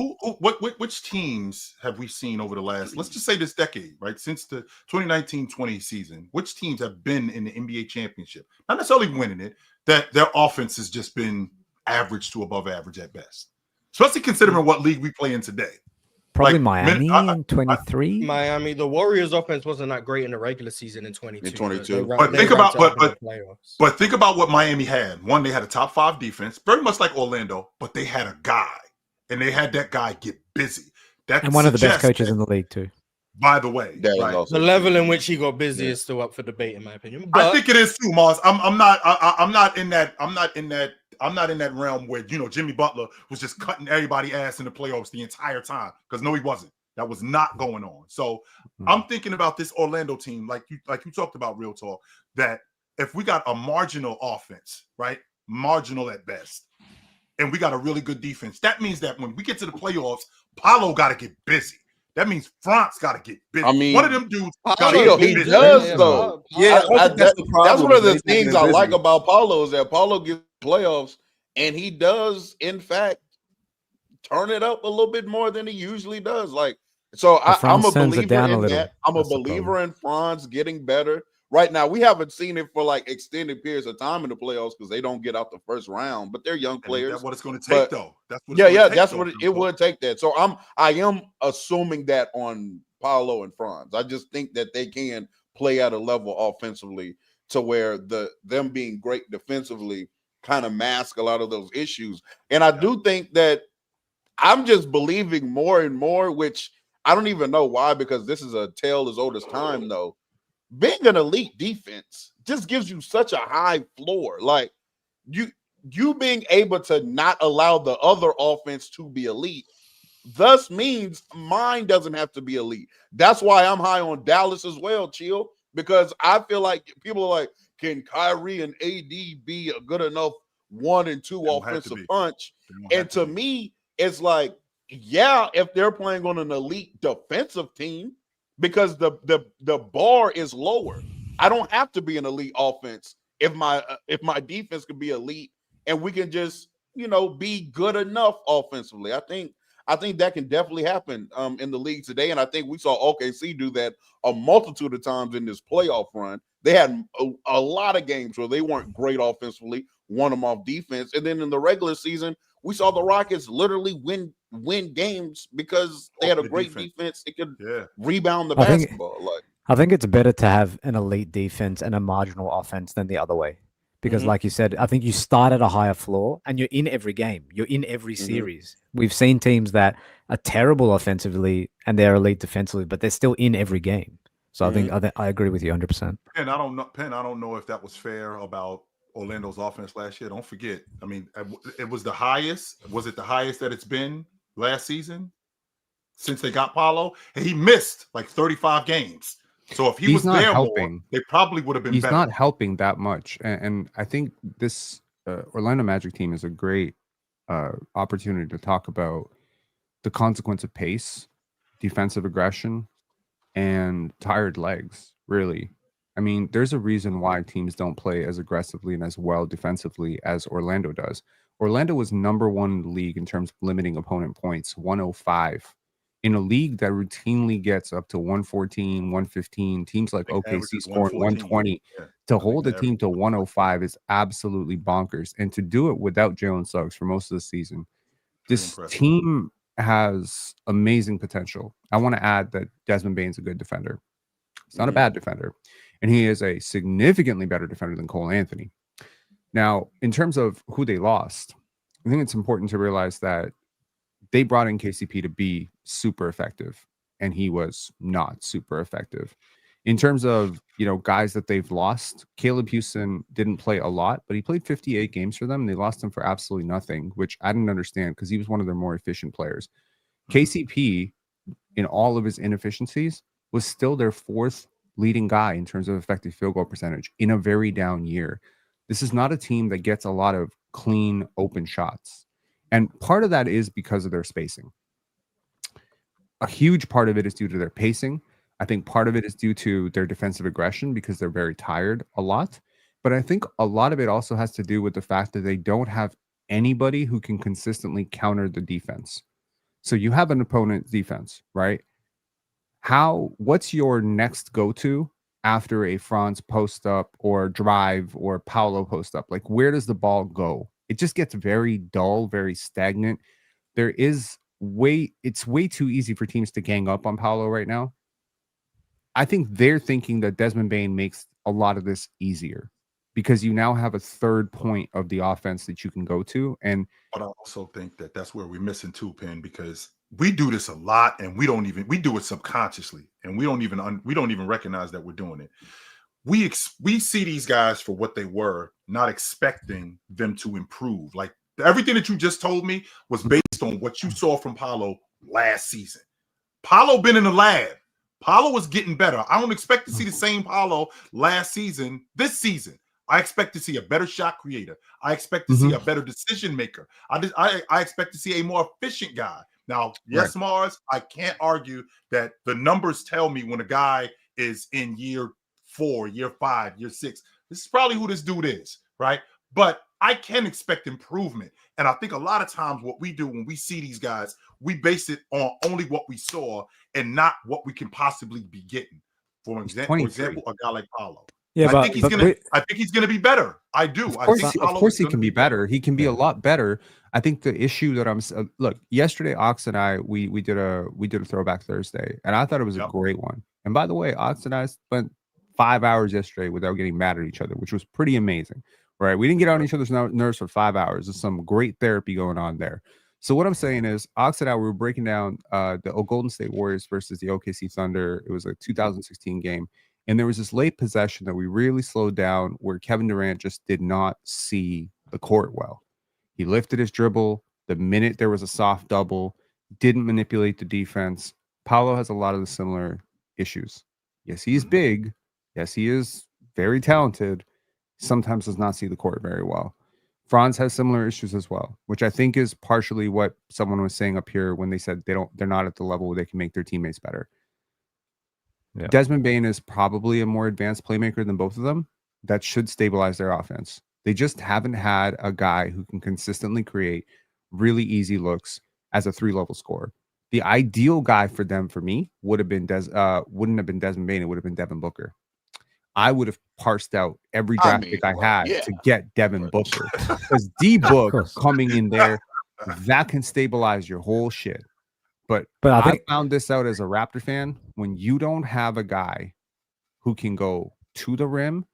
which teams have we seen over the last, let's just say this decade, right? Since the 2019-20 season, which teams have been in the NBA championship? Not necessarily winning it, that their offense has just been average to above average at best. Especially considering what league we play in today. Probably Miami in 23. Miami, the Warriors' offense wasn't that great in the regular season in 22. In 22. But think about what Miami had. One, they had a top 5 defense, very much like Orlando, but they had a guy, and they had that guy get busy. And one of the best coaches in the league too. By the way, right? The level in which he got busy is still up for debate, in my opinion. But I think it is too, Marz. I'm not in that realm where Jimmy Butler was just cutting everybody ass in the playoffs the entire time. Because no, he wasn't. That was not going on. So I'm thinking about this Orlando team, like you talked about, Real Talk, that if we got a marginal offense, right, marginal at best, and we got a really good defense, that means that when we get to the playoffs, Paolo got to get busy. That means Franz got to get busy. I mean, one of them dudes got to get he busy. does though. Yeah, that's one of the things I like about about Paulo is that Paulo gets playoffs, and he does, in fact, turn it up a little bit more than he usually does. Like, so I'm a believer in that. I'm a believer in Franz getting better. Right now, we haven't seen it for like extended periods of time in the playoffs because they don't get out the first round, but they're young players. That's what it's going to take, though. That's what that's what it would take. That. So I am assuming that on Paolo and Franz. I just think that they can play at a level offensively to where them being great defensively kind of mask a lot of those issues. And I do think that I'm just believing more and more, which I don't even know why, because this is a tale as old as time, though. Being an elite defense just gives you such a high floor. Like you being able to not allow the other offense to be elite, thus means mine doesn't have to be elite. That's why I'm high on Dallas as well, Chill, because I feel like people are like, can Kyrie and AD be a good enough 1 and 2 offensive punch? And to me, it's like, yeah, if they're playing on an elite defensive team, because the bar is lower. I don't have to be an elite offense if my defense can be elite and we can just be good enough offensively. I think that can definitely happen in the league today, and I think we saw OKC do that a multitude of times in this playoff run. They had a lot of games where they weren't great offensively, won them off defense, and then in the regular season we saw the Rockets literally win games because they had a great defense. They could rebound the basketball. I think it's better to have an elite defense and a marginal offense than the other way. Because like you said, I think you start at a higher floor and you're in every game. You're in every series. We've seen teams that are terrible offensively and they're elite defensively, but they're still in every game. So I agree with you 100%. And I don't know if that was fair about Orlando's offense last year. Don't forget. I mean, it was the highest. Was it the highest that it's been last season since they got Paolo? And he missed like 35 games. So if he was there helping, more, they probably would have been better. He's not helping that much. And I think this Orlando Magic team is a great opportunity to talk about the consequence of pace, defensive aggression, and tired legs, really. I mean, there's a reason why teams don't play as aggressively and as well defensively as Orlando does. Orlando was number 1 in the league in terms of limiting opponent points, 105. In a league that routinely gets up to 114, 115, teams like OKC scoring 120, to hold a team to 105 is absolutely bonkers. And to do it without Jalen Suggs for most of the season, this team has amazing potential. I want to add that Desmond Bane's a good defender. He's not a bad defender. And he is a significantly better defender than Cole Anthony. Now, in terms of who they lost, I think it's important to realize that they brought in KCP to be super effective, and he was not super effective. In terms of, guys that they've lost, Caleb Houston didn't play a lot, but he played 58 games for them. And they lost him for absolutely nothing, which I didn't understand because he was one of their more efficient players. KCP, in all of his inefficiencies, was still their 4th leading guy in terms of effective field goal percentage in a very down year. This is not a team that gets a lot of clean, open shots. And part of that is because of their spacing. A huge part of it is due to their pacing. I think part of it is due to their defensive aggression because they're very tired a lot. But I think a lot of it also has to do with the fact that they don't have anybody who can consistently counter the defense. So you have an opponent's defense, right? What's your next go-to after a Franz post up or drive or Paolo post up? Like, where does the ball go? It just gets very dull, very stagnant. It's way too easy for teams to gang up on Paolo right now. I think they're thinking that Desmond Bane makes a lot of this easier because you now have a third point of the offense that you can go to. But I also think that that's where we're missing too, Penn, because we do this a lot and we do it subconsciously and we don't even recognize that we're doing it. We see these guys for what they were, not expecting them to improve. Like everything that you just told me was based on what you saw from Paolo last season. Paolo been in the lab. Paolo was getting better. I don't expect to see the same Paolo last season, this season. I expect to see a better shot creator. I expect to see a better decision maker. I expect to see a more efficient guy. Now, yes, Marz, I can't argue that the numbers tell me when a guy is in year 4, year 5, year 6. This is probably who this dude is, right? But I can expect improvement. And I think a lot of times what we do when we see these guys, we base it on only what we saw and not what we can possibly be getting. For example, a guy like Paolo. Yeah, I think he's gonna be better. I do. Of course he can be better. He can be a lot better. I think the issue that look, yesterday Ox and I we did a throwback Thursday, and I thought it was a great one. And by the way, Ox and I spent 5 hours yesterday without getting mad at each other, which was pretty amazing. Right? We didn't get on each other's nerves for 5 hours. There's some great therapy going on there. So what I'm saying is, Ox and I were breaking down the Golden State Warriors versus the OKC Thunder. It was a 2016 game. And there was this late possession that we really slowed down where Kevin Durant just did not see the court well. He lifted his dribble the minute there was a soft double, didn't manipulate the defense. Paolo has a lot of the similar issues. Yes, he's big. Yes, he is very talented. Sometimes does not see the court very well. Franz has similar issues as well, which I think is partially what someone was saying up here when they said they're not at the level where they can make their teammates better. Yeah. Desmond Bane is probably a more advanced playmaker than both of them. That should stabilize their offense. They just haven't had a guy who can consistently create really easy looks as a 3-level scorer. The ideal guy for them, for me, wouldn't have been Desmond Bane. It would have been Devin Booker. I would have parsed out every draft pick I had to get Devin Booker, because D-Book coming in there, that can stabilize your whole shit. But I found this out as a Raptor fan. When you don't have a guy who can go to the rim,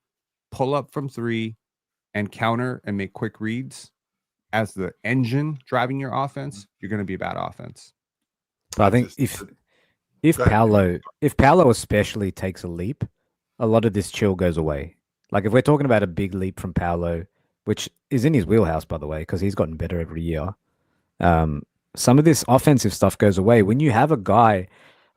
pull up from 3, and counter and make quick reads as the engine driving your offense, you're going to be a bad offense. But I think if Paolo especially takes a leap, a lot of this chill goes away. Like if we're talking about a big leap from Paolo, which is in his wheelhouse, by the way, because he's gotten better every year. Some of this offensive stuff goes away when you have a guy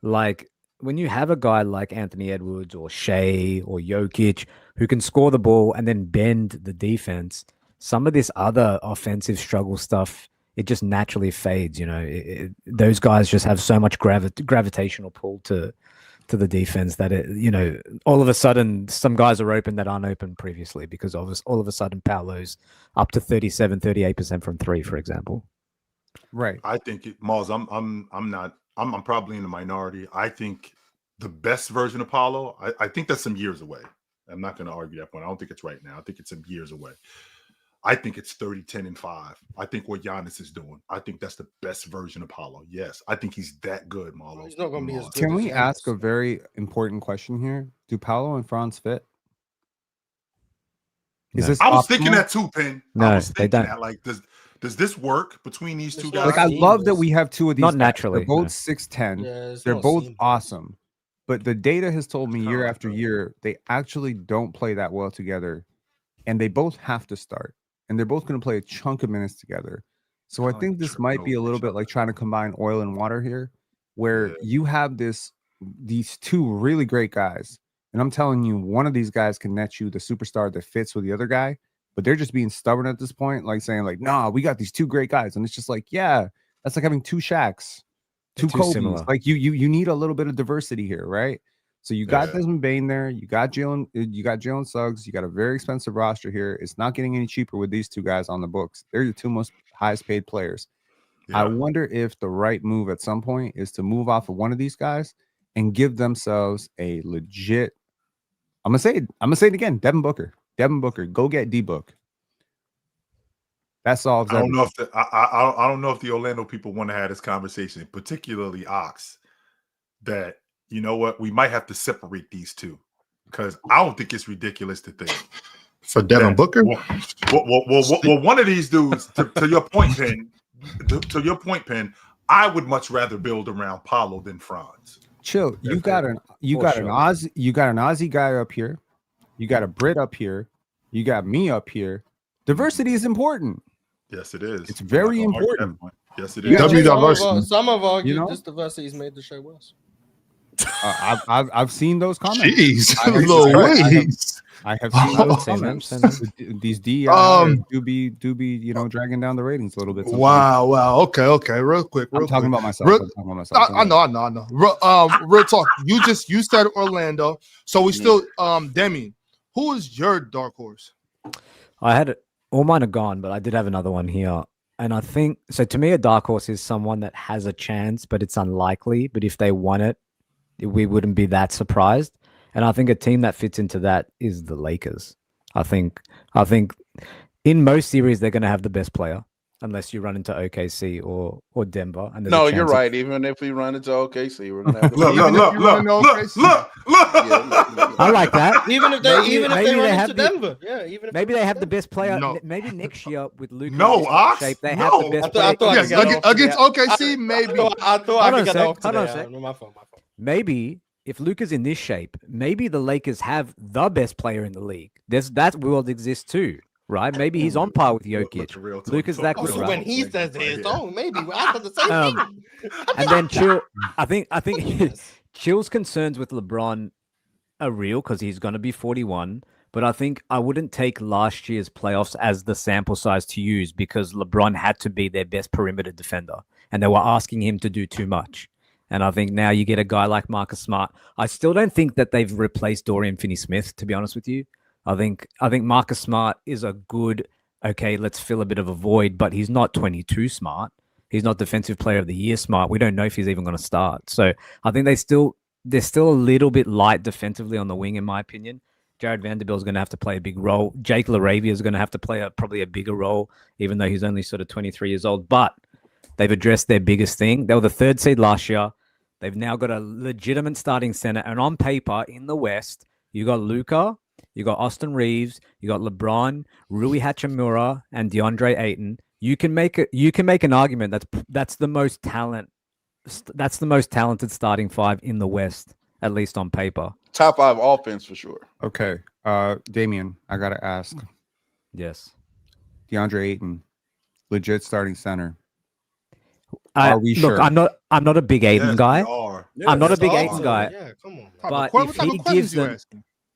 like Anthony Edwards or Shea or Jokic who can score the ball and then bend the defense. Some of this other offensive struggle stuff, it just naturally fades. You know, those guys just have so much gravitational pull to the defense that all of a sudden some guys are open that aren't open previously because all of a sudden Paolo's up to 37-38% from 3, for example. Right. I think Marz, I'm probably in the minority. I think the best version of Paolo, I think that's some years away. I'm not going to argue that point. I don't think it's right now. I think it's some years away. I think it's 30, 10, and 5. I think what Giannis is doing, I think that's the best version of Paolo. Yes, I think he's that good, Marlo. He's not going to be as good. Can we ask a very important question here? Do Paolo and Franz fit? Is this I was thinking that too, Penn. No, I was thinking they don't. that. Like, does this work between these two guys? Like, I love that we have two of these. Not naturally. They're both 6'10". They're both awesome. But the data has told me year after year, they actually don't play that well together. And they both have to start. And they're both going to play a chunk of minutes together. So I think this might be a little bit like trying to combine oil and water here, where you have these two really great guys. And I'm telling you, one of these guys can net you the superstar that fits with the other guy. But they're just being stubborn at this point, like saying, like, nah, we got these two great guys. And it's just like, yeah, that's like having two Shaqs, two Kobes. Similar. Like you need a little bit of diversity here, right? So you got Desmond Bane there. You got Jalen Suggs. You got a very expensive roster here. It's not getting any cheaper with these two guys on the books. They're the two most highest paid players. Yeah. I wonder if the right move at some point is to move off of one of these guys and give themselves a legit. I'm gonna say it again. Devin Booker, go get D-Book. That solves. I don't know if I don't know if the Orlando people want to have this conversation, particularly Ox. That you know what, we might have to separate these two because I don't think it's ridiculous to think for Devin Booker. Well, one of these dudes. To your point, Penn. To your point, Penn. I would much rather build around Paolo than Franz. Chill. You got an Aussie guy up here. You got a Brit up here. You got me up here. Diversity is important. Yes, it is. It's very important. Yes, it is. Some have argued this diversity has made the show worse. I've seen those comments. Jeez, I have seen those comments. These DEI do be dragging down the ratings a little bit. Wow. Okay. Real quick. I'm talking about myself. I know. Real talk. You said Orlando, so we still Damien. Who is your dark horse? I had all mine are gone, but I did have another one here. And I think so. To me, a dark horse is someone that has a chance, but it's unlikely. But if they won it, we wouldn't be that surprised. And I think a team that fits into that is the Lakers. I think in most series they're going to have the best player, unless you run into OKC or Denver. And no, you're right. Even if we run into OKC, we're going to have look. I like that. Even if they run into Denver, maybe they have the best player. No. Maybe next year with Luka shape, they have the best player. Against OKC, maybe. I thought I could get off today. My fault. Maybe if Luka's in this shape, maybe the Lakers have the best player in the league. That world exists too, right? Maybe he's on par with Jokic. Luka's that good. When he says this, maybe I thought the same thing. And then Chill, I think Chill's concerns with LeBron are real because he's going to be 41. But I think I wouldn't take last year's playoffs as the sample size to use because LeBron had to be their best perimeter defender, and they were asking him to do too much. And I think now you get a guy like Marcus Smart. I still don't think that they've replaced Dorian Finney-Smith, to be honest with you. I think Marcus Smart is a good, okay, let's fill a bit of a void, but he's not 22 Smart. He's not Defensive Player of the Year Smart. We don't know if he's even going to start. So I think they're still a little bit light defensively on the wing, in my opinion. Jared Vanderbilt is going to have to play a big role. Jake LaRavia is going to have to play probably a bigger role, even though he's only sort of 23 years old. But they've addressed their biggest thing. They were the 3rd seed last year. They've now got a legitimate starting center. And on paper, in the West, you got Luka, you got Austin Reeves, you got LeBron, Rui Hachimura, and DeAndre Ayton. You can make an argument that's the most talented starting 5 in the West, at least on paper. Top 5 offense for sure. Okay. Damien, I gotta ask. Yes. DeAndre Ayton, legit starting center. Are we sure? I'm not a big Ayton guy. I'm not a big Ayton guy. Yeah, come on. But if he gives them,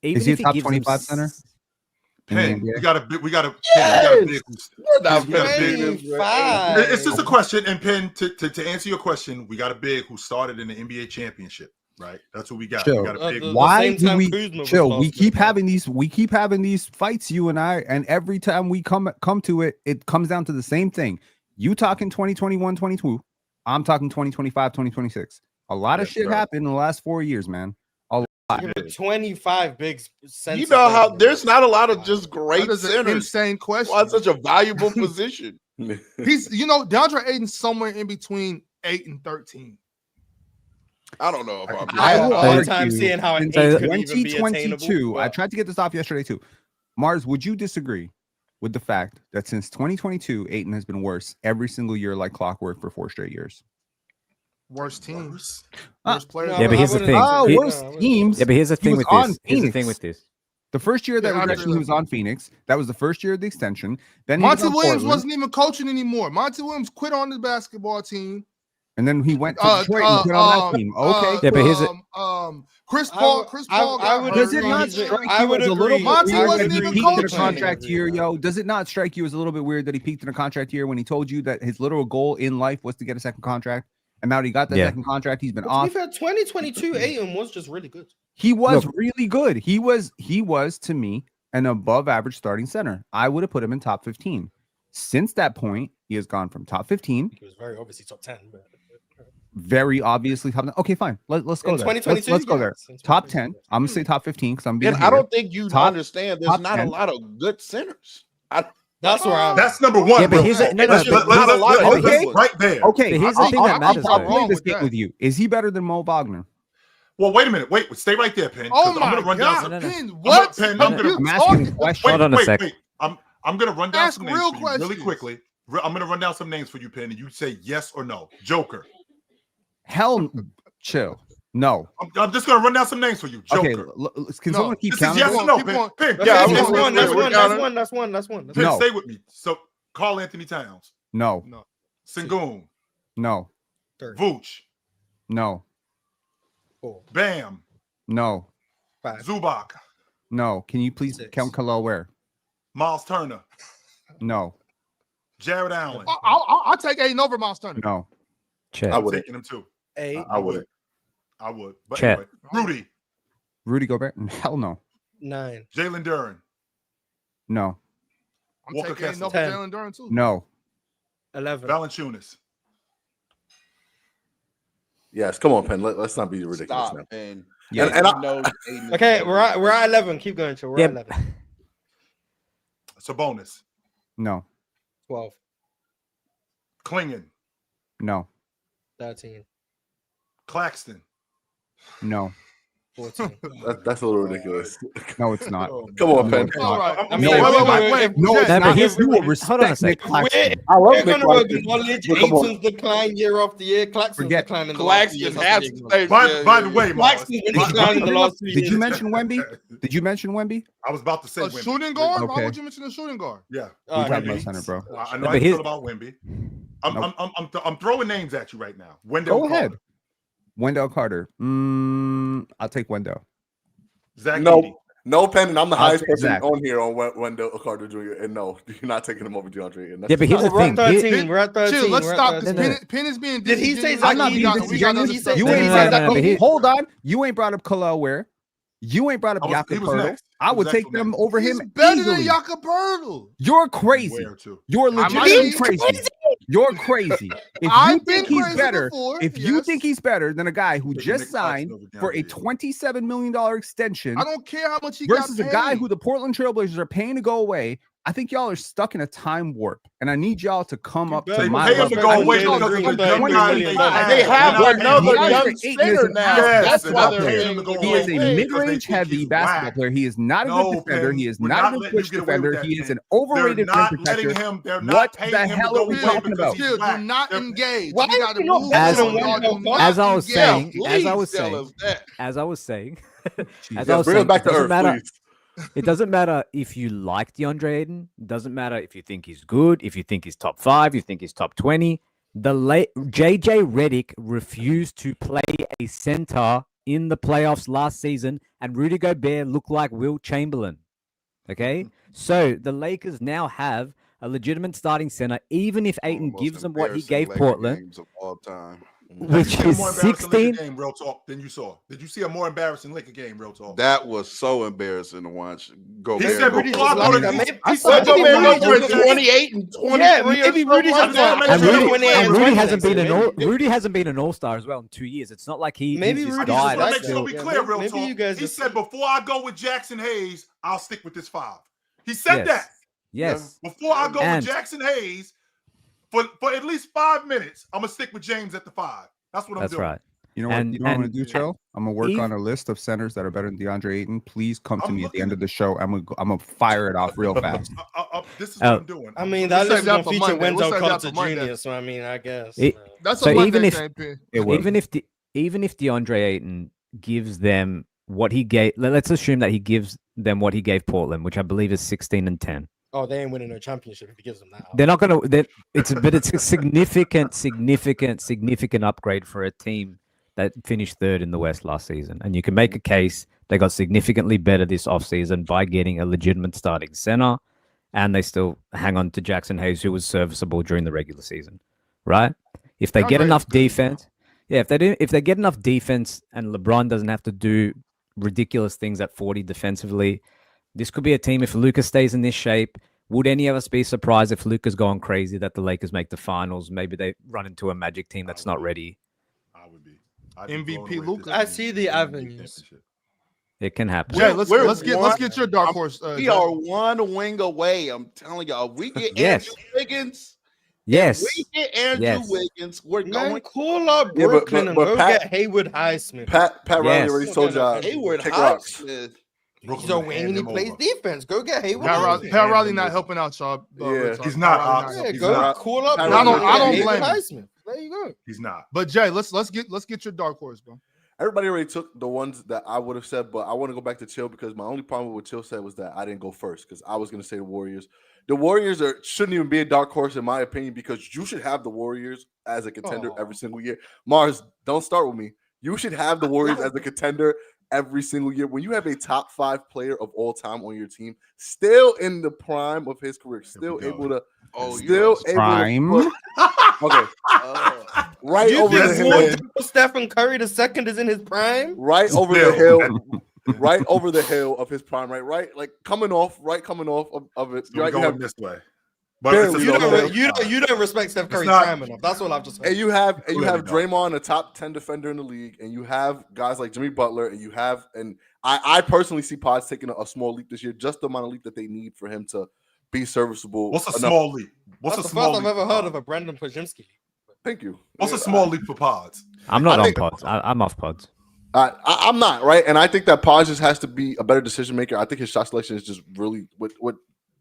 is he a top 25 center? Penn, we got a big. It's just a question, and Penn, to answer your question, we got a big who started in the NBA championship. Right, that's what we got. Chill. We got a big. Why do we chill? We keep having these fights, you and I, and every time we come to it, it comes down to the same thing. You talking 2021, 22. I'm talking 2025, 2026. A lot of shit happened in the last 4 years, man. A lot. 25 bigs. You know how there's not a lot of just great centers. Insane question. Why such a valuable position? He's, DeAndre Ayton's somewhere in between 8 and 13. I don't know if I'm. I have a hard time seeing how an 8 could even be attainable. I tried to get this off yesterday too. Marz, would you disagree with the fact that since 2022, Ayton has been worse every single year like clockwork for 4 straight years? Worst teams. Worst players. Yeah, but here's the thing. Worst teams. Yeah, but here's the thing with this. Here's the thing with this. The first year that regression, he was on Phoenix. That was the first year of the extension. Then Monty Williams wasn't even coaching anymore. Monty Williams quit on the basketball team. And then he went to Detroit and put on that team. Okay. Yeah, but here's it. Chris Paul. I would does it not strike you as a little bit Monty weird wasn't that he even peaked in a coaching. contract year, yo? Does it not strike you as a little bit weird that he peaked in a contract year when he told you that his literal goal in life was to get a second contract? And now that he got that second contract, he's been off. 2022 Ayton was just really good. He was really good. He was to me an above average starting center. I would have put him in top 15. Since that point, he has gone from top 15. He was very obviously top 10. But... Very obviously top 10. Okay, fine. Let's go there. Let's go there. Top 10. I'm gonna say top 15 because I'm being. And I don't think you understand. There's not 10. A lot of good centers. That's where I'm. That's number one. Yeah, but here's right there. Okay, here's the thing that matters. I'll play this game with you. Is he better than Mo Wagner? Well, wait a minute. Wait, stay right there, Penn. Oh my God, Penn! What? I'm asking a question. Hold on a second. I'm gonna run down some names real for you really quickly. I'm gonna run down some names for you, Penn, and you say yes or no. Joker. Hell, chill. No. I'm just gonna run down some names for you. Joker. Okay, can someone keep counting? Yes or no, Penn? That's one. Penn, stay with me. So, Karl Anthony Towns. No. Sengun. No. Vooch. No. 4. Bam. No. 5. Zubac. No. Can you please 6. Count Khalil Ware? Miles Turner. No. Jared Allen. I'll take Ayton over Miles Turner. No. Chet. I would have taken him too. 8. I would. But Chet. Anyway, Rudy Gobert? Hell no. 9. Jalen Duren. No. Walker Kessler. Jalen Duren too. No. 11. Valanciunas. Yes, come on, Penn. Let's not be ridiculous now. And okay, we're at 11. Keep going, Chill. We're at 11. Sabonis. No. 12. Klingon. No. 13. Claxton. No. 14. That's a little ridiculous. No, it's not. Come on, Penn. All right. I mean, wait. No, it's not. Hold on a Respect second. Nick Claxton. We're going to acknowledge Ayton's decline year after year. Claxton's decline in the last 2 years. By the way, Claxton's been declining in the last 2 years. Did you mention Wemby? I was about to say Wemby. Shooting guard? Okay. Why would you mention a shooting guard? Yeah. We talking about center, bro. I know how you feel about Wemby. I'm throwing names at you right now. Wendell Go ahead. Carter. Wendell Carter. I'll take Wendell. Zach No, Penn, and I'm the highest person Zach. on here on Wendell Carter Jr. And no, you're not taking him over DeAndre Ayton. Yeah, but here's the thing. We're at 13. Chill, let's stop. This Penn is being. Did he say I'm not Zach? being disingenuous. You ain't brought up. Hold on. You ain't brought up Khalil Ware. You ain't brought up Jakob Poeltl. I would take them over him better easily. than Jakob Poeltl. You're crazy. You're legitimately crazy. You're crazy. If you think he's better, you think he's better than a guy who just signed for a $27 million extension, I don't care how much he got versus a guy who the Portland Trailblazers are paying to go away, I think y'all are stuck in a time warp, and I need y'all to come up to my level. To go away because of the young guy they have another young center now. Yes, That's why they're him to go He is a away. mid-range heavy basketball player. He is not a good defender. He is not a good switch defender. He is an overrated rim protector. What the hell are we talking about? Still, do not engage. Why You gotta you not move better on. than Wendell Carter? As I was saying, Bring us back to earth, please. It doesn't matter if you like DeAndre Ayton. It doesn't matter if you think he's good, if you think he's top 5, you think he's top 20. JJ Redick refused to play a center in the playoffs last season, and Rudy Gobert looked like Wilt Chamberlain. Okay? So the Lakers now have a legitimate starting center, even if Ayton gives them what he gave Portland. Of all time. Which is 16 game, real talk, than you saw. Did you see a more embarrassing Laker game, real talk? That was so embarrassing to watch. Go. He said before I go to he said Gobert go for 28 and 23. Yeah, maybe Rudy Rudy hasn't been an all-star as well in 2 years. It's not like he maybe he's Rudy guy just that's make sure we clear, real maybe talk. you guys He just- said before I go with Jackson Hayes, I'll stick with this 5. He said that. Yes. Before I go with Jackson Hayes, for at least 5 minutes, I'm gonna stick with James at the 5. That's what I'm doing. That's right. You know what I'm going to do, Chill? I'm going to work on a list of centers that are better than DeAndre Ayton. Please come to me at the end of the show. I'm going to fire it off real fast. This is what I'm doing. I mean, that list is going to feature Wendell We'll Carter Jr., so I mean, I guess. That's so a even if DeAndre Ayton gives them what he gave, let's assume that he gives them what he gave Portland, which I believe is 16 and 10. Oh, they ain't winning no championship if he gives them that. They're not going to. It's a significant upgrade for a team that finished 3rd in the West last season. And you can make a case they got significantly better this offseason by getting a legitimate starting center, and they still hang on to Jackson Hayes, who was serviceable during the regular season, right? If they get enough defense, if they get enough defense and LeBron doesn't have to do ridiculous things at 40 defensively. This could be a team if Luka stays in this shape. Would any of us be surprised if Luka's gone crazy that the Lakers make the finals? Maybe they run into a Magic team that's not ready. I would be. MVP Luka. I see the avenues. It can happen. Jay, let's get your dark horse. We are one wing away. I'm telling y'all. We get Yes. Andrew Wiggins. Yes. We get Andrew Wiggins. We're Man, going. call up Yeah, Brooklyn and but go Pat- get Hayward Highsmith. Pat Riley Yes. already told y'all. Hayward Take rocks. Highsmith. He's a wing and he plays defense. Go get Hayward. Pat Riley not helping out, y'all. Yeah, he's not. Pat Riley Yeah, He's go not. call up. I Brooklyn don't- and I get don't Hayward blame him. Highsmith. There you go. He's not. But Jay, let's get your dark horse, bro. Everybody already took the ones that I would have said, but I want to go back to Chill because my only problem with what Chill said was that I didn't go first because I was going to say the Warriors. The Warriors shouldn't even be a dark horse in my opinion because you should have the Warriors as a contender every single year. Marz, don't start with me. You should have the Warriors as a contender every single year. When you have a top 5 player of all time on your team, still in the prime of his career, still able to Prime. Okay. Right You over the think hill. Stephen Curry the second is in his prime? Right over the hill. Right over the hill of his prime, right? Like coming off of it. We're Right, going this way. But Barely. You don't respect Steph Curry's not- prime enough. That's all I've just heard. and you have Clearly not. Draymond, a top 10 defender in the league, and you have guys like Jimmy Butler, and you have I personally see Pods taking a small leap this year, just the amount of leap that they need for him to be serviceable. What's a enough. small leap? What's That's a the small first leap? I've ever heard of a Brandon Pajimski. Thank you. What's a small leap for Pods? I'm not I on think- pods. I'm off pods. I'm not, right? And I think that Pods just has to be a better decision maker. I think his shot selection is just really what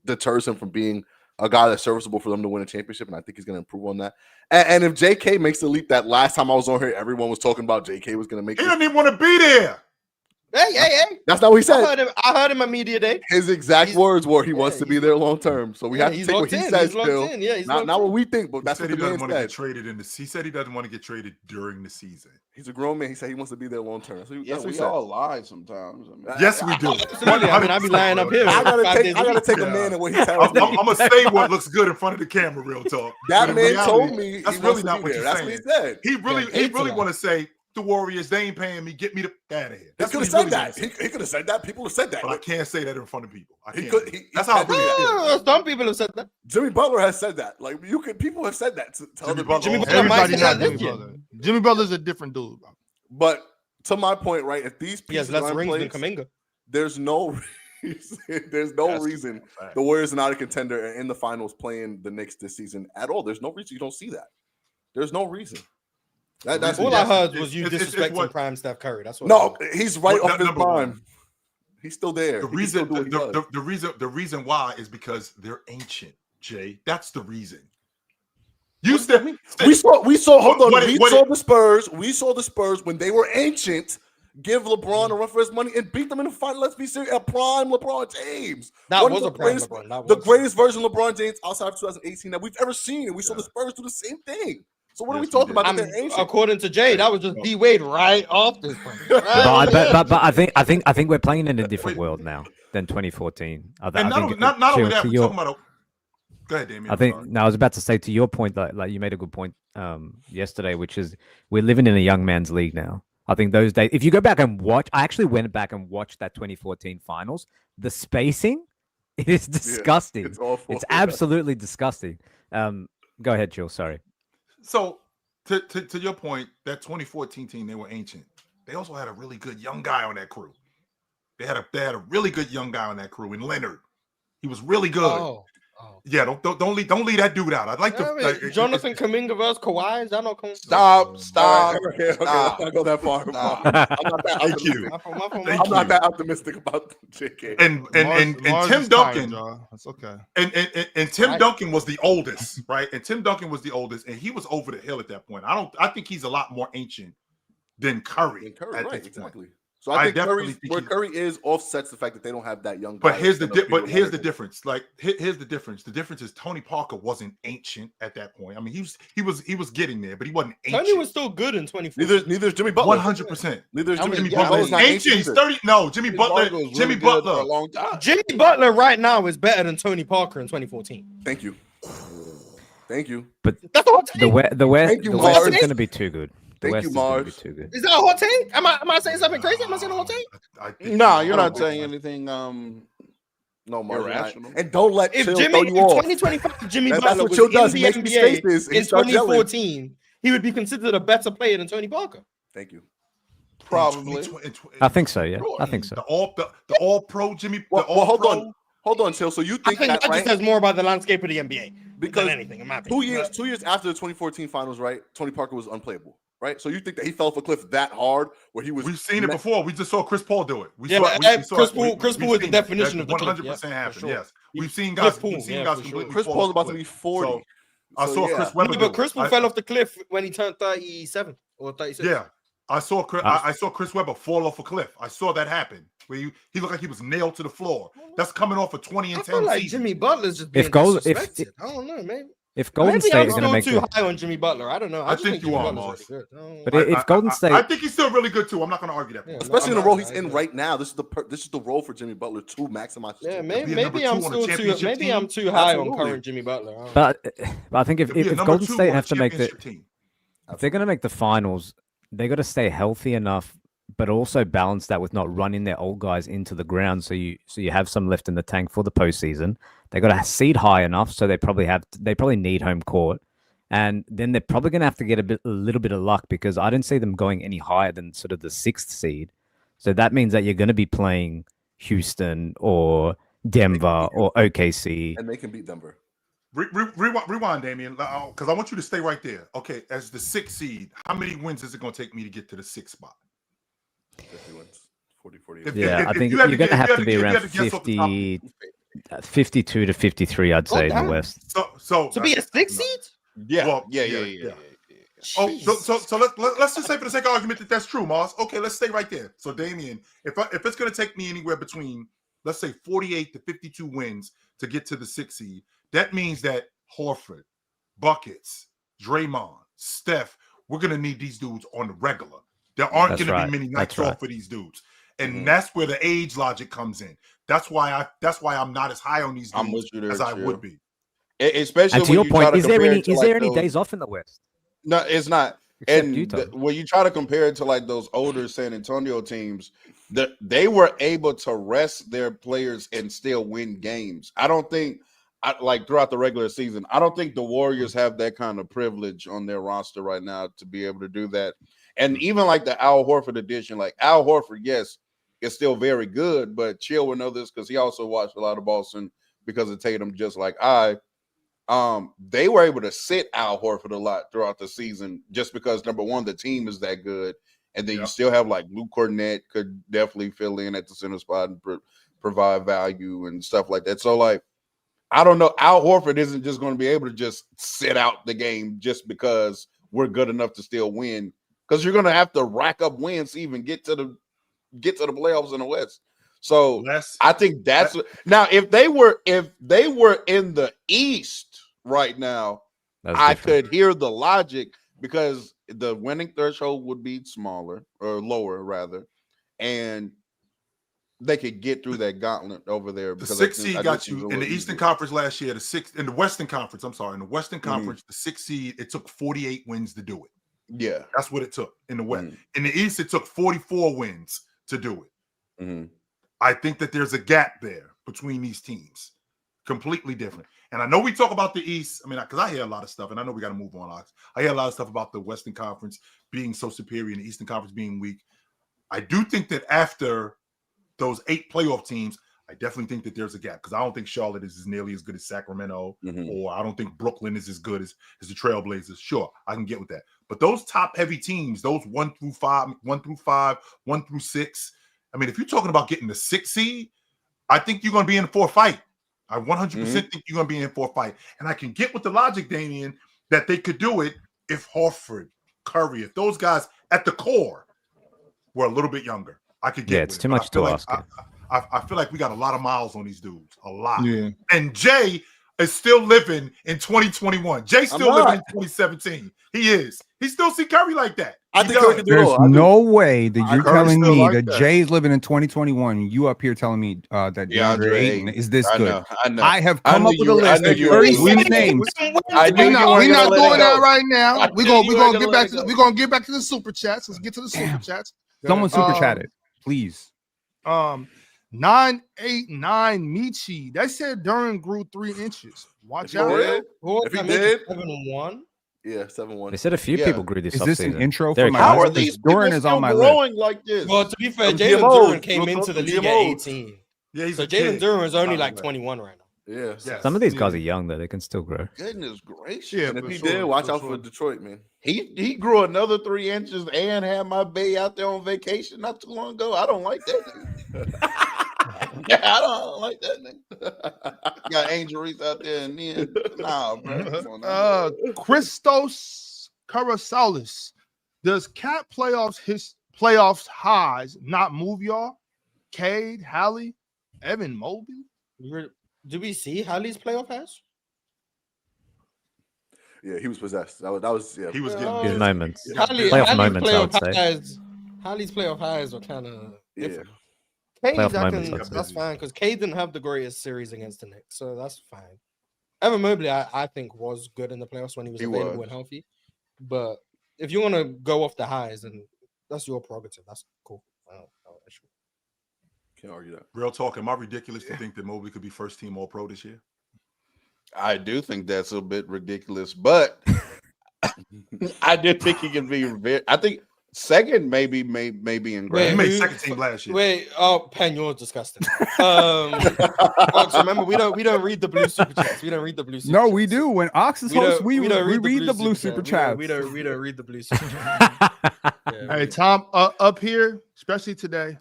deters him from being a guy that's serviceable for them to win a championship, and I think he's going to improve on that. And if JK makes the leap that last time I was on here, everyone was talking about JK was going to make He it. doesn't even want to be there. Hey. That's not what he said. I heard him at media day. His exact words were he wants to be there long term. So we have to he's take what locked he in. says He's locked still. in. Yeah, he's Not locked what in. we think, but that's He what said the he man doesn't want to get said. traded in this. He said he doesn't want to get traded during the season. He's a grown man. He said he wants to be there long term. That's what, Yeah, that's what we he said. all lie sometimes. I mean, Yes, we do. Absolutely. I mean, I be lying up here. I 5 gotta days take a week. a Yeah. man and what he tells I'm me. gonna say what looks good in front of the camera. Real talk. That But in man reality, told me that's he really wants to not be what there. you're That's saying. what he said. He really Yeah, want to say the Warriors. They ain't paying me. Get me the out of here. He That's could what have said really that. wanna say. He could have said that. People have said that. But I can't say that in front of people. I He can't. could- he- That's how I he- really feel. Some people have said that. Jimmy Butler has said that. Like people have said that to other people. Jimmy Butler Everybody might not say Jimmy that Butler. Jimmy Butler's a different dude, bro. But to my point, right? If these He has pieces less are in rings than place, Kuminga. there's no reason. There's no reason the Warriors are not a contender and in the finals playing the Knicks this season at all. There's no reason you don't see that. There's no reason. That's All I heard was you it's disrespecting what- prime Steph Curry. That's what. no. He's right What- off his number one. prime. He's still there. The He can still reason, do what he does. the reason why is because they're ancient, Jay. That's the reason. You said We saw. Hold on. What- We what- saw the Spurs. We saw the Spurs when they were ancient. Give LeBron a run for his money and beat them in the final. Let's be serious. A prime LeBron James. That One was of a the prime greatest- LeBron. That The was- greatest version of LeBron James outside of 2018 that we've ever seen, and we saw the Spurs do the same thing. So what are we Yes, we talking did. about? That I mean, they're ancient. according to Jay, that was just D Wade right off this point. But I think we're playing in a different world now than 2014. and not only that, we're talking about. Go ahead, Damien. I was about to say to your point, like you made a good point yesterday, which is we're living in a young man's league now. I think those days, if you go back and watch, I actually went back and watched that 2014 finals. The spacing, it is disgusting. it's awful. It's absolutely disgusting. Go ahead, Jill. Sorry. So to your point, that 2014 team, they were ancient. They also had a really good young guy on that crew. They had a really good young guy on that crew in Leonard. He was really good. Oh. Yeah, don't leave that dude out. I'd like to. Like, Jonathan Kuminga versus Kawhi. Is that not coming? Stop. Okay. Stop. I'll go that far. Stop. I'm not that Thank you. optimistic. I'm not that optimistic about JK. And Marz Tim is Duncan. tired, y'all. That's okay. And Tim Duncan was the oldest, right? And Tim Duncan was the oldest, and he was over the hill at that point. I think he's a lot more ancient than Curry. at right, this point. exactly. So I think definitely Curry is offsets the fact that they don't have that young guy. But here's the difference. Like here's the difference. The difference is Tony Parker wasn't ancient at that point. I mean, he was getting there, but he wasn't ancient. Tony was still good in 2014. Neither is Jimmy Butler. 100%. Neither is Jimmy Jimmy Butler. Butler is is not ancient. He's 30. No, Jimmy Butler. was Jimmy really good for Butler. a long time. Jimmy Butler right now is better than Tony Parker in 2014. Thank you. Thank you. But That's what I'm saying. the West Thank you, is Marz. going to be too good. The Thank West you, is gonna be Mars. too good. Is that a hot take? Am I saying something crazy? Am I saying a hot take? No, you're not saying anything. No, Mars, irrational. and don't let If Chill Jimmy, throw if you off. 2025 Jimmy That's Butler what was Chill in does. the He makes me NBA spaces and in he starts yelling. 2014, he would be considered a better player than Tony Parker. Thank you. Probably. I think so. Yeah, I think so. The all pro Jimmy. Well, hold on, Chill. So you I think think that that, right? just says more about the landscape of the NBA Because than anything, in my opinion. 2 years after the 2014 finals, right? Tony Parker was unplayable, right? So you think that he fell off a cliff that hard where he was? We've seen it before. We just saw Chris Paul do it. Chris Paul is the definition of the cliff. 100% happened. Sure. Yes, we've seen guys. Chris Paul, Completely. Chris Paul's about to be 40. So, I saw Chris Webber. But Chris Paul fell off the cliff when he turned 37 or 36. Yeah, I saw Chris Webber fall off a cliff. I saw that happen. Where he looked like he was nailed to the floor. That's coming off a 20 and 10 I feel like season. Jimmy Butler's just being disrespected. I don't know, man. If Golden Maybe State I'm is going to make too high on Jimmy Butler. I don't know. I think you are, Butler's Marz. really good. But if Golden State, I think he's still really good too. I'm not going to argue that. Yeah, Especially in the role he's in right now. This is the role for Jimmy Butler to maximize. Yeah, maybe I'm still too high on current Jimmy Butler. but I think if Golden State have to make team. if they're going to make the finals, they got to stay healthy enough, but also balance that with not running their old guys into the ground. So you have some left in the tank for the postseason. They got to seed high enough, so they probably need home court, and then they're probably going to have to get a little bit of luck because I didn't see them going any higher than sort of the 6th seed. So that means that you're going to be playing Houston or Denver or OKC, and they can beat Denver. Rewind, Damien, because I want you to stay right there. Okay, as the 6th seed, how many wins is it going to take me to get to the 6th spot? 50 wins. 40. I think you're going to have to be around 52 to 53, I'd say, in the West. So to be a 6th seed? Yeah. Oh, so let's just say for the sake of argument that's true, Marz. Okay, let's stay right there. So, Damien, if it's going to take me anywhere between, let's say, 48 to 52 wins to get to the 6th seed, that means that Horford, buckets, Draymond, Steph, we're going to need these dudes on the regular. There aren't going to be many nights off for these dudes. And that's where the age logic comes in. That's why I'm not as high on these dudes as I would be. Especially and to your point, is there any days off in the West? No, it's not. Except And when you try to compare it to like those older San Antonio teams, they were able to rest their players and still win games. I don't think, like throughout the regular season, I don't think the Warriors have that kind of privilege on their roster right now to be able to do that. And even like the Al Horford edition, like Al Horford, yes, is still very good, but Chill will know this because he also watched a lot of Boston because of Tatum, just like I. They were able to sit Al Horford a lot throughout the season just because, number one, the team is that good. And then you still have like Luke Cornett could definitely fill in at the center spot and provide value and stuff like that. So, like, I don't know. Al Horford isn't just going to be able to just sit out the game just because we're good enough to still win, because you're going to have to rack up wins to even get to the playoffs in the West. So I think that's now if they were in the East right now, I could hear the logic because the winning threshold would be smaller or lower rather, and they could get through that gauntlet over there. The 6th seed got you in the Eastern Conference last year. In the Western Conference, the 6th seed, it took 48 wins to do it. Yeah, that's what it took in the West. In the East, it took 44 wins to do it. I think that there's a gap there between these teams, completely different. And I know we talk about the East. I mean, because I hear a lot of stuff, and I know we got to move on. I hear a lot of stuff about the Western Conference being so superior and the Eastern Conference being weak. I do think that after those 8 playoff teams, I definitely think that there's a gap because I don't think Charlotte is nearly as good as Sacramento, or I don't think Brooklyn is as good as the Trailblazers. Sure, I can get with that. But those top-heavy teams, those 1 through 5, 1 through 6, I mean, if you're talking about getting the 6th seed, I think you're going to be in for a fight. I 100% think you're going to be in for a fight. And I can get with the logic, Damien, that they could do it if Horford, Curry, if those guys at the core were a little bit younger. I could get it's too much to ask. I feel like we got a lot of miles on these dudes, a lot. Yeah. And Jay is still living in 2021. Jay's still living in 2017. He is. He still see Curry like that. I think Curry can do it There's all. I do. no way that you're Curry telling still me like that that. Jay's living in 2021. You up here telling me that DeAndre Ayton is this good? I have come up with a list of 36 names. We're not doing that right now. We're gonna get back to get back to the super chats. Let's get to the super chats. Someone super chat it, please. 989 Michi. They said Duran grew 3 inches. Watch out. If he did, 7-1. Yeah, 7-1. They said a few people grew this. Is this an offseason. intro Derek, for my How are list? these Duran people is on my still list. growing like this? Well, to be fair, Some Jalen GMOs. Duran came into the league at 18. Yeah, he's So a kid. Jalen Duran is only like 21 right now. Yeah. Yes. Some of these guys are young though; they can still grow. Goodness gracious. Yeah, And if for he sure, did, watch for out sure. for Detroit, man. He grew another 3 inches and had my bae out there on vacation not too long ago. I don't like that nigga. Yeah, I don't like that nigga. Got Angel Reese out there and then nah, bro. Come on now. Christos Karasalis. Does Cat playoffs highs not move y'all? Cade, Hallie, Evan Mobley. Do we see Hallie's playoff pass? Yeah, he was possessed. That was yeah. He was getting His busy. moments, Yeah. playoff moments, I would say. Hallie's playoff highs are kind of Yeah. different. Cade, Playoff moments, I'd say. that's fine because Cade didn't have the greatest series against the Knicks, so that's fine. Evan Mobley, I think, was good in the playoffs when he was available and healthy. But if you want to go off the highs, then that's your prerogative. That's cool. Can't argue that. Real talk. Am I ridiculous to think that Mobley could be first team All Pro this year? I do think that's a bit ridiculous, but I did think he can be very. I think second, maybe in He grand. made second team last year. Wait, Penn, you're disgusting. Folks, remember we don't read the blue super chats. We don't read the blue super No, chats. we do. When Ox is host, we read the blue super chat. chat. We don't read the blue super chat. Hey, Tom, up here, especially today.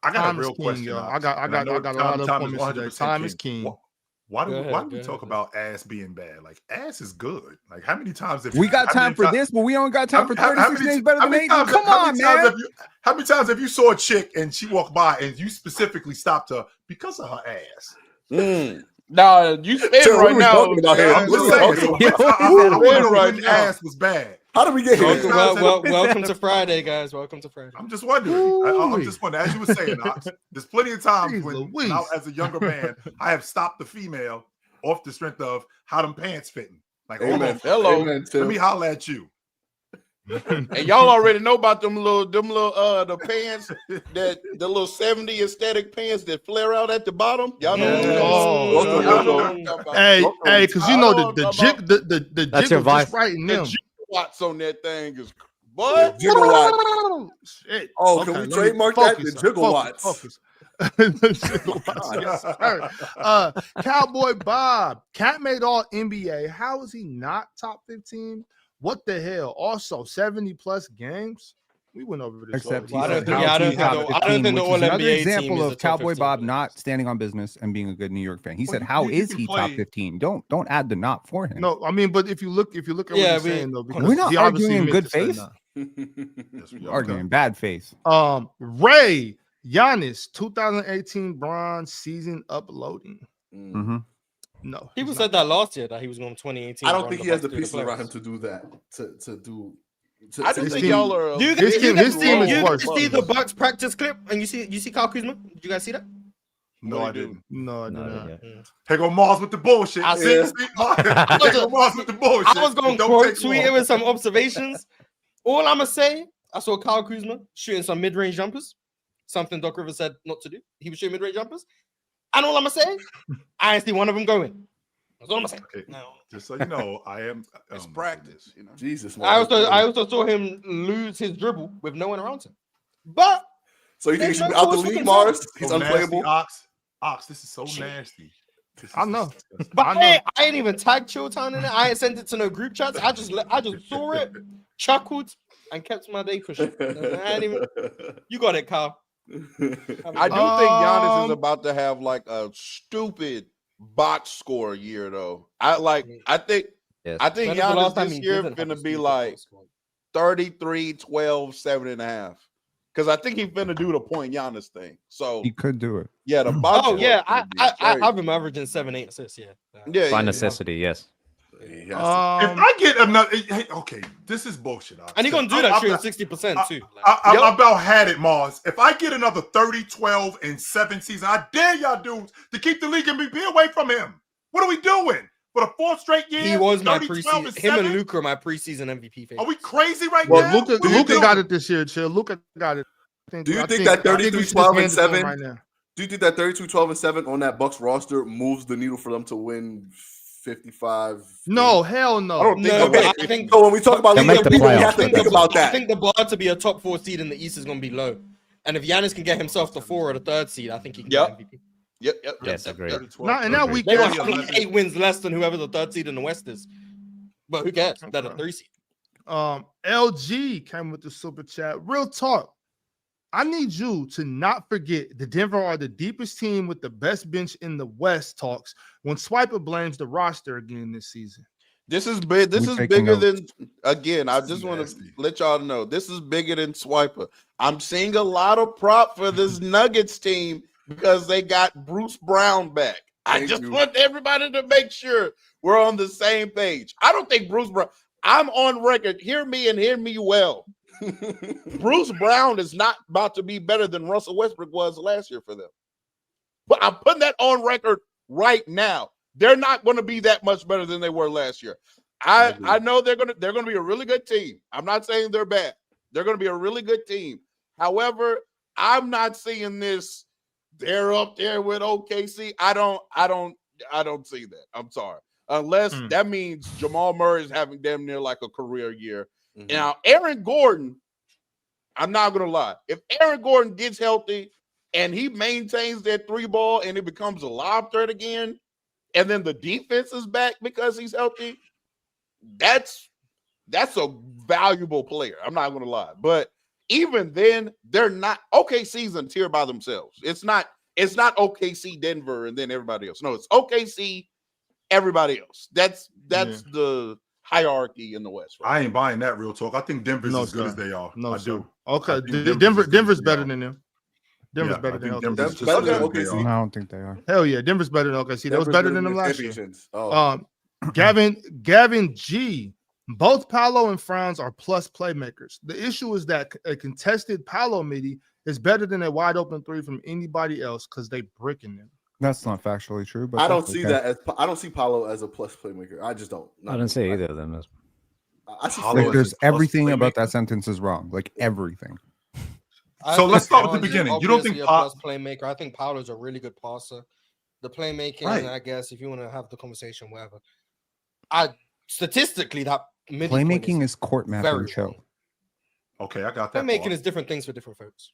I got Time a real is king, question. yo. Ox. I got a And know lot of Tom is appointments today. 100% Time is king. Why do Go we ahead. talk about ass being bad? Like ass is good. Like how many times have We got how time many for ti- this, but we don't got time for how 36 many- names better how than many Ayton. times- Come how on, many times man. how many times have you saw a chick and she walked by and you specifically stopped her because of her ass? Nah, you spin Chill, what right are we now. talking about here? I'm just We're saying. talking So I want to know right when now. ass was bad. How did we get here? Welcome to Friday, guys. Welcome to Friday. I'm just wondering. I'm just wondering. As you were saying, Ox, there's plenty of times Jeez when I, Louise. as a younger man, I have stopped the female off the strength of how them pants fitting. Like, hold Amen. on, Hello. Amen, let Tim. me holler at you. And y'all already know about them little the pants the little 70 aesthetic pants that flare out at the bottom. Y'all know. Oh, Y'all know what I'm talking about. Hey, because you know the jig, the That's your jiggle just vice. right in The them. gigawatts on that thing is what? Gigawatt. Shit. Oh, can we let me trademark that? The gigawatts. Focus. The gigawatts, yes, sir. Cowboy Bob, Cat made all NBA. How is he not top 15? What the hell? Also, 70 plus games. We went over this. Except already. he's Well, I don't think- top I don't 15, think the which is another All-NBA example team is of a top Cowboy 15 Bob player. not standing on business and being a good New York fan. He said, Well, "How you is can he play- top 15?" Don't add the not for him. No, I mean, but if you look at what Yeah, he's saying though, because We're not he obviously arguing in meant good to say faith. not. Yes, we We're are. arguing in bad faith. Ray Giannis 2018 bronze season uploading. Mhm. No, People he's said not. that last year that he was going 2018. I don't run think he has the Bucks pieces through the around him playoffs. to do that. To do. I just His think team- y'all are. His team is You worse. see the Bucks practice clip and you see Kyle Kuzma? Did you guys see that? No, I didn't. No, I did No, not. yeah. Here go Marz with the bullshit. I See, see. Here go Marz with the bullshit. I was going to Don't quote take tweet long. it with some observations. All I'm going to say, I saw Kyle Kuzma shooting some mid-range jumpers, something Doc Rivers said not to do. He was shooting mid-range jumpers. And all I'm going to say, I ain't see one of them going. That's all I'm going to say. Okay. No. Just so you know, I am. It's my practice, you know. Jesus, man. I also saw him lose his dribble with no one around him. But So you think he There's should be no out the cause for league, concern. Mars? goodness. He's So nasty, unplayable. Ox, this is so nasty. This I is know. disgusting. But I know. I ain't even tagged Chilltown in it. I ain't sent it to no group chats. I just saw it, chuckled, and kept my day pushing. I ain't even. You got it, Kyle. I do think Giannis is about to have like a stupid box score year though. I think Yes. I think When was the last Giannis time this he year didn't have a finna be stupid like box score? 33, 12, 7.5. Because I think he's finna do the point Giannis thing. So He could do it. yeah, the box Oh score yeah, is gonna be crazy. I've been averaging 7-8 assists. Yeah. yeah, By yeah, necessity, yes. If I get another, okay, this is bullshit. And you're gonna do that shit 60% too. I'm about had it, Marz. If I get another 30, 12, and 7 season, I dare y'all dudes to keep the league and be away from him. What are we doing? For the 4th straight year, he was my preseason. Him and Luka are my preseason MVP favorites. Are we crazy right now? Luka got it this year. Chill. Luka got it. Do you think that 32, 12, and 7? Right now. Do you think that 32, 12, and 7 on that Bucks roster moves the needle for them to win 55? No, hell no. I don't think. I think so. When we talk about league, we have to think about that. I think the bar to be a top 4 seed in the East is going to be low, and if Giannis can get himself the 4 or the 3rd seed, I think he can get MVP. Yep. Yes, agree. Not in that week. They will have 8 wins less than whoever the 3rd seed in the West is, but who cares? They're the 3 seed. LG came with the super chat. Real talk. I need you to not forget the Denver are the deepest team with the best bench in the West talks when Swiper blames the roster again this season. This is big. This is bigger than, again, I just want to let y'all know, this is bigger than Swiper. I'm seeing a lot of prop for this Nuggets team because they got Bruce Brown back. I just want everybody to make sure we're on the same page. I don't think Bruce Brown, I'm on record. Hear me and hear me well. Bruce Brown is not about to be better than Russell Westbrook was last year for them. But I'm putting that on record right now. They're not going to be that much better than they were last year. I know they're going to be a really good team. I'm not saying they're bad. They're going to be a really good team. However, I'm not seeing this. They're up there with OKC. I don't see that. I'm sorry. Unless that means Jamal Murray is having damn near like a career year. Mm-hmm. Now, Aaron Gordon, I'm not going to lie. If Aaron Gordon gets healthy and he maintains that 3 ball and it becomes a lob threat again, and then the defense is back because he's healthy, that's a valuable player. I'm not going to lie. But even then, they're not OKC's a tier by themselves. It's not OKC, Denver, and then everybody else. No, it's OKC, everybody else. That's the hierarchy in the West. Right? I ain't buying that real talk. I think Denver's as good as they are. No, I do. Okay, Denver's better than them. Denver's better than OKC. I don't think they are. Hell yeah, Denver's better than OKC. That was better than them last year. Gavin G. Both Paolo and Franz are plus playmakers. The issue is that a contested Paolo midi is better than a wide open 3 from anybody else because they bricking them. That's not factually true, but I don't see that as I don't see Paolo as a plus playmaker. I just don't. I don't see either of them. I see like there's everything about that sentence is wrong. Like everything. So let's start with the beginning. You don't think plus playmaker? I think Paolo's a really good passer. The playmaking, right. I guess, if you want to have the conversation, whatever. Statistically, that playmaking is court mapping show. Okay, I got that. Playmaking is different things for different folks.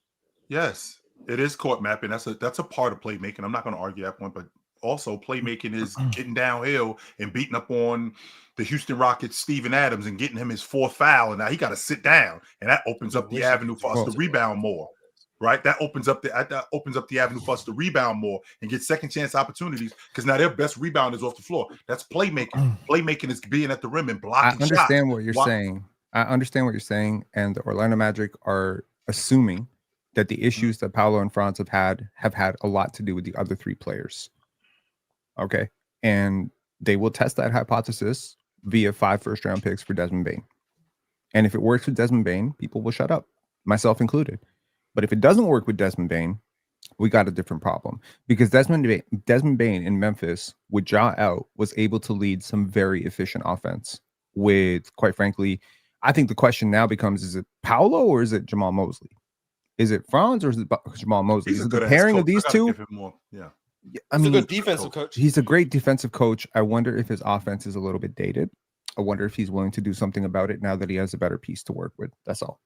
Yes, it is court mapping. That's a part of playmaking. I'm not going to argue that point, but also playmaking is getting downhill and beating up on the Houston Rockets, Steven Adams, and getting him his 4th foul, and now he got to sit down, and that opens up the avenue for us to rebound more. Right, that opens up the avenue for us to rebound more and get second chance opportunities because now their best rebound is off the floor. That's playmaking. Playmaking is being at the rim and blocking shots. I understand what you're saying. I understand what you're saying, and the Orlando Magic are assuming that the issues that Paolo and Franz have had a lot to do with the other 3 players. Okay, and they will test that hypothesis via 5 first-round picks for Desmond Bane. And if it works with Desmond Bane, people will shut up, myself included. But if it doesn't work with Desmond Bane, we got a different problem because Desmond Bane in Memphis with Ja out was able to lead some very efficient offense with, quite frankly, I think the question now becomes, is it Paolo or is it Jamal Mosley? Is it Franz or is it Jamal Mosley? Is it the pairing of these two? Yeah. I mean, he's a good defensive coach. He's a great defensive coach. I wonder if his offense is a little bit dated. I wonder if he's willing to do something about it now that he has a better piece to work with. That's all.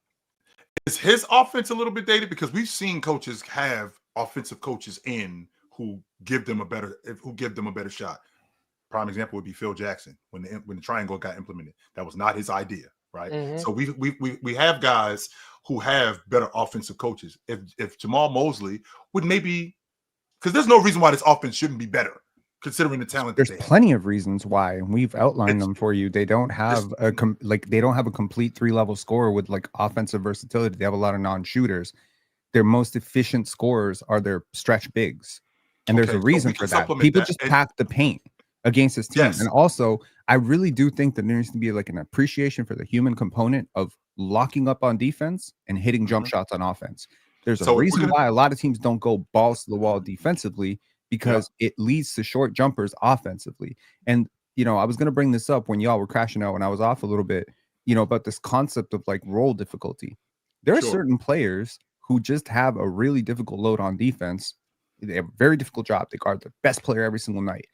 Is his offense a little bit dated? Because we've seen coaches have offensive coaches in who give them a better shot. Prime example would be Phil Jackson when the triangle got implemented. That was not his idea, right? Mm-hmm. So we have guys who have better offensive coaches. If Jamal Mosley would maybe, because there's no reason why this offense shouldn't be better. Considering the talent, there's plenty of reasons why, and we've outlined them for you. They don't have a complete 3-level scorer with like offensive versatility. They have a lot of non-shooters. Their most efficient scorers are their stretch bigs, and there's a reason for that. People just pack the paint. against his team. Yes. And also, I really do think that there needs to be like an appreciation for the human component of locking up on defense and hitting jump shots on offense. There's a reason why a lot of teams don't go balls to the wall defensively, because it leads to short jumpers offensively. And, you know, I was going to bring this up when y'all were crashing out when I was off a little bit, you know, about this concept of like role difficulty. There are certain players who just have a really difficult load on defense. They have a very difficult job. They guard the best player every single night.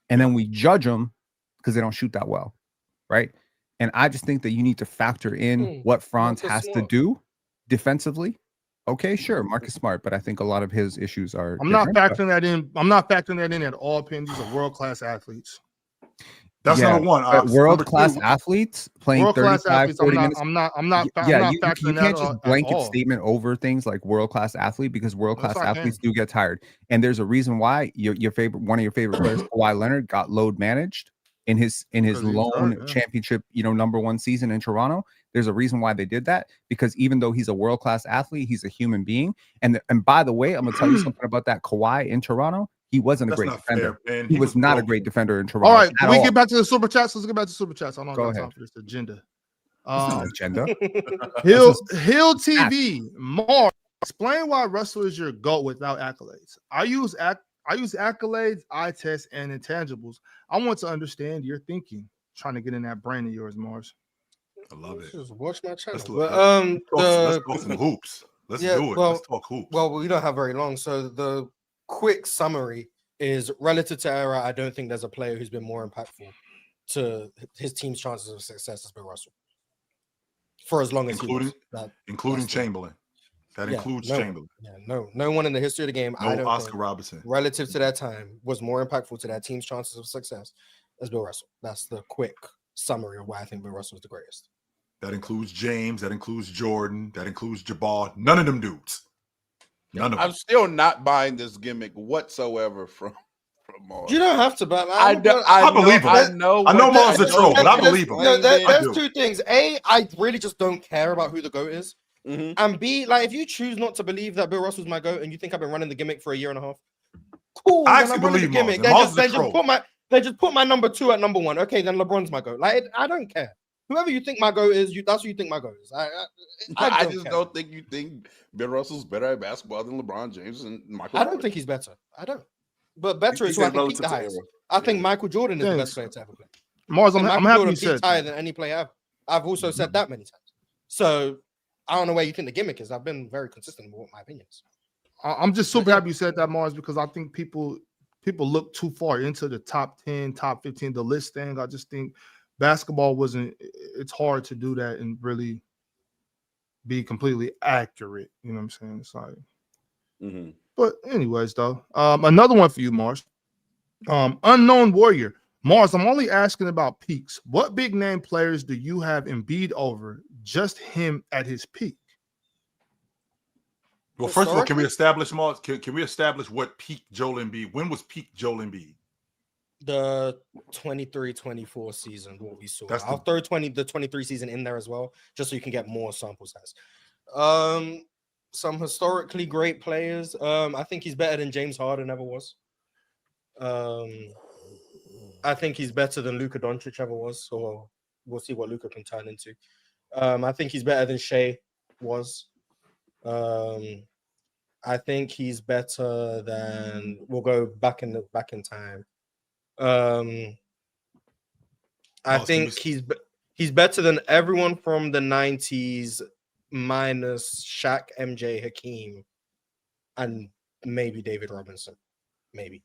And then we judge them because they don't shoot that well, right? And I just think that you need to factor in what Franz has to do defensively. Okay, sure, Marcus Smart, but I think a lot of his issues are. I'm not factoring that in. I'm not factoring that in at all. These are world-class athletes. That's number one. World-class athletes playing 35, 40 minutes. I'm not you factoring can't that just blanket statement over things like world-class athlete, because world-class athletes do get tired. And there's a reason why one of your favorite players, Kawhi Leonard, got load managed in his lone championship, number one season in Toronto. There's a reason why they did that, because even though he's a world-class athlete, he's a human being. And by the way, I'm gonna tell you something about that Kawhi in Toronto. He wasn't a great defender. He was not a great defender in Toronto. All right, can we get back to the super chats? Let's get back to super chats. I don't have time for this agenda. Agenda. Hill TV, Marz, explain why Russell is your GOAT without accolades. I use accolades, eye tests, and intangibles. I want to understand your thinking. Trying to get in that brain of yours, Marz. I love it. Just watch my channel. Let's go some hoops. Let's do it. Let's talk hoops. Well, we don't have very long, so the quick summary is, relative to era, I don't think there's a player who's been more impactful to his team's chances of success as Bill Russell. For as long as including Chamberlain. That includes Chamberlain. Yeah, no one in the history of the game, I don't Oscar think, Robertson, relative to that time, was more impactful to that team's chances of success as Bill Russell. That's the quick summary of why I think Bill Russell is the greatest. That includes James. That includes Jordan. That includes Jabbar. None of them dudes. None of them. I'm still not buying this gimmick whatsoever from Marz. You don't have to, but I believe him. I know Marz is a troll, but I believe him. There's two things. A, I really just don't care about who the GOAT is. And B, like, if you choose not to believe that Bill Russell's my GOAT and you think I've been running the gimmick for a year and a half, cool. I actually believe the gimmick. They just put my number 2 at number 1. Okay, then LeBron's my GOAT. Like, I don't care. Whoever you think my GOAT is, that's who you think my GOAT is. I just don't think you think Bill Russell's better at basketball than LeBron James and Michael Jordan. I don't think he's better. I don't. But better is who I think peaked the highest. I think Michael Jordan is the best player to ever play. Marz, I'm happy you said higher than any player ever. I've also said that many times. So I don't know where you think the gimmick is. I've been very consistent with my opinions. I'm just super happy you said that, Marz, because I think people look too far into the top 10, top 15, the list thing. I just think basketball it's hard to do that and really be completely accurate. You know what I'm saying? It's like, But anyways, though, another one for you, Marz. Unknown Warrior. Marz, I'm only asking about peaks. What big name players do you have Embiid over? Just him at his peak. Well, first of all, can we establish, Marz? Can we establish what peak Joel Embiid? When was peak Joel Embiid? The 23-24 season, what we saw. I'll throw the 23 season in there as well, just so you can get more sample size. Some historically great players. I think he's better than James Harden ever was. I think he's better than Luka Doncic ever was, so we'll see what Luka can turn into. I think he's better than Shea was. I think he's better than, we'll go back in time. I think he's better than everyone from the 90s minus Shaq, MJ, Hakeem, and maybe David Robinson. Maybe.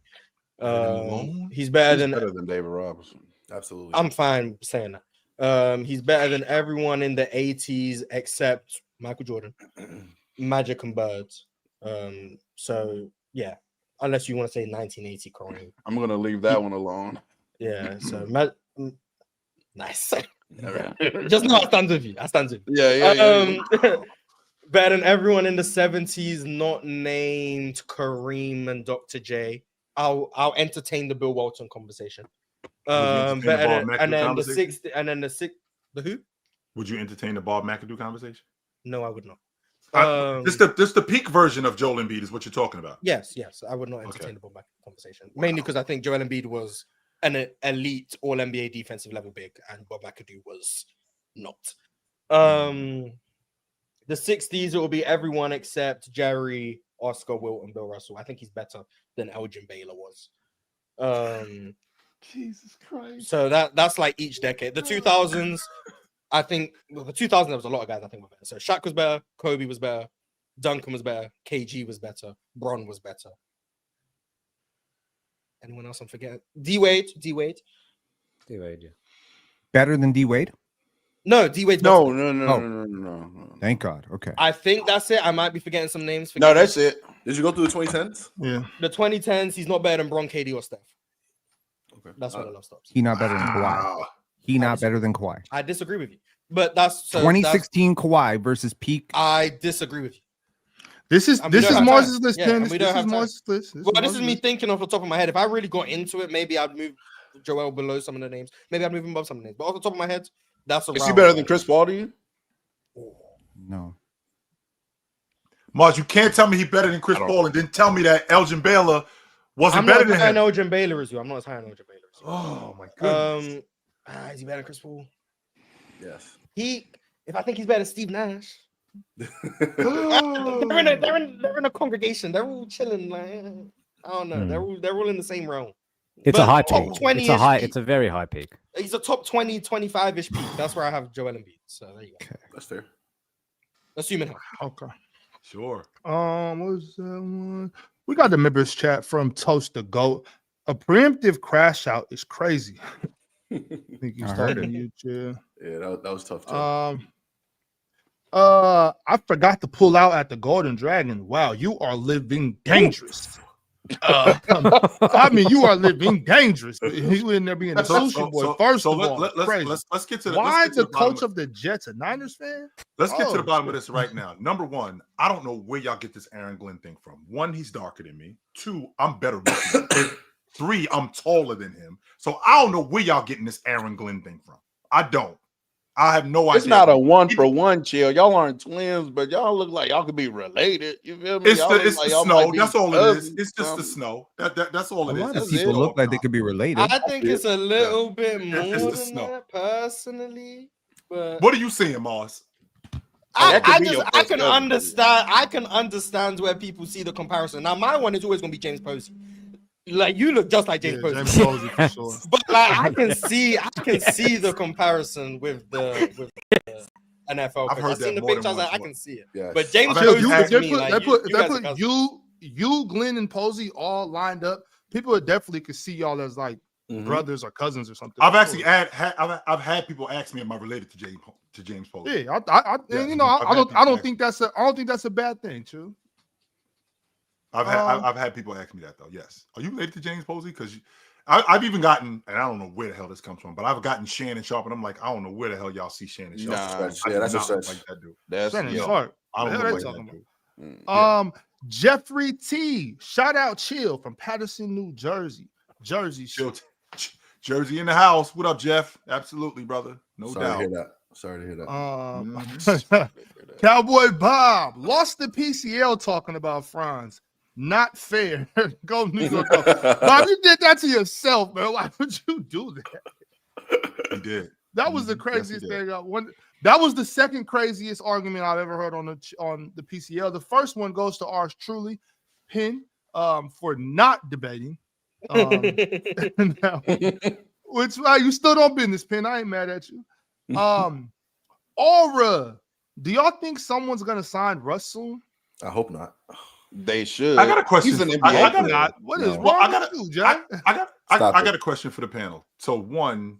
He's better than David Robinson. Absolutely. I'm fine saying that. He's better than everyone in the 80s except Michael Jordan, Magic, and Birds. So yeah, unless you want to say 1980 Kareem. I'm gonna leave that one alone. Yeah. So nice. Just no, I stand with you. Yeah. Better than everyone in the 70s, not named Kareem and Dr. J. I'll entertain the Bill Walton conversation. Better than, and then the 60, and then the who? Would you entertain the Bob McAdoo conversation? No, I would not. This the peak version of Joel Embiid is what you're talking about. Yes, I would not entertain the Bob McAdoo conversation. Mainly because I think Joel Embiid was an elite all NBA defensive level big, and Bob McAdoo was not. The 60s, it will be everyone except Jerry, Oscar, Wilt, and Bill Russell. I think he's better than Elgin Baylor was. Jesus Christ. So that's like each decade. The 2000s, I think the 2000s there was a lot of guys I think were better. So Shaq was better, Kobe was better, Duncan was better, KG was better, Bron was better. Anyone else I'm forgetting? D Wade. Yeah. Better than D Wade? No, D Wade's No. Thank God. Okay. I think that's it. I might be forgetting some names. No, that's it. Did you go through the 2010s? Yeah. The 2010s, he's not better than Bron, KD, or Steph. Okay. That's where the love stops. He not better than Kawhi. He not better than Kawhi. I disagree with you. But that's 2016 Kawhi versus peak. I disagree with you. This is Marz's list, Yeah, Ken. and we This don't is have Marz's list. This is me thinking off the top of my head. If I really got into it, maybe I'd move Joel below some of the names. Maybe I'd move him above some of the names. But off the top of my head, that's Is he better than Chris Paul to you? No. Marz, you can't tell me he's better than Chris Paul and then tell me that Elgin Baylor wasn't better than him. I'm not Elgin Baylor as you. I'm not as high on Elgin Baylor as you. Oh my goodness. Is he better than Chris Paul? Yes. If I think he's better than Steve Nash. They're in a congregation. They're all chilling. Like, I don't know. They're all in the same realm. It's a high peak. It's a very high peak. He's a top 20, 25-ish peak. That's where I have Joel Embiid. So there you go. Okay. That's fair. Assuming Okay. Sure. What was that one? We got the members chat from Toast the Goat. A preemptive crash out is crazy. I think you started you, Chill. Yeah, that was tough too. I forgot to pull out at the Golden Dragon. Wow, you are living dangerous. I mean, you are living dangerous. You in there being a sushi boy. First of all, let's get to the why the coach of the Jets a Niners fan? Let's get to the bottom of this right now. Number one, I don't know where y'all get this Aaron Glenn thing from. One, he's darker than me. Two, I'm better looking. Three, I'm taller than him. So I don't know where y'all getting this Aaron Glenn thing from. I don't. I have no idea. It's not a 1-for-1, Chill. Y'all aren't twins, but y'all look like y'all could be related. You feel me? It's the snow. That's all it is. It's just the snow. That's all it is. A lot of people look like they could be related. I think it's a little bit more than that, personally. But what are you saying, Marz? I can understand. I can understand where people see the comparison. Now, my one is always going to be James Posey. Like, you look just like James Posey. James Posey for sure. But like, I can see the comparison with the NFL. I've seen the pictures. I can see it. Yes. But James Posey, they put you, Glenn, and Posey all lined up. People would definitely could see y'all as like brothers or cousins or something. I've actually had people ask me, am I related to James Posey? Yeah, I don't think that's a bad thing, too. I've had people ask me that though. Yes, are you related to James Posey? Because I've even gotten, and I don't know where the hell this comes from, but I've gotten Shannon Sharp, and I'm like, I don't know where the hell y'all see Shannon Sharp. Nah, that's a stretch. Like that dude. That's Shannon Sharp. I don't know what talking that about. Jeffrey T. Shout out, Chill from Patterson, New Jersey. Jersey in the house. What up, Jeff? Absolutely, brother. No doubt. Sorry to hear that. Cowboy Bob lost the PCL talking about Franz. Not fair. Go New York. Bob, you did that to yourself, man. Why would you do that? He did. That was the craziest thing. That was the second craziest argument I've ever heard on the PCL. The first one goes to ours truly, Penn, for not debating. Which you stood on business, Penn. I ain't mad at you. Aura, do y'all think someone's gonna sign Russ soon? I hope not. They should. I got a question. He's an NBA What is wrong with you, Jack? I got a question for the panel. So, one,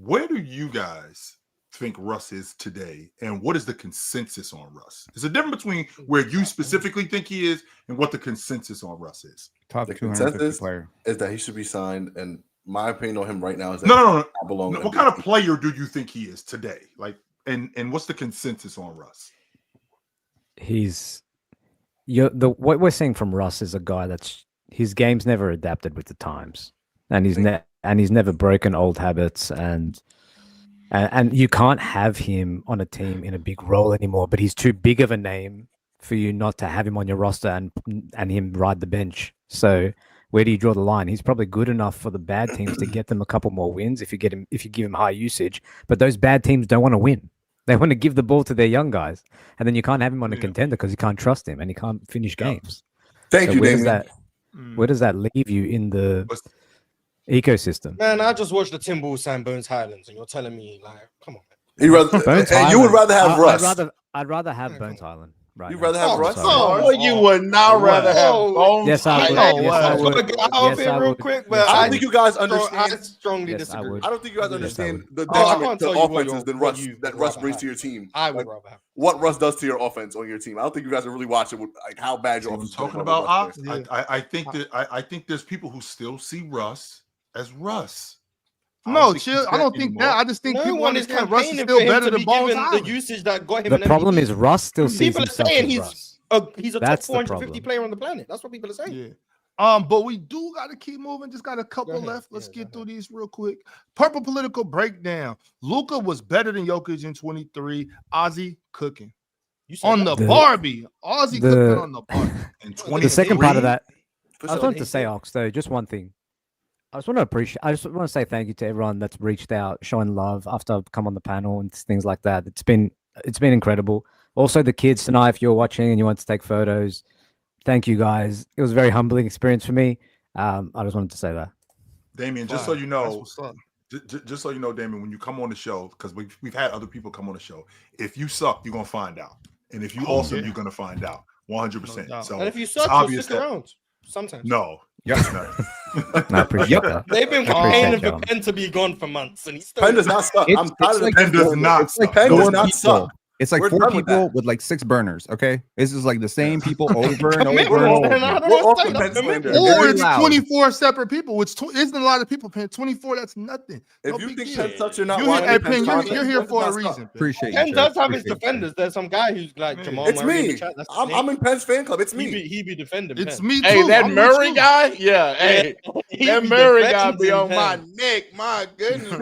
where do you guys think Russ is today, and what is the consensus on Russ? There's a difference between where you specifically think he is and what the consensus on Russ is. Top The 250 consensus player is that he should be signed, and my opinion on him right now is that No. belong. What kind of player do you think he is today? Like, and what's the consensus on Russ? What we're seeing from Russ is a guy that's his game's never adapted with the times, and he's never broken old habits, and you can't have him on a team in a big role anymore. But he's too big of a name for you not to have him on your roster and him ride the bench. So where do you draw the line? He's probably good enough for the bad teams to get them a couple more wins if you give him high usage. But those bad teams don't want to win. They want to give the ball to their young guys, and then you can't have him on a contender because you can't trust him and he can't finish games. Thank you, Damien. Where does that leave you in the ecosystem? Man, I just watched the Timberwolves and Bones Highlands, and you're telling me, like, come on, man. You would rather have Russ. I'd rather have Bones Island. Right. You'd rather have Russ? Oh, you would not rather have Bones. Yes, I would. Real quick, but I don't think you guys understand. I strongly disagree. I don't think you guys understand the detriment to offenses that Russ brings to your team. I would rather have what Russ does to your offense on your team. I don't think you guys are really watching like how bad your offense is. Talking about Ox, I think there's people who still see Russ as Russ. No, chill. I don't think that. I just think people understand Russ is still better than Bones Island. The usage that got him. The problem is Russ still sees people are himself saying as Russ. He's a top 450 player on the planet. That's what people are saying. Yeah. But we do got to keep moving. Just got a couple left. Let's get through these real quick. Purple political breakdown. Luka was better than Jokic in 23. Ozzy cooking on the Barbie. Ozzy cooking on the Barbie in 23. The second part of that, I was wanted to say, Ox, though, just one thing. I just want to say thank you to everyone that's reached out, showing love after I've come on the panel and things like that. It's been incredible. Also, the kids tonight, if you're watching and you want to take photos, thank you guys. It was a very humbling experience for me. I just wanted to say that. Damien, just so you know, Damien, when you come on the show, because we've had other people come on the show, if you suck, you're gonna find out, and if you awesome, you're gonna find out 100%. So and if you suck, you'll stick around sometimes. No. Yes, I appreciate that. They've been complaining for Penn to be gone for months, and he's still. Penn does not suck. I'm tired of Penn does not suck. Penn does not suck. It's like 4 people with like 6 burners. Okay, this is like the same people over and over and over. Or it's 24 separate people, which isn't a lot of people. Penn 24, that's nothing. If you think Penn sucks, you're not. Penn, you're here for a reason. Appreciate Penn does have his defenders. There's some guy who's like Jamal. It's me. I'm in Penn's fan club. It's me. He be defending. It's me too. Hey, that Murray guy, hey, that Murray guy be on my neck. My goodness,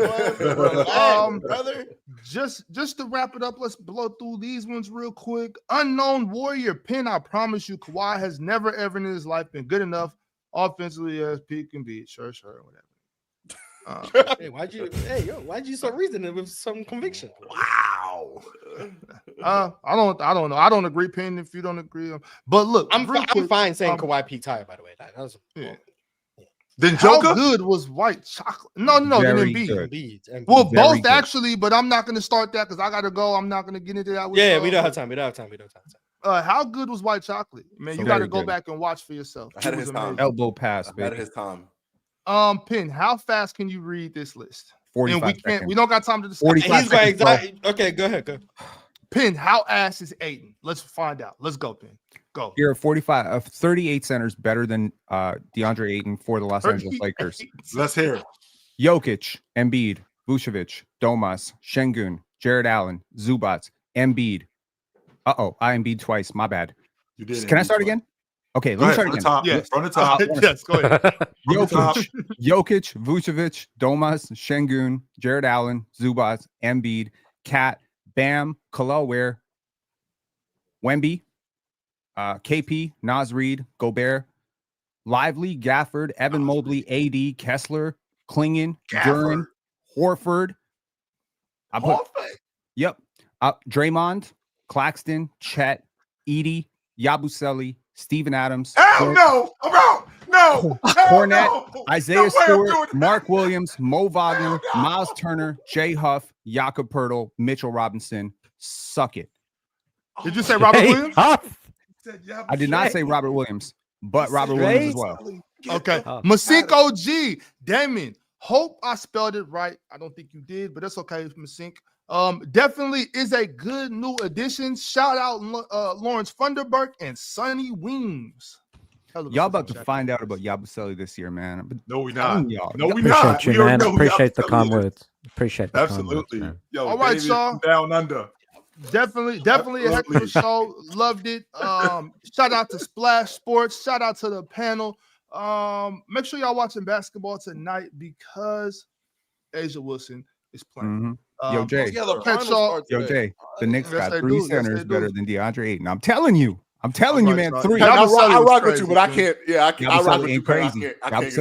brother. Just to wrap it up, let's blow through these ones real quick. Unknown Warrior Penn, I promise you, Kawhi has never ever in his life been good enough offensively as Pete can be. Sure, whatever. Hey, why'd you start reasoning with some conviction? Wow. I don't know. I don't agree, Penn. If you don't agree, but look, I'm fine saying Kawhi peaked higher. By the way, that was Then how Joker? good was White Chocolate? No, then Embiid. Well, Very both good. actually, but I'm not going to start that because I got to go. I'm not going to get into that. We don't have time. How good was White Chocolate? Man, you got to go back and watch for yourself. Ahead of his time. Elbow pass, Ahead of his time. Penn, how fast can you read this list? 45 seconds. We don't got time to discuss. 45 seconds. Okay, go ahead. Penn, how ass is Ayton? Let's find out. Let's go, Penn. Go. Here, 38 centers better than DeAndre Ayton for the Los Angeles Lakers. Let's hear it. Jokic, Embiid, Vucevic, Domas, Şengün, Jared Allen, Zubac, Embiid. I Embiid twice. My bad. You did. Can I start again? Okay, let me start again. Yes, from the top. Yes, go ahead. Jokic, Vucevic, Domas, Şengün, Jared Allen, Zubac, Embiid, Cat, Bam, Khalil Ware, Wemby, KP, Naz Reid, Gobert, Lively, Gafford, Evan Mobley, AD, Kessler, Klingon, Duren, Horford. Draymond, Claxton, Chet, Edie, Yabusele, Steven Adams. Hell no! No! Cornette, Isaiah Stewart, Mark Williams, Mo Wagner, Miles Turner, Jay Huff, Jakob Poeltl, Mitchell Robinson. Suck it. Did you say Robert Williams? I did not say Robert Williams, but Robert Williams as well. Okay. Masink OG, Damien. Hope I spelled it right. I don't think you did, but that's okay, Masink. Definitely is a good new addition. Shout out Lawrence Funderburk and Sonny Weems. Y'all about to find out about Yabusele this year, man. No, we not. No, we not. We man. Appreciate the calm words. Appreciate the absolutely. Calm words, Yo, all right, y'all. Down under. Definitely a heck of a show. Loved it. Shout out to Splash Sports. Shout out to the panel. Make sure y'all watching basketball tonight because Asia Wilson is playing. Yo, Jay. The Knicks got 3 centers better than DeAndre Ayton. I'm telling you. I'm telling you, man. 3. I rock with you, but I can't. Yeah, I can't. I rock with you, but I can't.